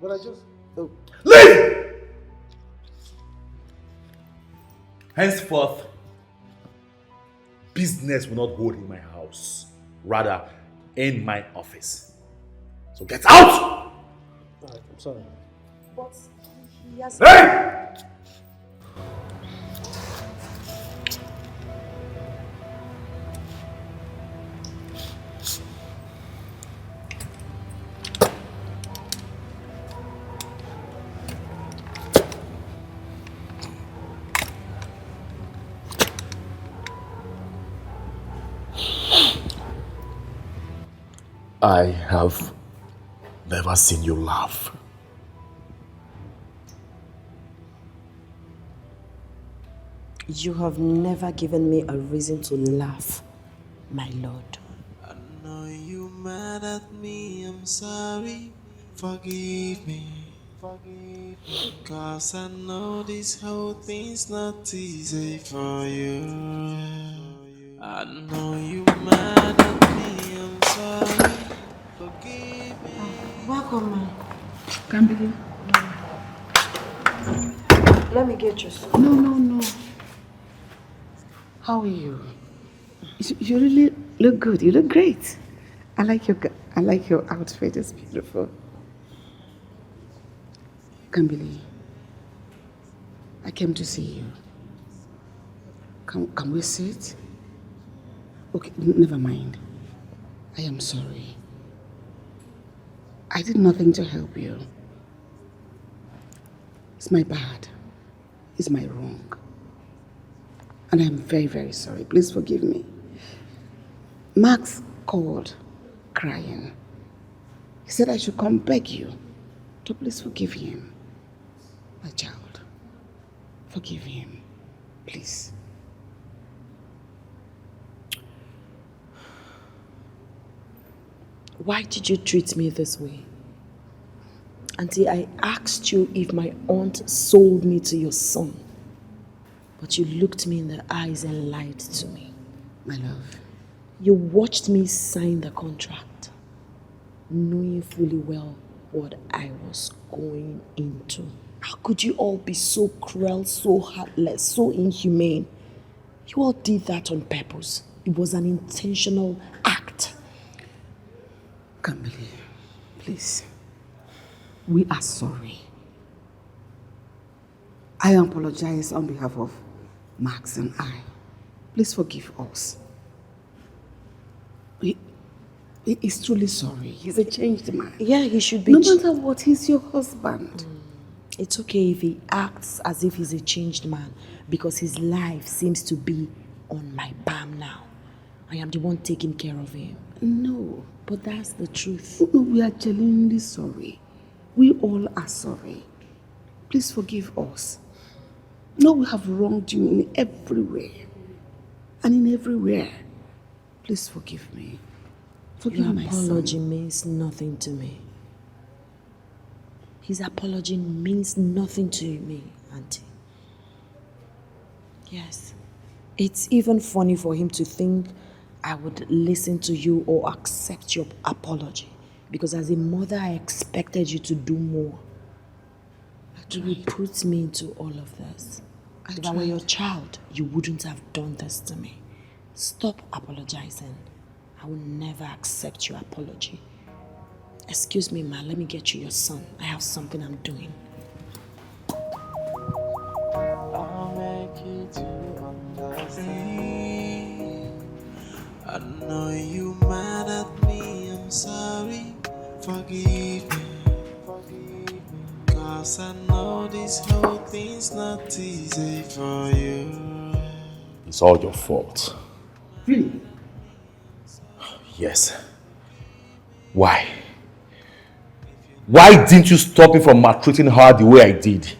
But I just... Oh. Leave! Henceforth, business will not hold in my house, rather in my office. So get out! Alright, I'm sorry. But he has... Hey! I have never seen you laugh. You have never given me a reason to laugh, my lord. I know you mad at me, I'm sorry. Forgive me. Cause I know this whole thing's not easy for you. I know you mad at me, I'm sorry. Forgive me. Welcome, man. Can't believe. Let me get you some. No. How are you? You really look good. You look great. I like your outfit. It's beautiful. Kambili, I came to see you. Can we sit? Okay, never mind. I am sorry. I did nothing to help you. It's my bad. It's my wrong. And I'm very, very sorry. Please forgive me. Max called crying. He said I should come beg you to please forgive him. My child, forgive him, please. Why did you treat me this way? Auntie, I asked you if my aunt sold me to your son. But you looked me in the eyes and lied to me. My love. You watched me sign the contract, knowing fully well what I was going into. How could you all be so cruel, so heartless, so inhumane? You all did that on purpose. It was an intentional act. Kamili, please. We are sorry. I apologize on behalf of Max and I. Please forgive us. He is truly sorry. He's a changed man. Yeah, he should be. No matter what, he's your husband. It's okay if he acts as if he's a changed man because his life seems to be on my palm now. I am the one taking care of him. No. But that's the truth. No, we are genuinely sorry. We all are sorry. Please forgive us. No, we have wronged you in every way. And in everywhere. Please forgive me. Forgive Your my apology son. means nothing to me. His apology means nothing to me, Auntie. Yes. It's even funny for him to think I would listen to you or accept your apology. Because as a mother, I expected you to do more. You would put me into all of this. If I were your child, you wouldn't have done this to me. Stop apologizing. I will never accept your apology. Excuse me, ma, let me get you your son. I have something I'm doing. I'll make you to understand. I know you mad at me, I'm sorry. Forgive me. 'Cause I know this whole thing's not easy for you. It's all your fault. Really? Yes. Why? Why didn't you stop me from maltreating her the way I did?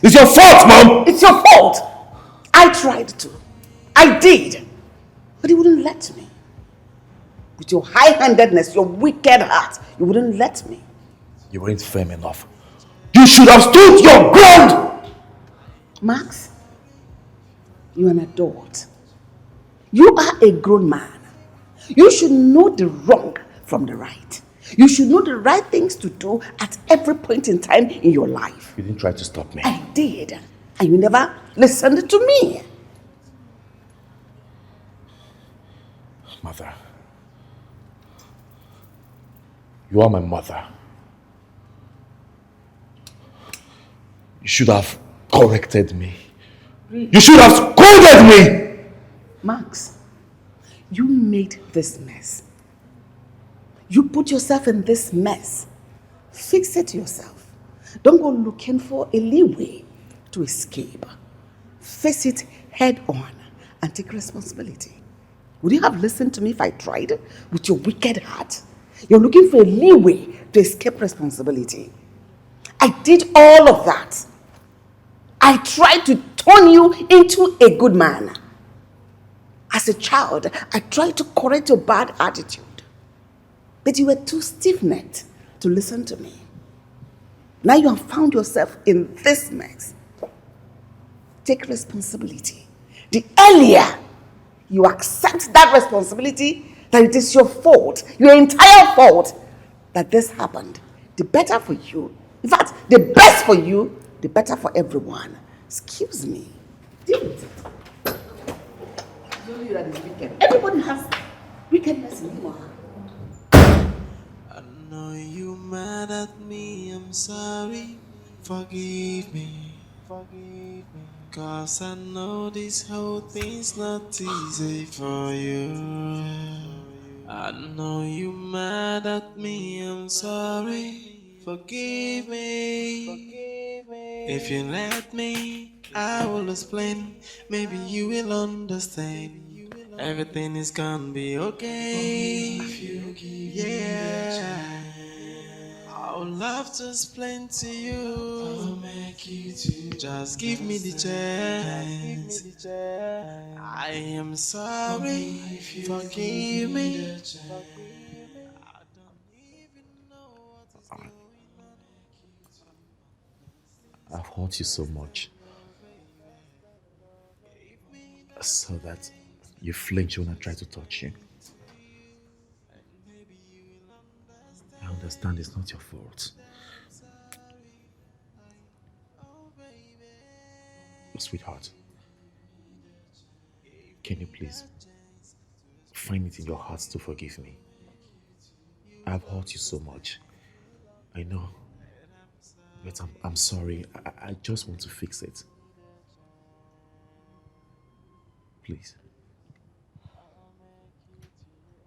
It's your fault, Mom! It's your fault! I tried to. I did. But you wouldn't let me. With your high-handedness, your wicked heart, you wouldn't let me. You weren't firm enough. You should have stood your ground! Max, you're an adult. You are a grown man. You should know the wrong from the right. You should know the right things to do at every point in time in your life. You didn't try to stop me. I did. And you never listened to me. Mother. You are my mother. You should have corrected me. You should have scolded me! Max, you made this mess. You put yourself in this mess. Fix it yourself. Don't go looking for a leeway to escape. Face it head on and take responsibility. Would you have listened to me if I tried with your wicked heart? You're looking for a leeway to escape responsibility. I did all of that. I tried to turn you into a good man. As a child, I tried to correct your bad attitude. But you were too stiff-necked to listen to me. Now you have found yourself in this mess. Take responsibility. The earlier you accept that responsibility, that it is your fault, your entire fault, that this happened, the better for you. In fact, the best for you, the better for everyone. Excuse me. Deal with it. It's only you that is wicked. Everybody has wickedness in you. I know you mad at me, I'm sorry. Forgive me. 'Cause I know this whole thing's not easy for you. I know you mad at me, I'm sorry. Forgive me. If you let me, I will explain. Maybe you will understand. Everything is gonna be okay. If you give yeah. I would love to explain to you. I'll make you to just give me the chance. I am sorry. Forgive me. I've hurt you so much. So that you flinch when I try to touch you. I understand it's not your fault. Sweetheart, can you please find it in your heart to forgive me? I've hurt you so much. I know. But I'm sorry. I just want to fix it. Please.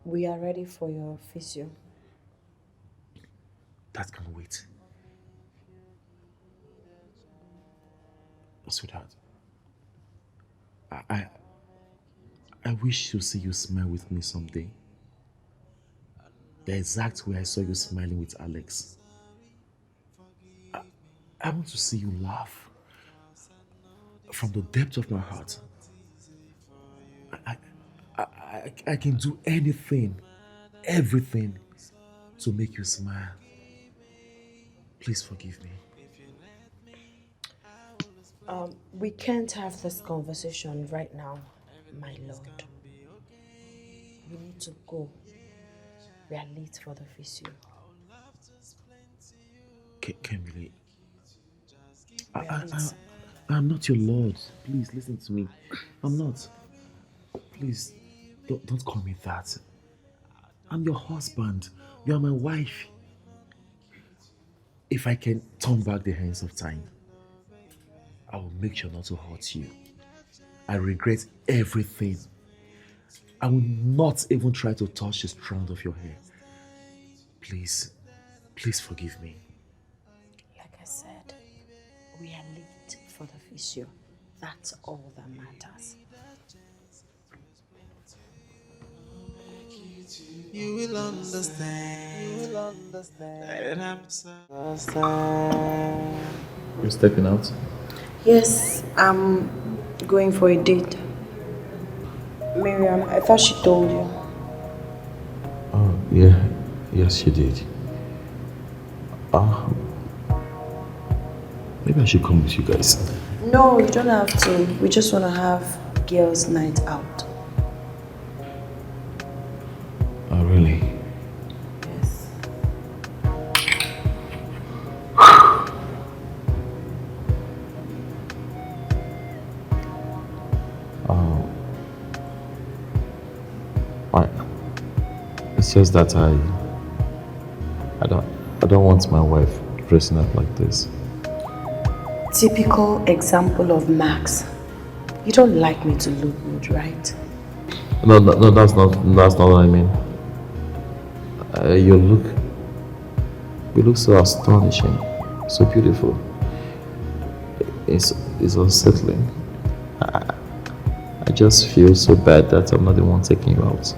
We are ready for your physio. That can wait. Sweetheart, I wish to see you smile with me someday. The exact way I saw you smiling with Alex. I want to see you laugh from the depth of my heart. I can do anything, everything to make you smile. Please forgive me. We can't have this conversation right now, my lord. We need to go. We are late for the physio. Kimberly, I'm not your lord. Please listen to me. I'm not. Please, don't call me that. I'm your husband. You are my wife. If I can turn back the hands of time, I will make sure not to hurt you. I regret everything. I will not even try to touch the strand of your hair. Please forgive me. Like I said, We are late for the physio. That's all that matters. You will understand. You will understand. That I'm You're stepping out? Yes, I'm going for a date. Miriam, I thought she told you. Oh, yeah. Yes, she did. Maybe I should come with you guys. No, you don't have to. We just want to have girls' night out. Oh, really? Yes. I, it's just that I don't want my wife dressing up like this. Typical example of Max. You don't like me to look good, right? No, that's not what I mean. You look so astonishing, so beautiful. It's unsettling. I just feel so bad that I'm not the one taking you out.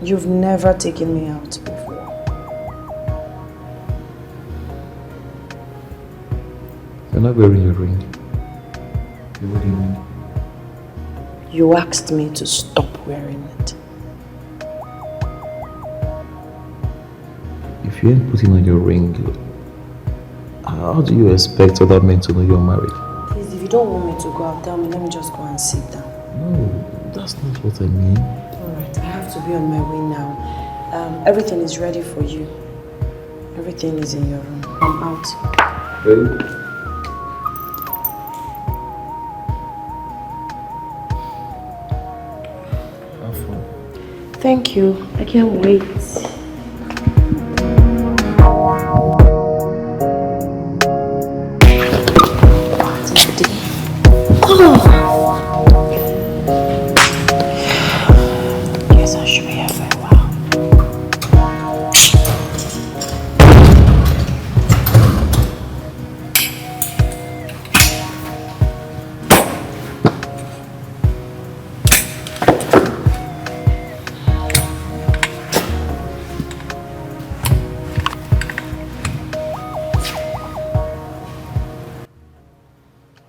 You've never taken me out before. You're not wearing your ring. You're wearing your ring. You asked me to stop wearing it. If you ain't putting on your ring, how do you expect other men to know you're married? Please, if you don't want me to go out, tell me. Let me just go and sit down. No, that's not what I mean. Alright, I have to be on my way now. Everything is ready for you. Everything is in your room. I'm out. Babe? Thank you. I can't wait. Yes, I should be here for a while.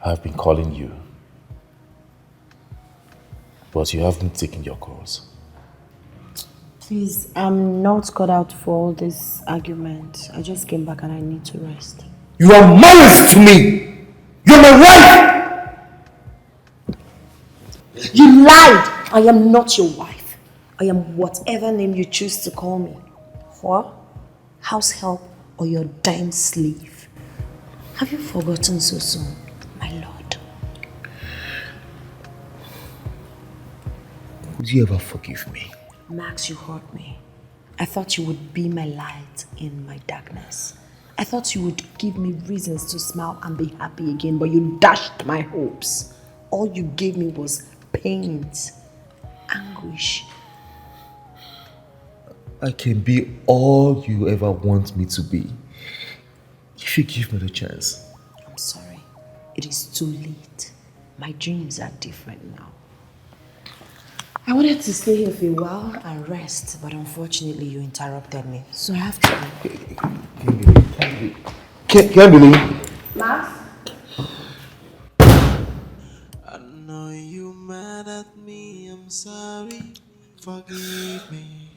I've been calling you, but you haven't taken your calls. Please, I'm not cut out for all this argument. I just came back and I need to rest. You are married to me! You're my wife! You lied! I am not your wife. I am whatever name you choose to call me. What? House help or your dime slave? Have you forgotten so soon, my lord? Would you ever forgive me? Max, you hurt me. I thought you would be my light in my darkness. I thought you would give me reasons to smile and be happy again, but you dashed my hopes. All you gave me was pains, anguish. I can be all you ever want me to be, if you give me the chance. I'm sorry. It is too late. My dreams are different now. I wanted to stay here for a while and rest, but unfortunately you interrupted me. So I have to go. Can't believe. Max? I know you mad at me, I'm sorry. Forgive me.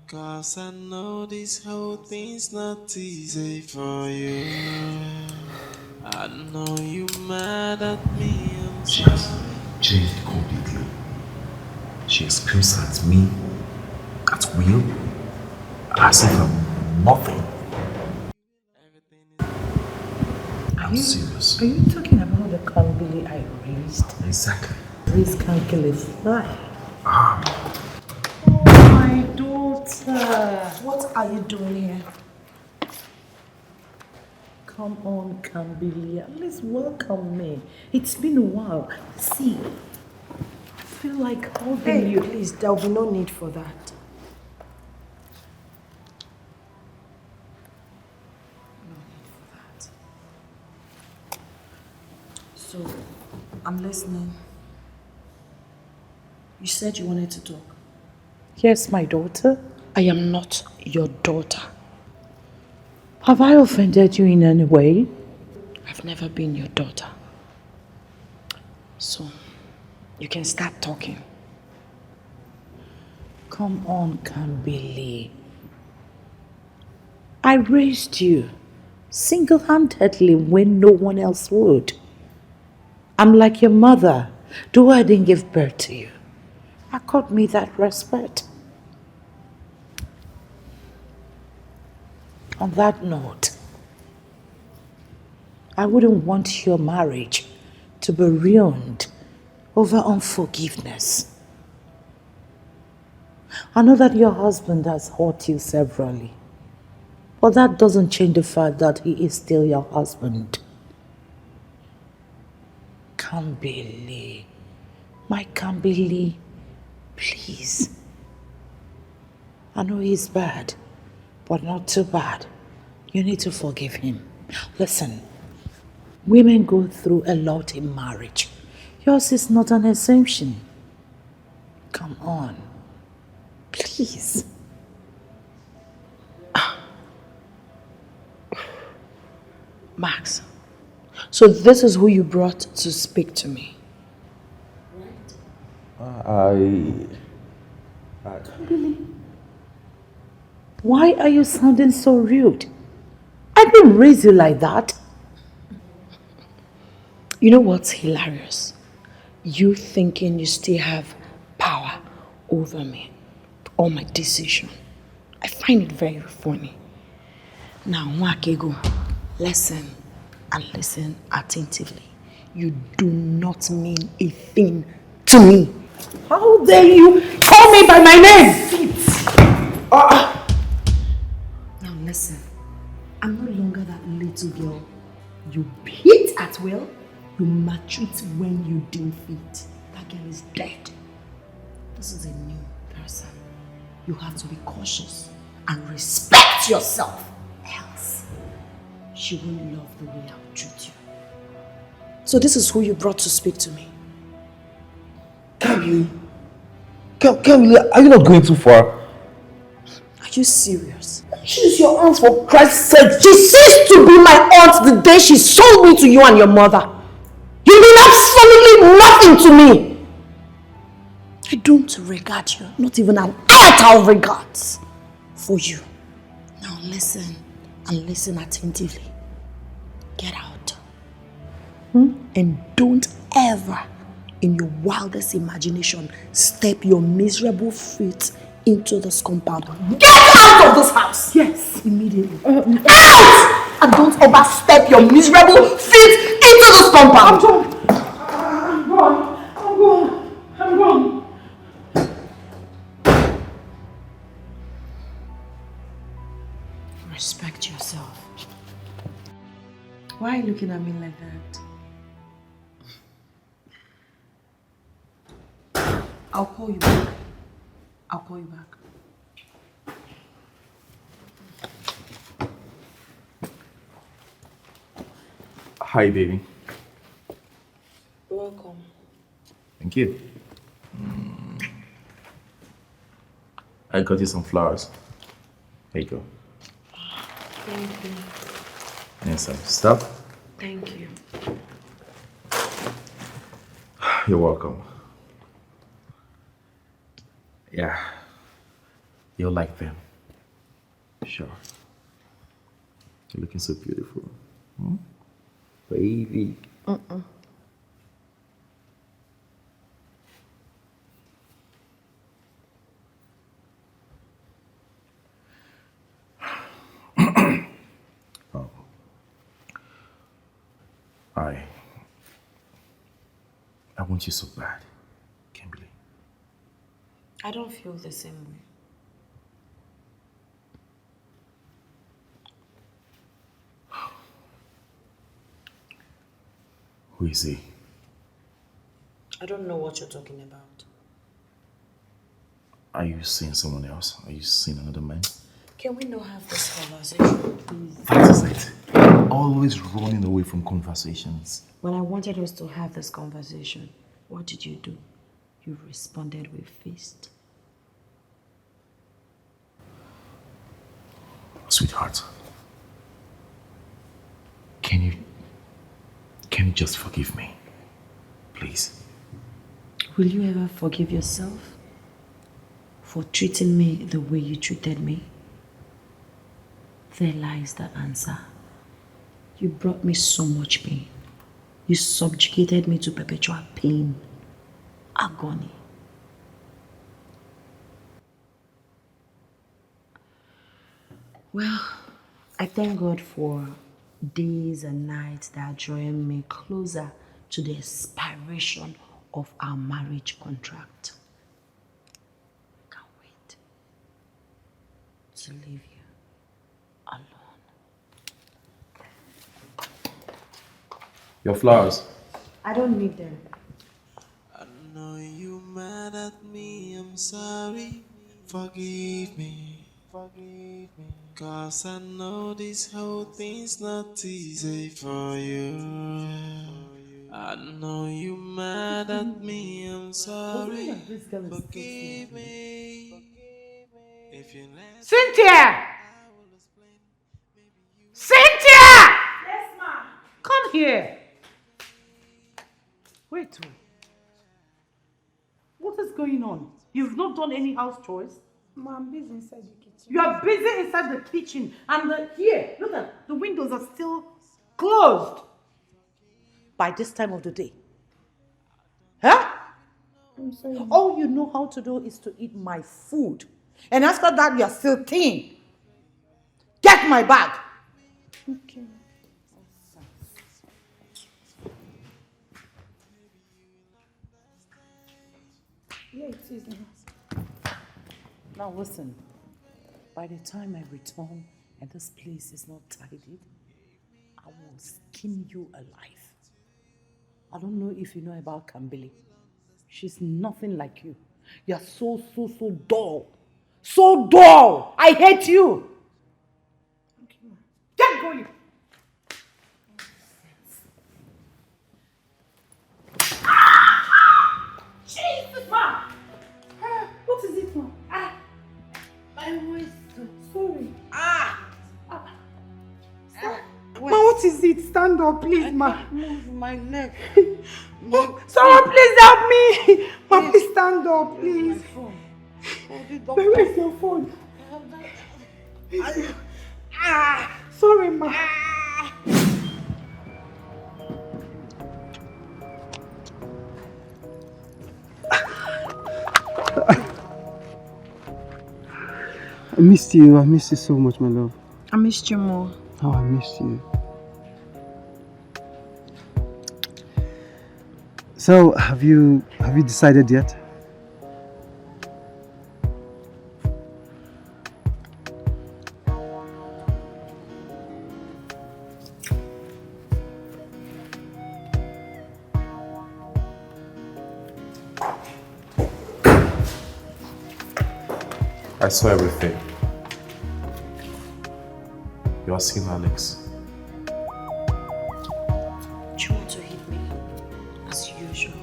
Cause I know this whole thing's not easy for you. I know you mad at me, I'm She has sorry. changed completely. She screams at me, at will, as if I'm nothing. I'm serious. Are you talking about the Kambili I raised? Exactly. Raised can't kill a fly. My daughter. What are you doing here? Come on, Kambili. At least welcome me. It's been a while. See, I feel like holding Hey, you. please, there will be no need for that. No need for that. I'm listening. You said you wanted to talk. Yes, my daughter. I am not your daughter. Have I offended you in any way? I've never been your daughter. So, you can start talking. Come on, Kambili. I raised you single-handedly when no one else would. I'm like your mother, though I didn't give birth to you. Accord me that respect. On that note, I wouldn't want your marriage to be ruined over unforgiveness. I know that your husband has hurt you severally, but that doesn't change the fact that he is still your husband. Kambili, my Kambili, please. I know he's bad, but not too bad. You need to forgive him. Listen, women go through a lot in marriage. Yours is not an exemption. Come on, please. Max, so this is who you brought to speak to me. Why are you sounding so rude? I didn't raise you like that. You know what's hilarious? You thinking you still have power over me or my decision. I find it very funny. Now, Nwakego, listen and listen attentively. You do not mean a thing to me. How dare you call me by my name? Now listen, I'm no longer that little girl. You beat at will, you maltreat when you deem fit. That girl is dead. This is a new person. You have to be cautious and respect yourself. Else, she won't love the way I'll treat you. So this is who you brought to speak to me. Kamili, are you not going too far? Are you serious? She's your aunt, for Christ's sake. She ceased to be my aunt the day she sold me to you and your mother. You mean absolutely nothing to me. I don't regard you, not even an iota of regards for you. Now listen, and listen attentively. Get out. And don't ever, in your wildest imagination, step your miserable feet into this compound. Get out of this house! Yes. Immediately. Out! And don't ever step your miserable feet into this compound. I'm gone. Respect yourself. Why are you looking at me like that? I'll call you back. Hi, baby. Welcome. Thank you. I got you some flowers. There you go. Thank you. And some stuff. Thank you. You're welcome. Yeah. You'll like them. Sure. You're looking so beautiful. Baby. Oh. I want you so bad, Kimberly. I don't feel the same way. Who is he? I don't know what you're talking about. Are you seeing someone else? Are you seeing another man? Can we not have this conversation, please? That is it. always running away from conversations. When I wanted us to have this conversation, what did you do? You responded with fist. Sweetheart, can you just forgive me? Please. Will you ever forgive yourself for treating me the way you treated me? There lies the answer. You brought me so much pain. You subjugated me to perpetual pain, agony. Well, I thank God for days and nights that are drawing me closer to the expiration of our marriage contract. I can't wait to leave you alone. Your flowers. I don't need them. I know you mad at me, I'm sorry. Forgive me. Cause I know this whole thing's not easy for you. I know you mad at me, I'm sorry. Forgive me. If you let Cynthia! Cynthia! Yes, ma'am. Come here. Wait. What is going on? You've not done any house chores? Mom, I'm busy inside the kitchen. You are busy inside the kitchen and here, look at the windows are still closed by this time of the day. Huh? I'm sorry. All you know how to do is to eat my food. And after that, you are still thin. Get my bag. Okay. Yeah, it is. Now listen, by the time I return and this place is not tidied, I will skin you alive. I don't know if you know about Kambili. She's nothing like you. You're so dull. So dull! I hate you! Okay, ma'am. Get going! Jesus, ma! What is it, ma? My waist. Sorry. Ma, what is it? Stand up, please, ma. Move my neck. Someone please help me! Ma, please stand up, please. My phone. Oh, the doctor. Where is your phone? Sorry, ma. I missed you. I missed you so much, my love. I missed you more. Oh, I missed you. So, have you decided yet? I saw everything. You are seeing Alex. Do you want to hit me? As usual.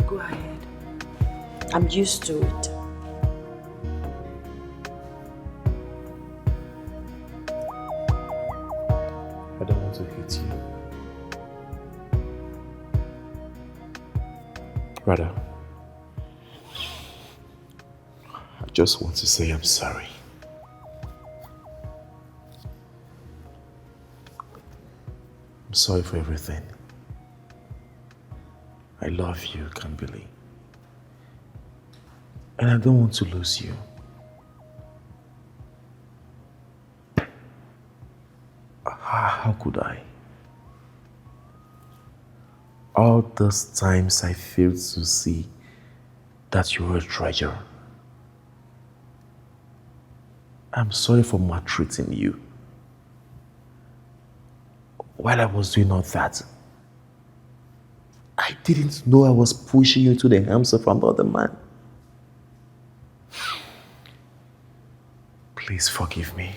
Go ahead. I'm used to it. I don't want to hit you. Rather, I just want to say I'm sorry. I'm sorry for everything. I love you, Kambili. And I don't want to lose you. How could I? All those times I failed to see that you were a treasure. I'm sorry for maltreating you. While I was doing all that, I didn't know I was pushing you into the arms of another man. Please forgive me.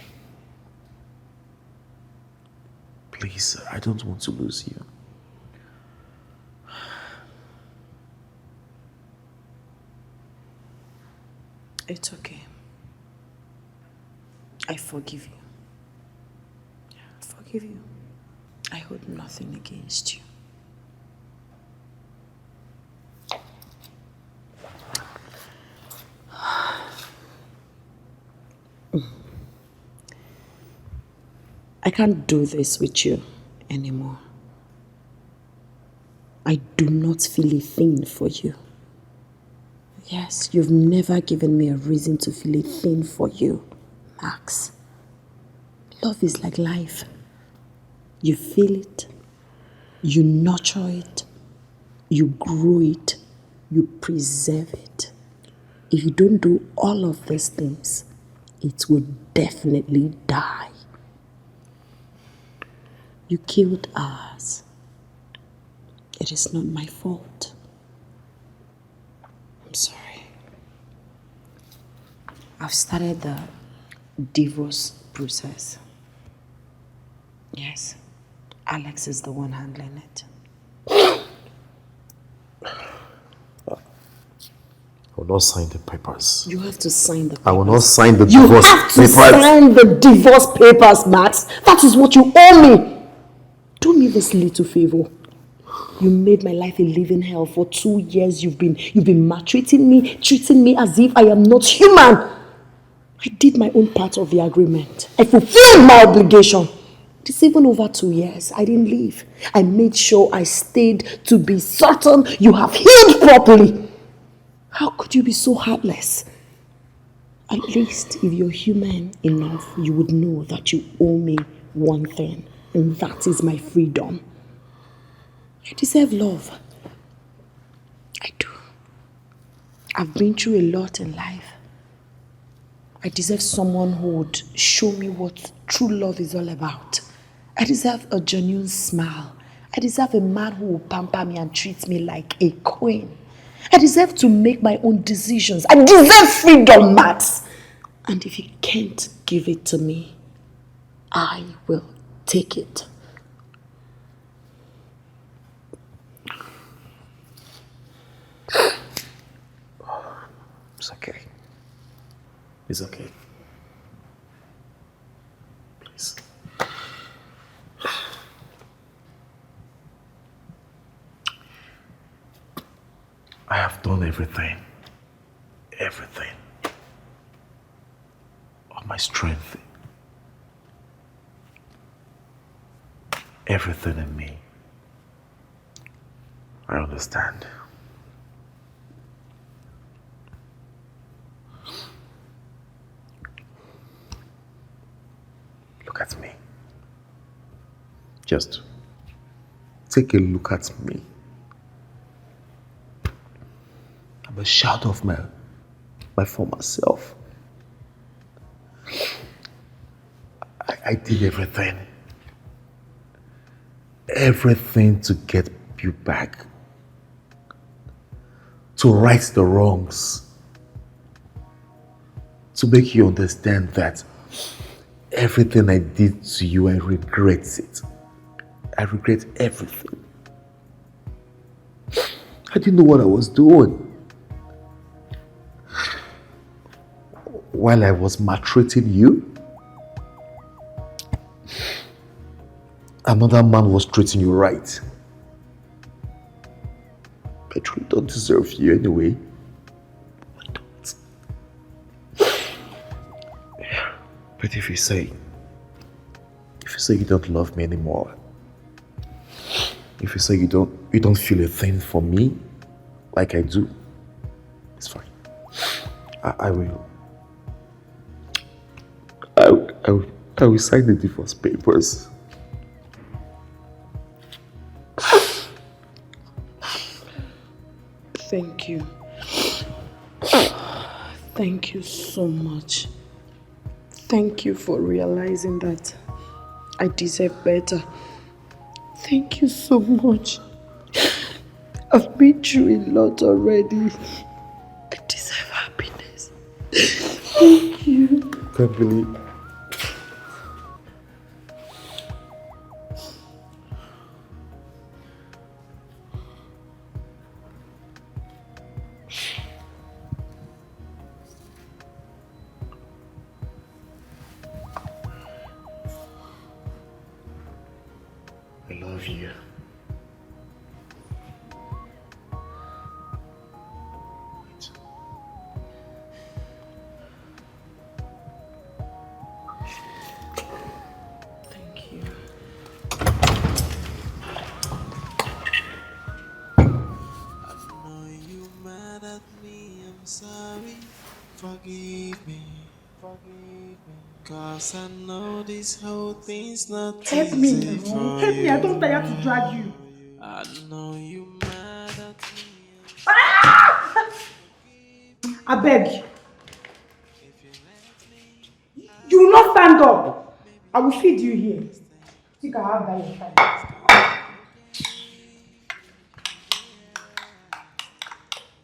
Please, I don't want to lose you. It's okay. I forgive you. I forgive you. I hold nothing against you. I can't do this with you anymore. I do not feel a thing for you. Yes, you've never given me a reason to feel a thing for you, Max. Love is like life. You feel it, you nurture it, you grow it, you preserve it. If you don't do all of these things, it will definitely die. You killed ours. It is not my fault. I'm sorry. I've started the divorce process. Yes, Alex is the one handling it. I will not sign the papers. You have to sign the papers. I will not sign the divorce papers. You have to sign the divorce papers, Max. That is what you owe me. Do me this little favor. You made my life a living hell. For 2 years you've been maltreating me, treating me as if I am not human. I did my own part of the agreement. I fulfilled my obligation. It's even over 2 years. I didn't leave. I made sure I stayed to be certain you have healed properly. How could you be so heartless? At least if you're human enough, you would know that you owe me one thing, and that is my freedom. I deserve love. I do. I've been through a lot in life. I deserve someone who would show me what true love is all about. I deserve a genuine smile. I deserve a man who will pamper me and treat me like a queen. I deserve to make my own decisions. I deserve freedom, Max. And if you can't give it to me, I will take it. It's okay. It's okay. Please. I have done everything. Everything. Of my strength. Everything in me. I understand. Look at me. Just take a look at me. I'm a shadow of my former self. I did everything. Everything to get you back. To right the wrongs. To make you understand that everything I did to you, I regret it. I regret everything. I didn't know what I was doing. While I was maltreating you, another man was treating you right. I truly don't deserve you anyway. I don't. But if you say you don't love me anymore, if you say you don't feel a thing for me like I do, it's fine. I will sign the divorce papers. Thank you. Thank you so much. Thank you for realizing that I deserve better. Thank you so much. I've been through a lot already. I deserve happiness. Thank you. Can't believe. love you. Thank you. Know you mad at me, I'm sorry. Forgive me. Cause I know this whole thing's not Help me easy now. for Help me. I you. don't tire to drag you. I know you mad at me. I beg. You will not stand up. I will feed you here. Think I have that in time.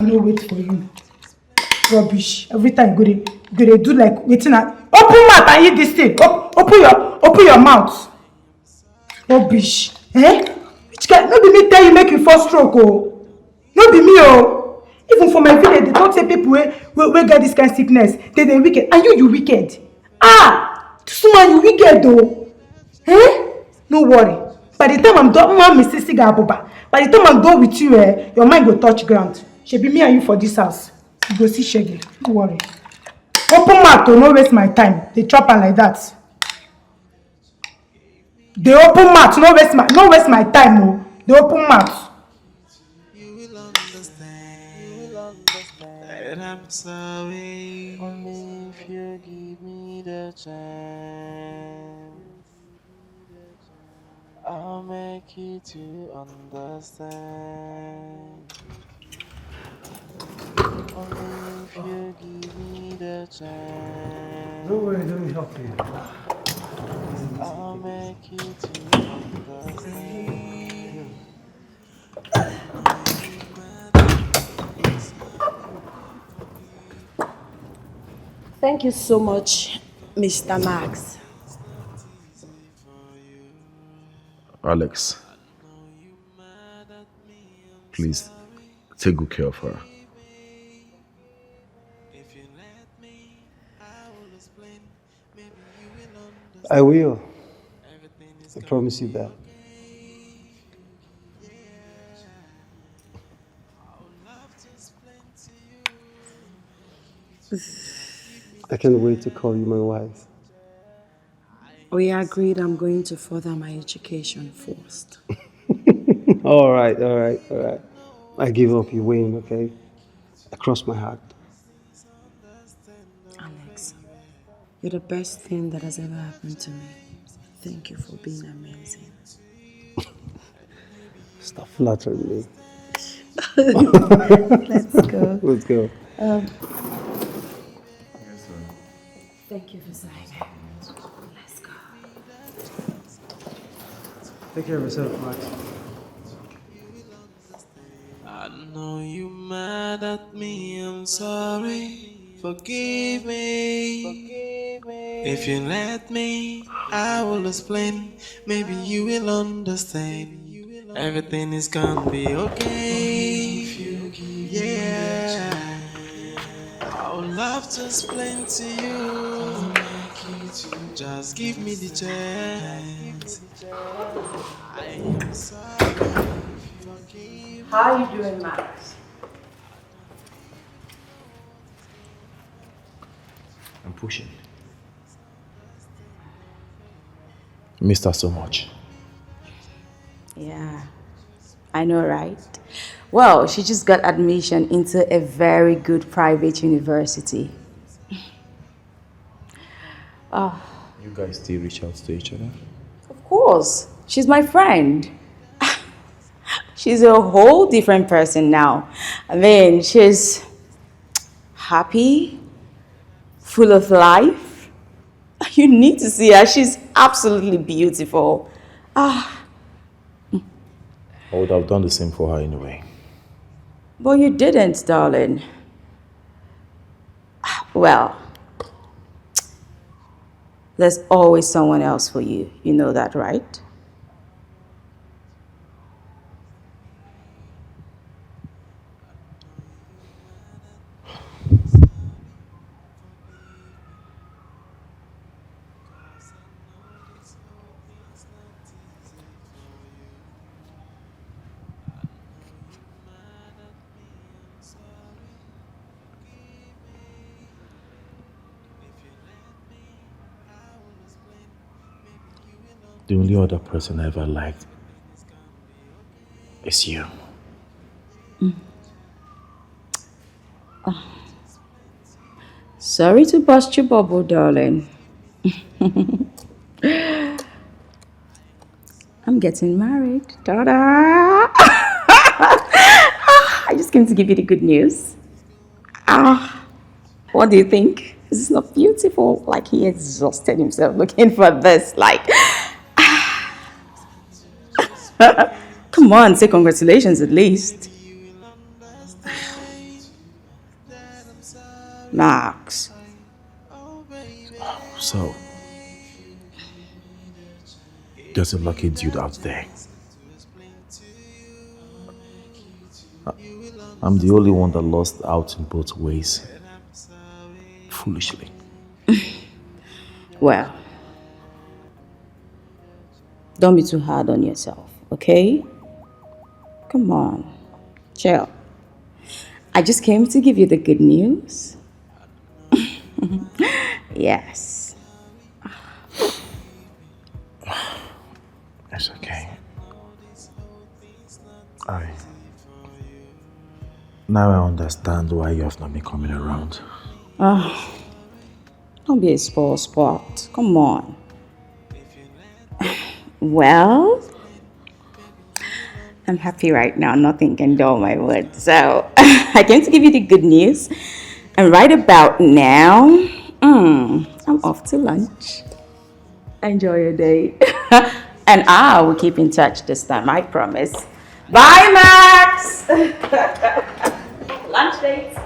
I no wait for you. Rubbish. Every time go dey do like waiting at open mouth and eat this thing. Open your mouth. Rubbish. Eh? Which guy? No be me tell you make you fall stroke oh. No be me oh. Even for my village, they talk say people wey get this kind of sickness, they wicked. And you wicked. Ah! This woman you wicked though. Eh? No worry. By the time I'm done, Mrs. Siga Abuba, by the time I'm done with you, your mind go touch ground. She be me and you for this house. You go see Shaggy. No worry. Open mouth to no waste my time. They chop her like that. They open mouth, no waste my time, oh. They open mouth. You will understand that I'm sorry. Only if you give me the chance, I'll make you to understand. Only if you give me the chance, Don't worry, let me help you. I'll make you to understand. Thank you so much, Mr. Max. Alex, please take good care of her. I will. I promise you that. I can't wait to call you my wife. We agreed I'm going to further my education first. All right. I give up, you win, okay? I cross my heart. Alex, you're the best thing that has ever happened to me. Thank you for being amazing. Stop flattering me. Let's go. Let's go. Thank you for signing. Let's go. Take care of yourself, Max. I know you mad at me, I'm sorry. Forgive me. If you let me, I will explain. Maybe you will understand. Everything is gonna be okay. Yeah. I would love to explain to you. Just give me the chance. I am sorry. Forgive How are you doing, Max? I'm pushing. Missed her so much. Yeah, I know, right? Well, she just got admission into a very good private university. You guys still reach out to each other? Of course, she's my friend. She's a whole different person now. I mean, she's happy, full of life. You need to see her. She's absolutely beautiful. I would have done the same for her anyway. But you didn't, darling. Well, there's always someone else for you. You know that, right? The only other person I ever liked is you. Sorry to bust your bubble, darling. I'm getting married. Ta-da! I just came to give you the good news. What do you think? Is this not beautiful? Like he exhausted himself looking for this. Like, come on, say congratulations at least. Max. So, there's a lucky dude out there. I'm the only one that lost out in both ways. Foolishly. Well, don't be too hard on yourself, okay? Come on, chill. I just came to give you the good news. Yes. It's okay. Now I understand why you have not been coming around. Don't be a spoiled sport. Come on. Well, I'm happy right now. Nothing can dull my mood. So, I came to give you the good news. And right about now, I'm off to lunch. Enjoy your day. And I will keep in touch this time, I promise. Bye, Max! Lunch date.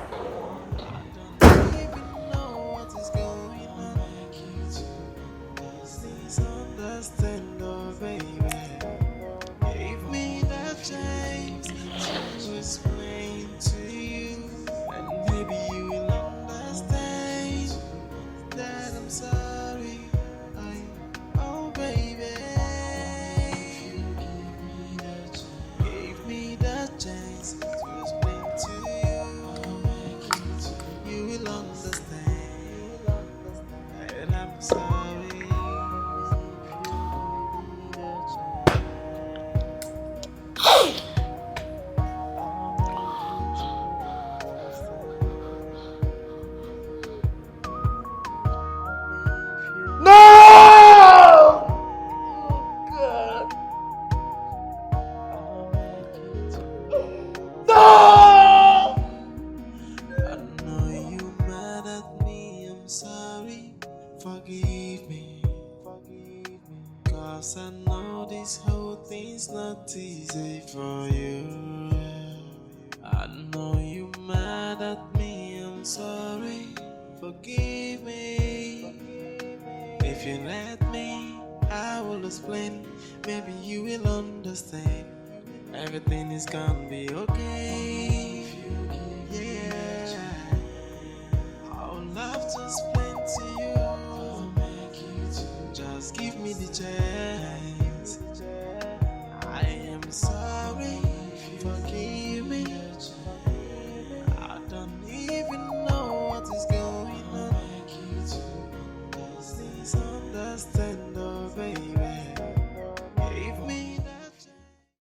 Everything is gonna be okay. Yeah, I would love to explain to you. Just give me the chance.